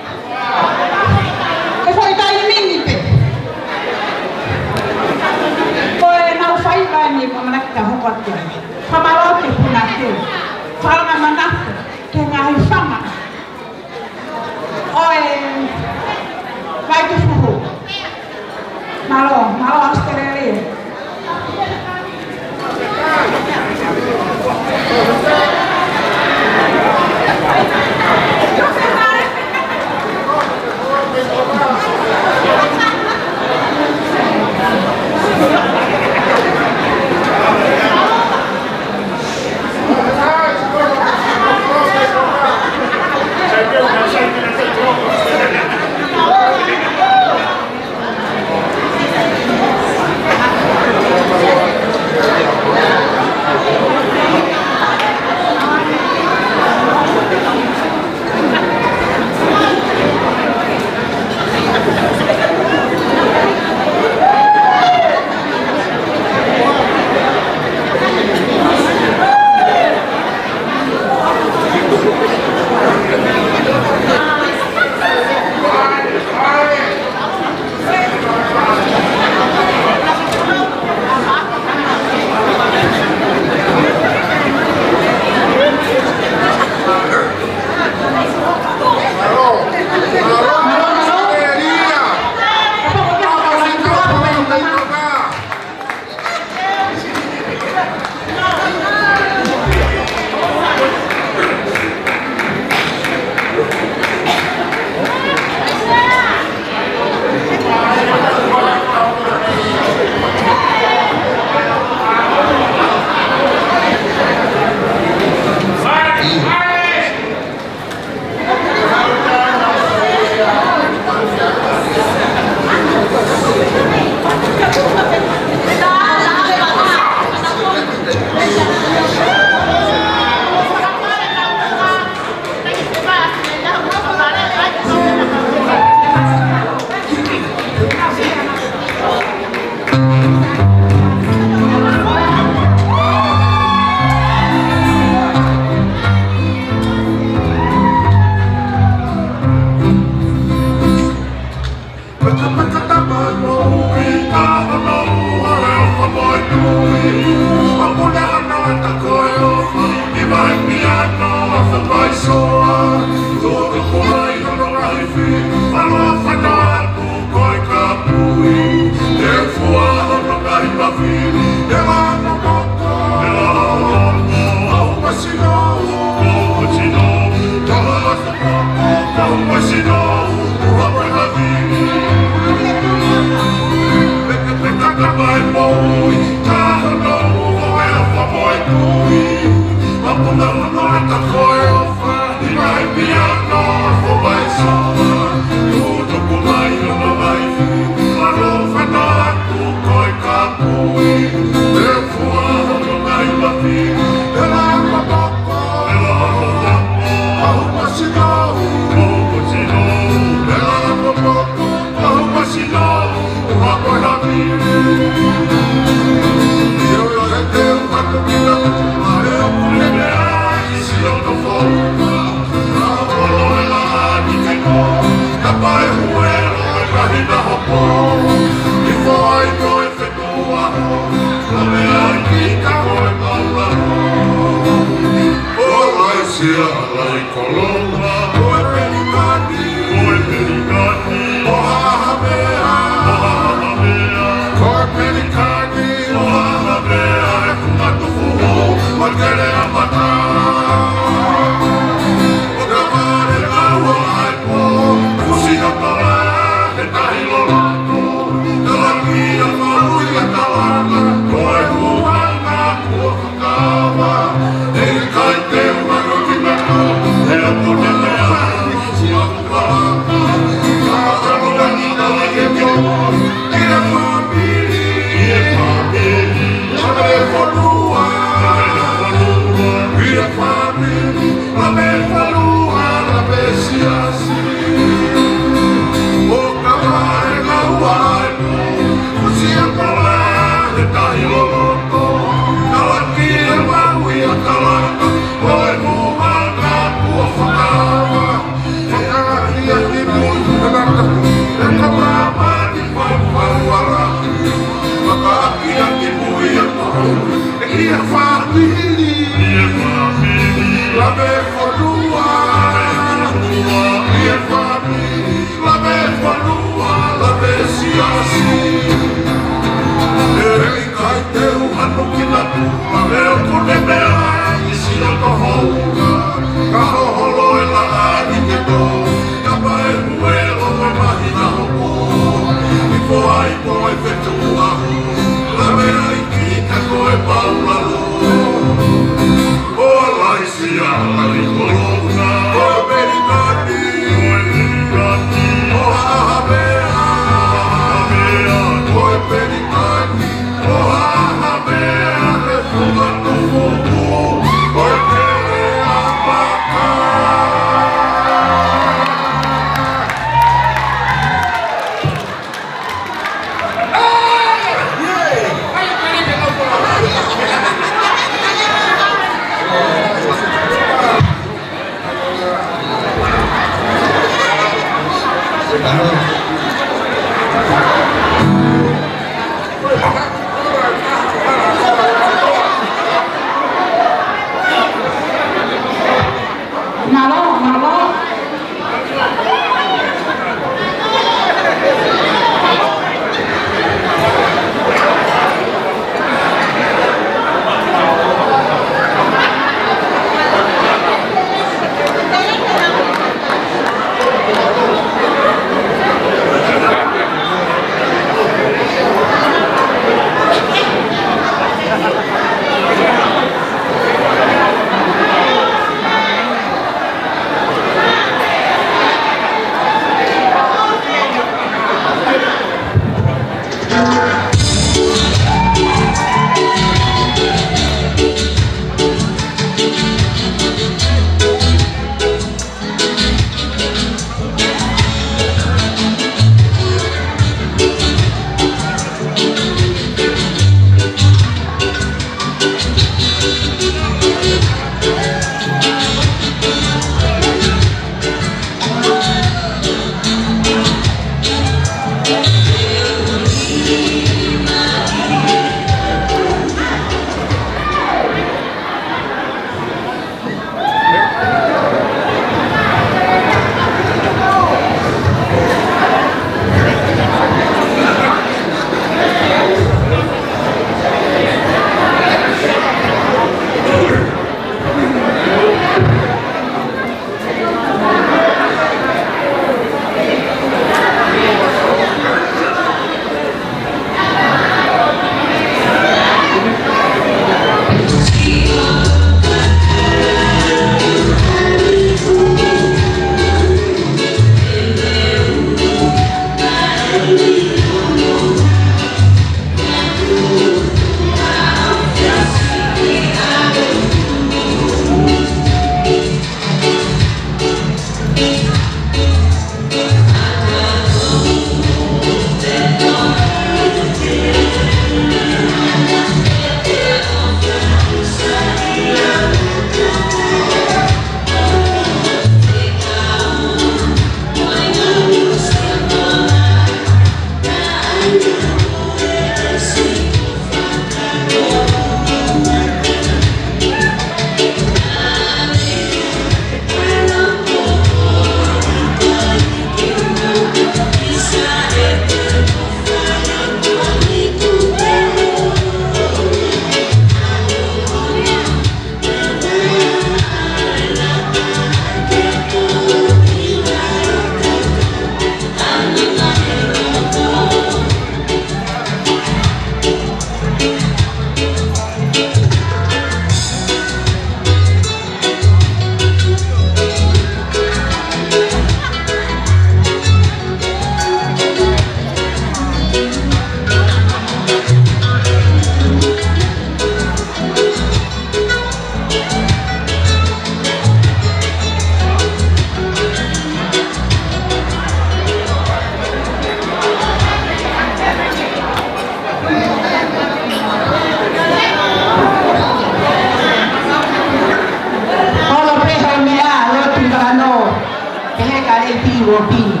Lopini.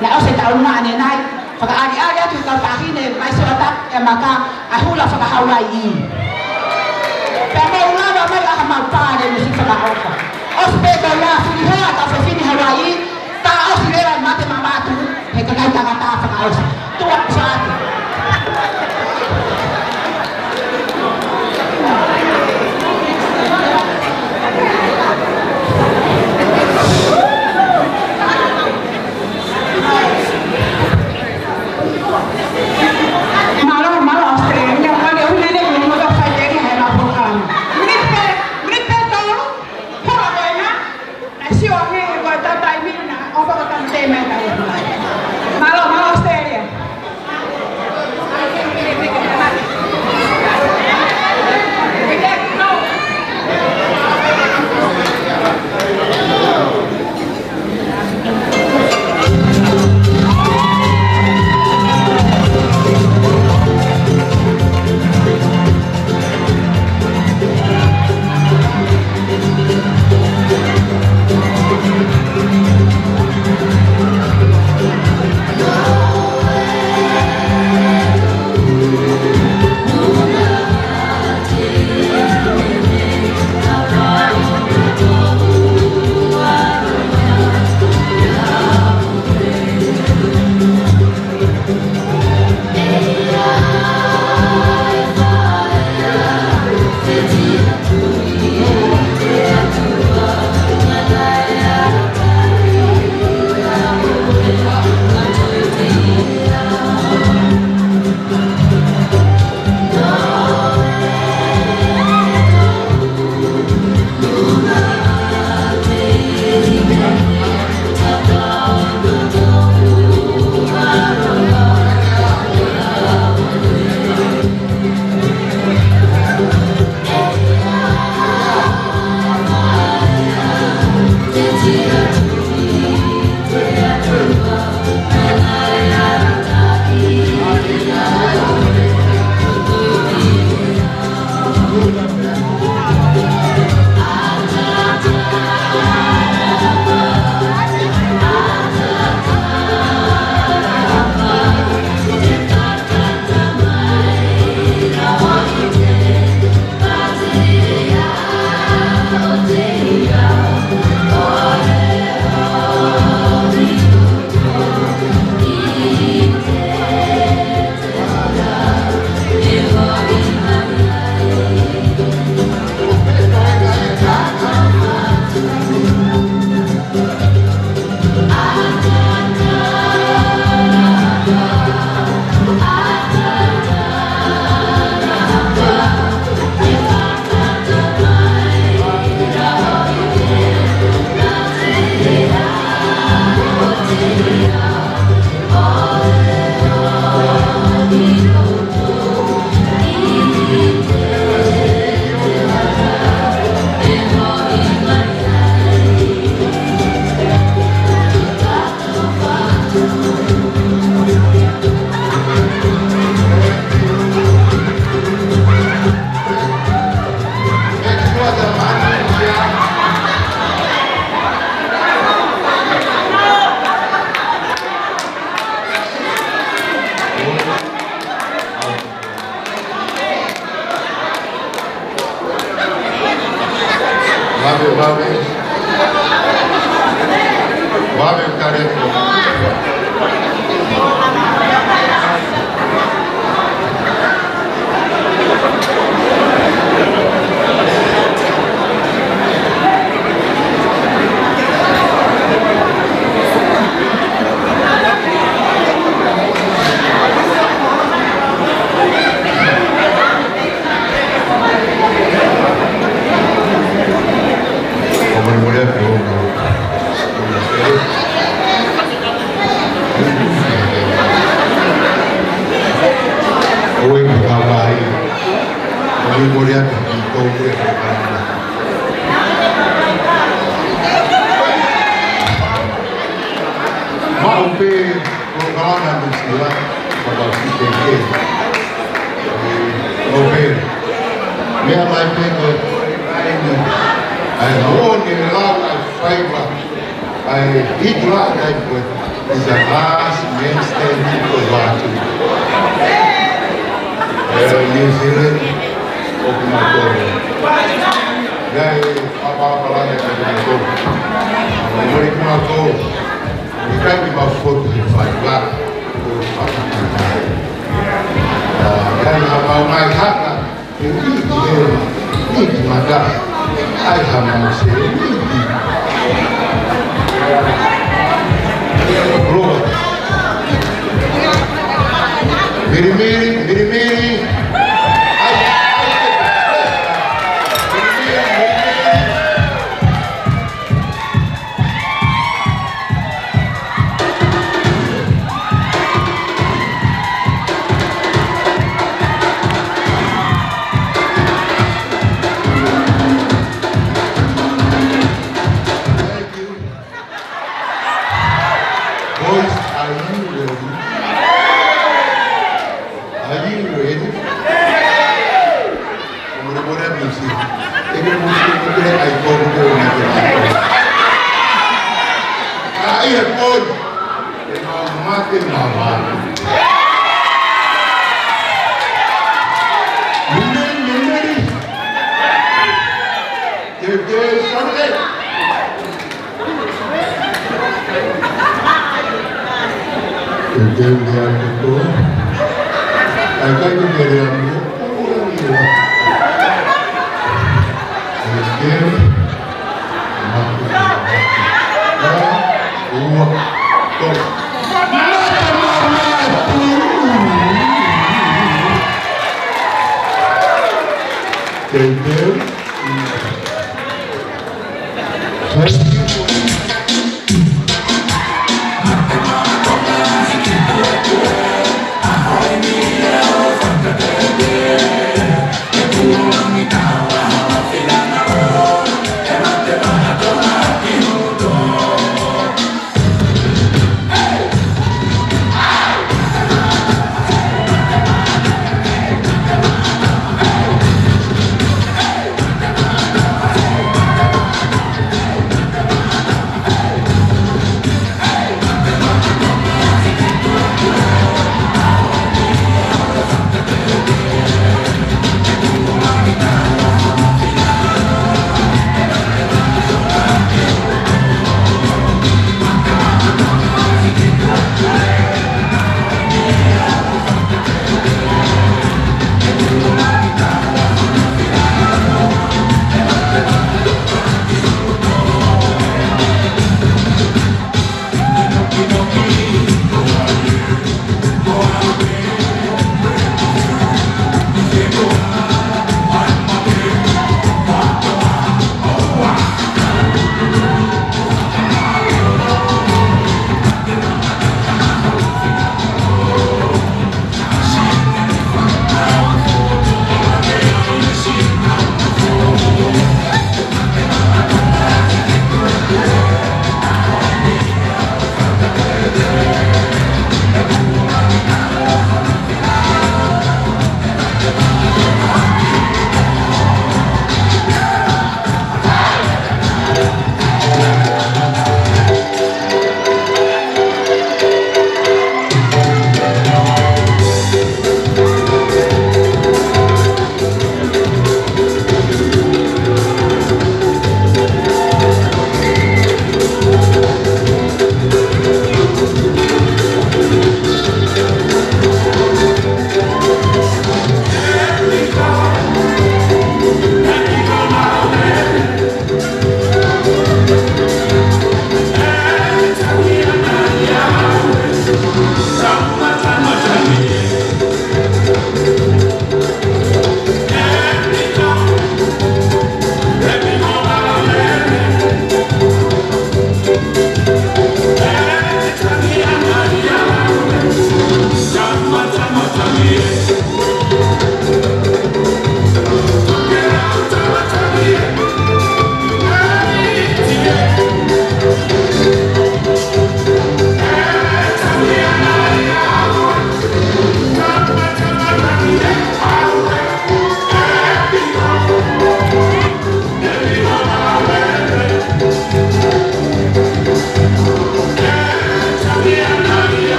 Na o se taunga ane nai, whakaari atu tau tahine mai so atak e maka ahula whakahawai i. Pea mai ulawa mai aha maupāne me si whakaoka. O se pēkau ia whirihoa tau whawhini Hawaii, tā o si rewa mate mamatu, he kakai tangata whakaosa. Tua kusāti. Hitler is the last mainstay people watching. New Zealand, open up door. Apa-apa lagi yang kita lakukan. Mereka melakukan, mereka lima foto di Fajar. Dan apa mereka ini di mana ada manusia ini. Belum. Miri.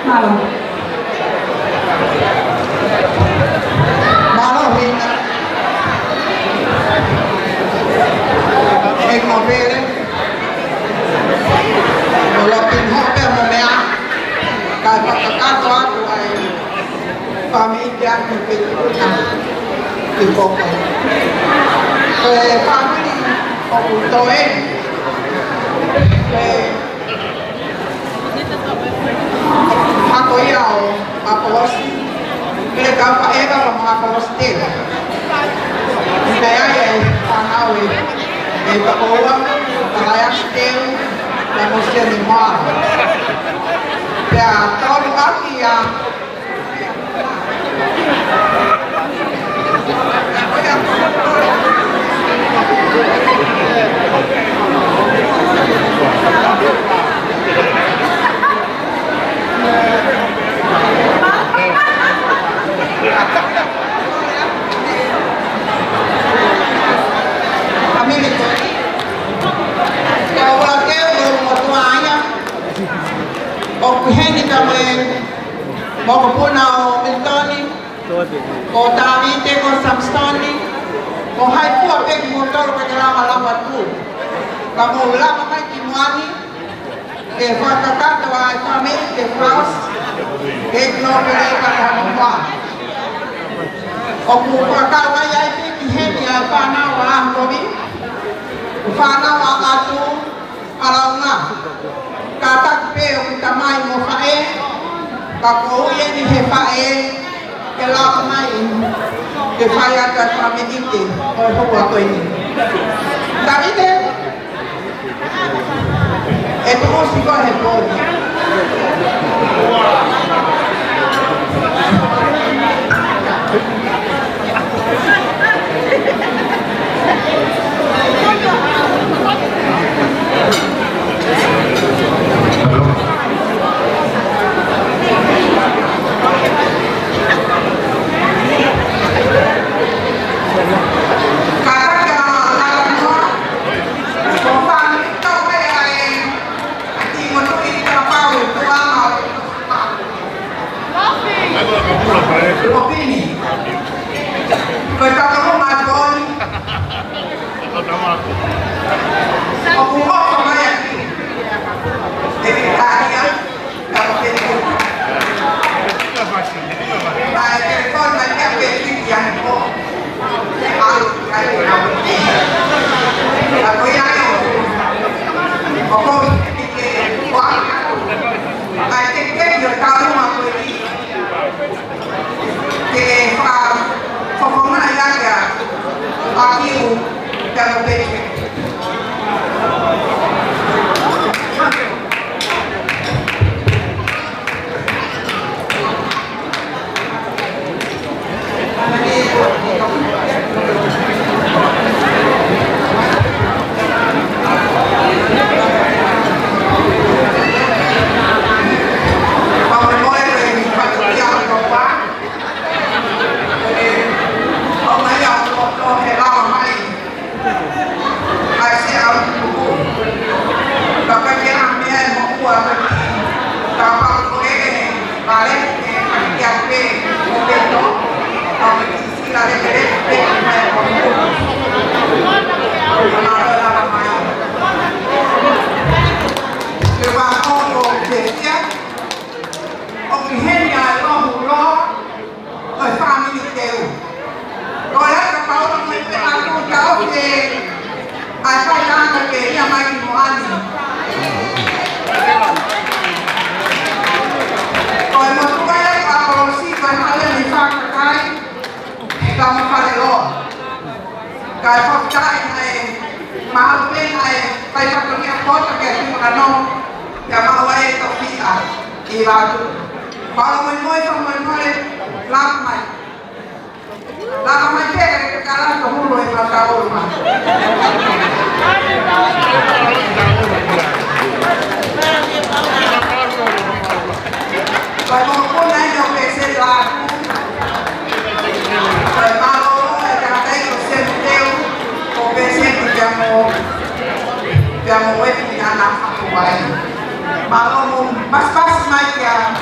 Malo. Malo Rina. Ek mau bere. Kalau pinhope mau mea. Kalau kakato aku ay family dia mungkin ibu. Family okultoen. Ako yaw apos. Mereka apa ega lo apos tel. Kaya ay panawi. Ega owa kaya tel na mosya ni mar. Ya tolu aki ya. Mokopuna Miltoni, o Davide con Samstoni, o Haifu pek motor ke dalam alamat tu. Kamu ulama mai kimwani, ke fakata wa family ke Fraus, ke global ka hamwa. O ku fakata wa ya pek heni ya fana wa amrobi. Fana wa atu alaunga. Kata pe utamai mo fae. Kako yang dihepae kelak main kefaya kami ini untuk waktu ini. Tapi deh, itu mesti kau heboh. Opini. Kita kamu magon. Aku mau sama ya. Jadi tanya kalau itu. Nah, telepon banyak begitu yang kok. Aku yang aku pikir wah. Nah, kita tahu apa ini. Que formar a área aqui pelo peito. Mas-mas Mike ya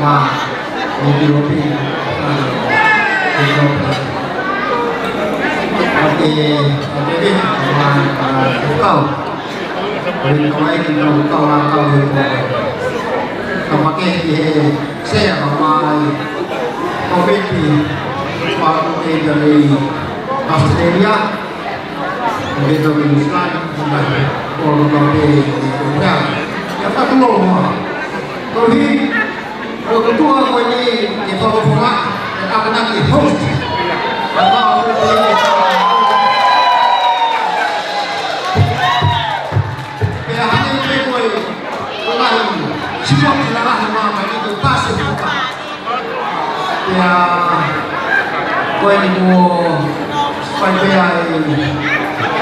và đi điều trị thì cái mà cầu mình có ai thì cầu là cầu được còn mà cái thì xe mà có biết thì qua cái dari Australia begitu Islam orang di Korea kata keluar tapi kalau ketua kau ini kita berfungsi dan akan nanti host apa hanya itu kau orang siapa selarang nama itu pasal ya kau ini mau supaya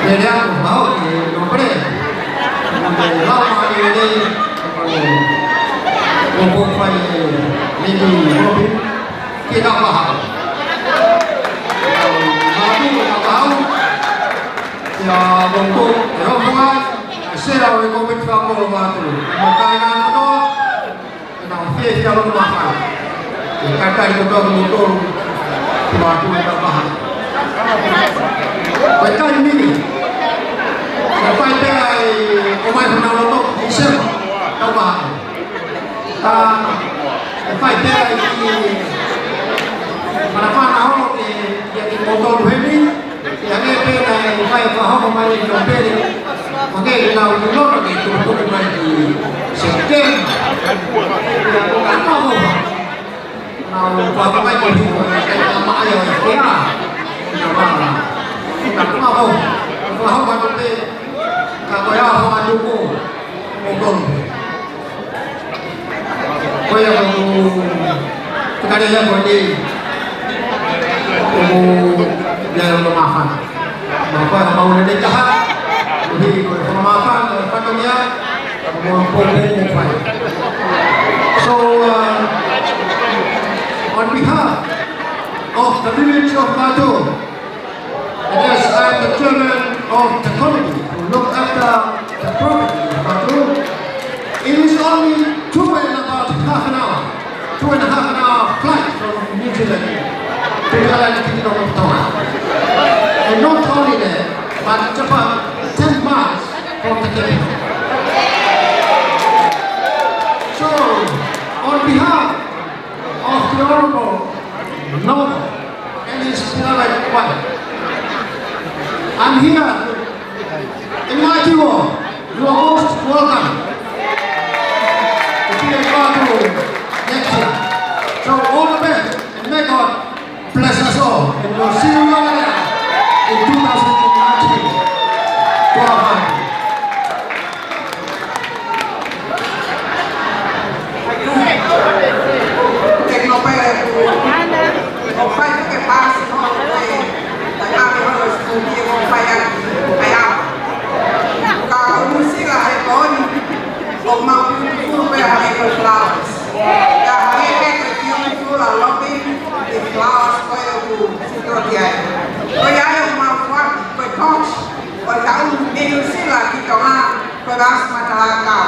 jadi aku mau di nomor lama ini untuk ini mobil kita paham lalu kita tahu ya untuk rombongan saya rekomend kamu waktu makanan itu kita fiat kalau makan kata itu betul waktu kita paham Mereka ini sampai dia umai penalot Islam tahu sampai dia ini mana orang yang motor ini yang ini sampai faham umai domper mungkin kalau dulu itu untuk di sistem yang bukan tahu kalau pakai baju kayak mak ayah ya tak mahu nanti kalau ya sama cukup mungkin kau yang kita dia boleh jangan memaafkan maka mau nanti jahat jadi memaafkan katanya mau boleh so on behalf of the village of Batu. Yes, I am the chairman of the committee who look after the property of Batu. It is only 2.5 flight from New Zealand to the United Kingdom of Taiwan. And not only that, but Japan 10 miles from the capital. So, on behalf of the Honorable Noble and his beloved wife, I'm here invite you all. You are most welcome to be a part of next year. So all the best and may God bless us all. And we'll see you all in 2019. To our family. Flowers. Flowers foi o Citroën. Foi aí uma foto, foi coach. Foi cá meio sila que estão lá, foi lá se matar lá cá.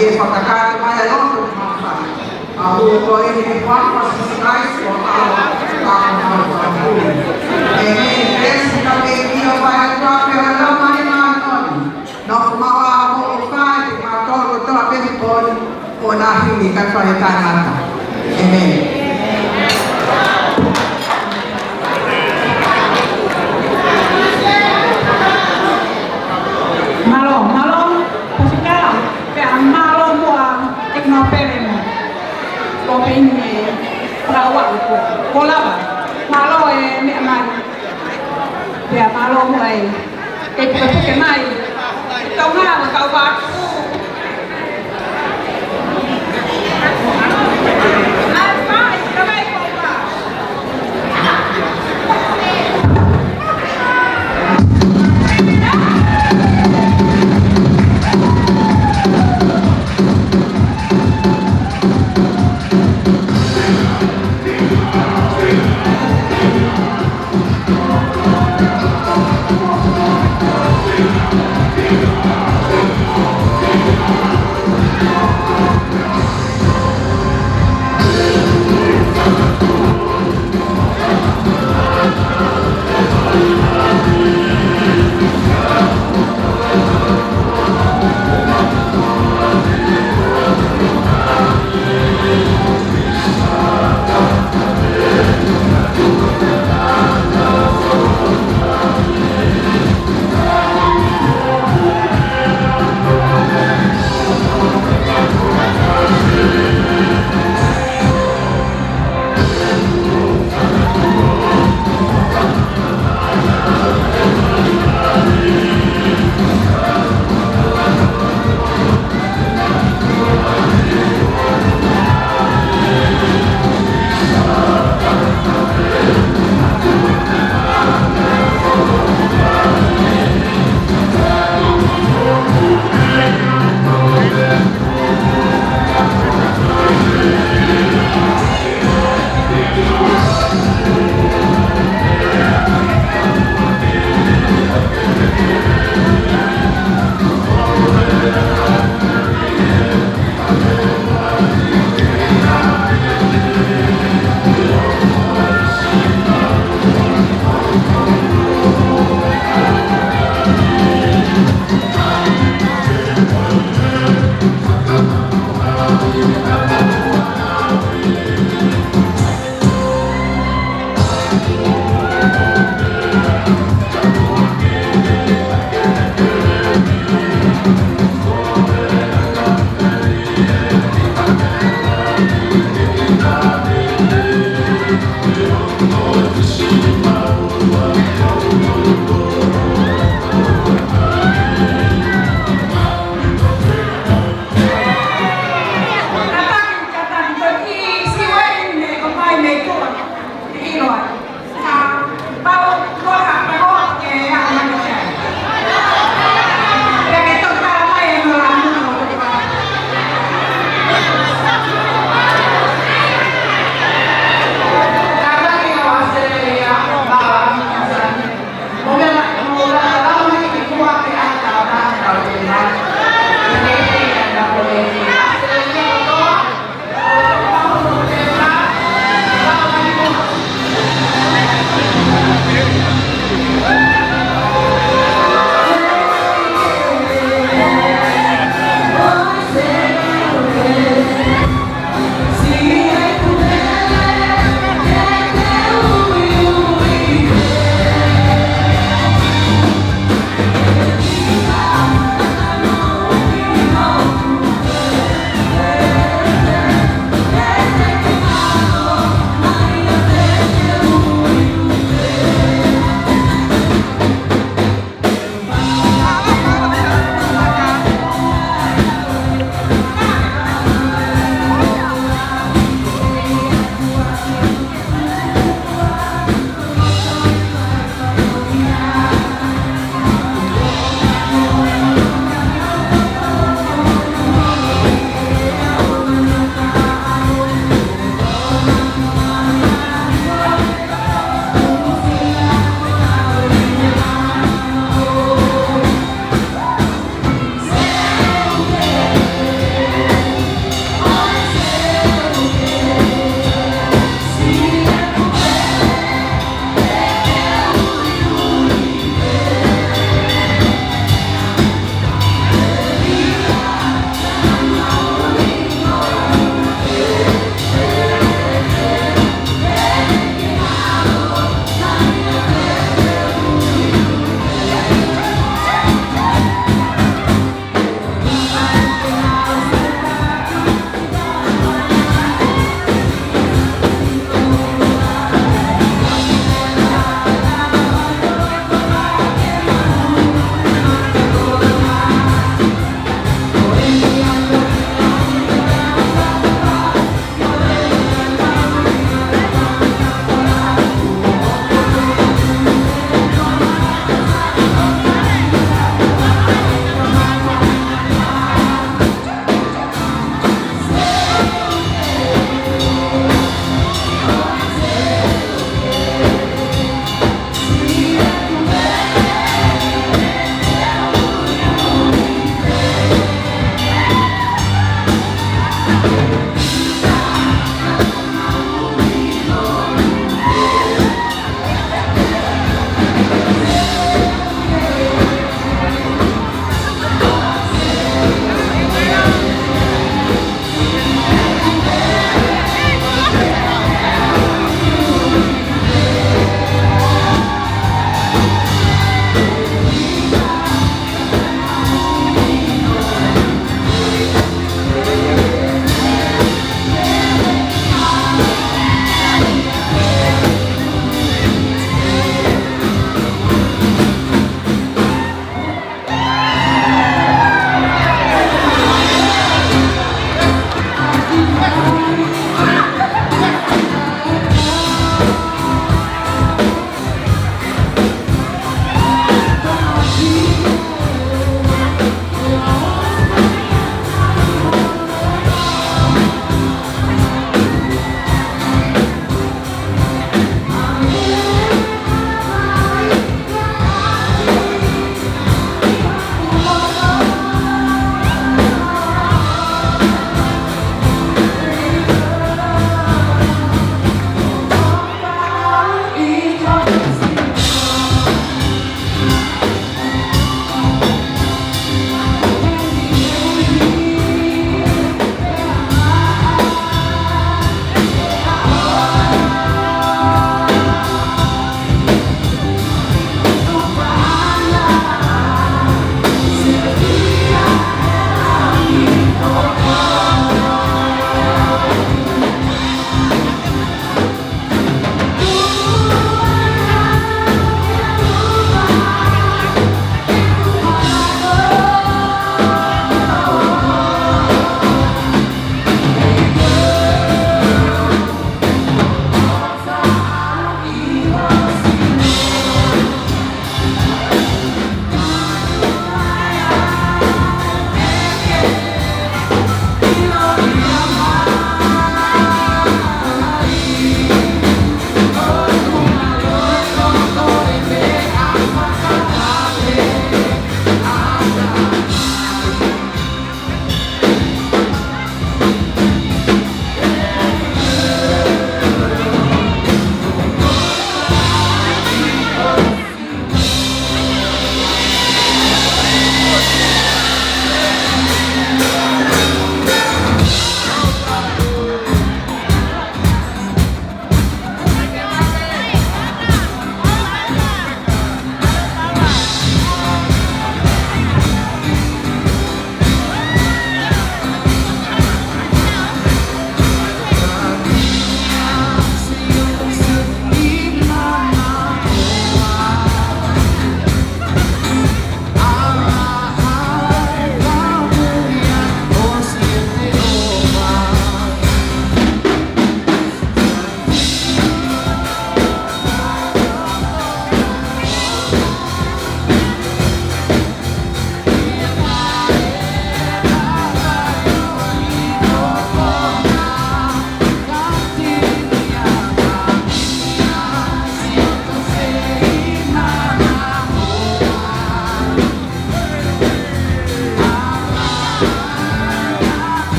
dia whakakāta mai a loto mawha. A hua ko e he whakwa subscribe o awa tāko. E me resi ka me kia whai a tuape a lau mai mai noni. No mawa a mo o whai te mātoro toa pehi poni o nā hini ka whai tāngata. Amen. Malo, pasikala, pe malo mua teknopelemo. Kopini lawa ko lava. Malo e me mai. Pe malo mua e pe mai. Kau ngā kau ba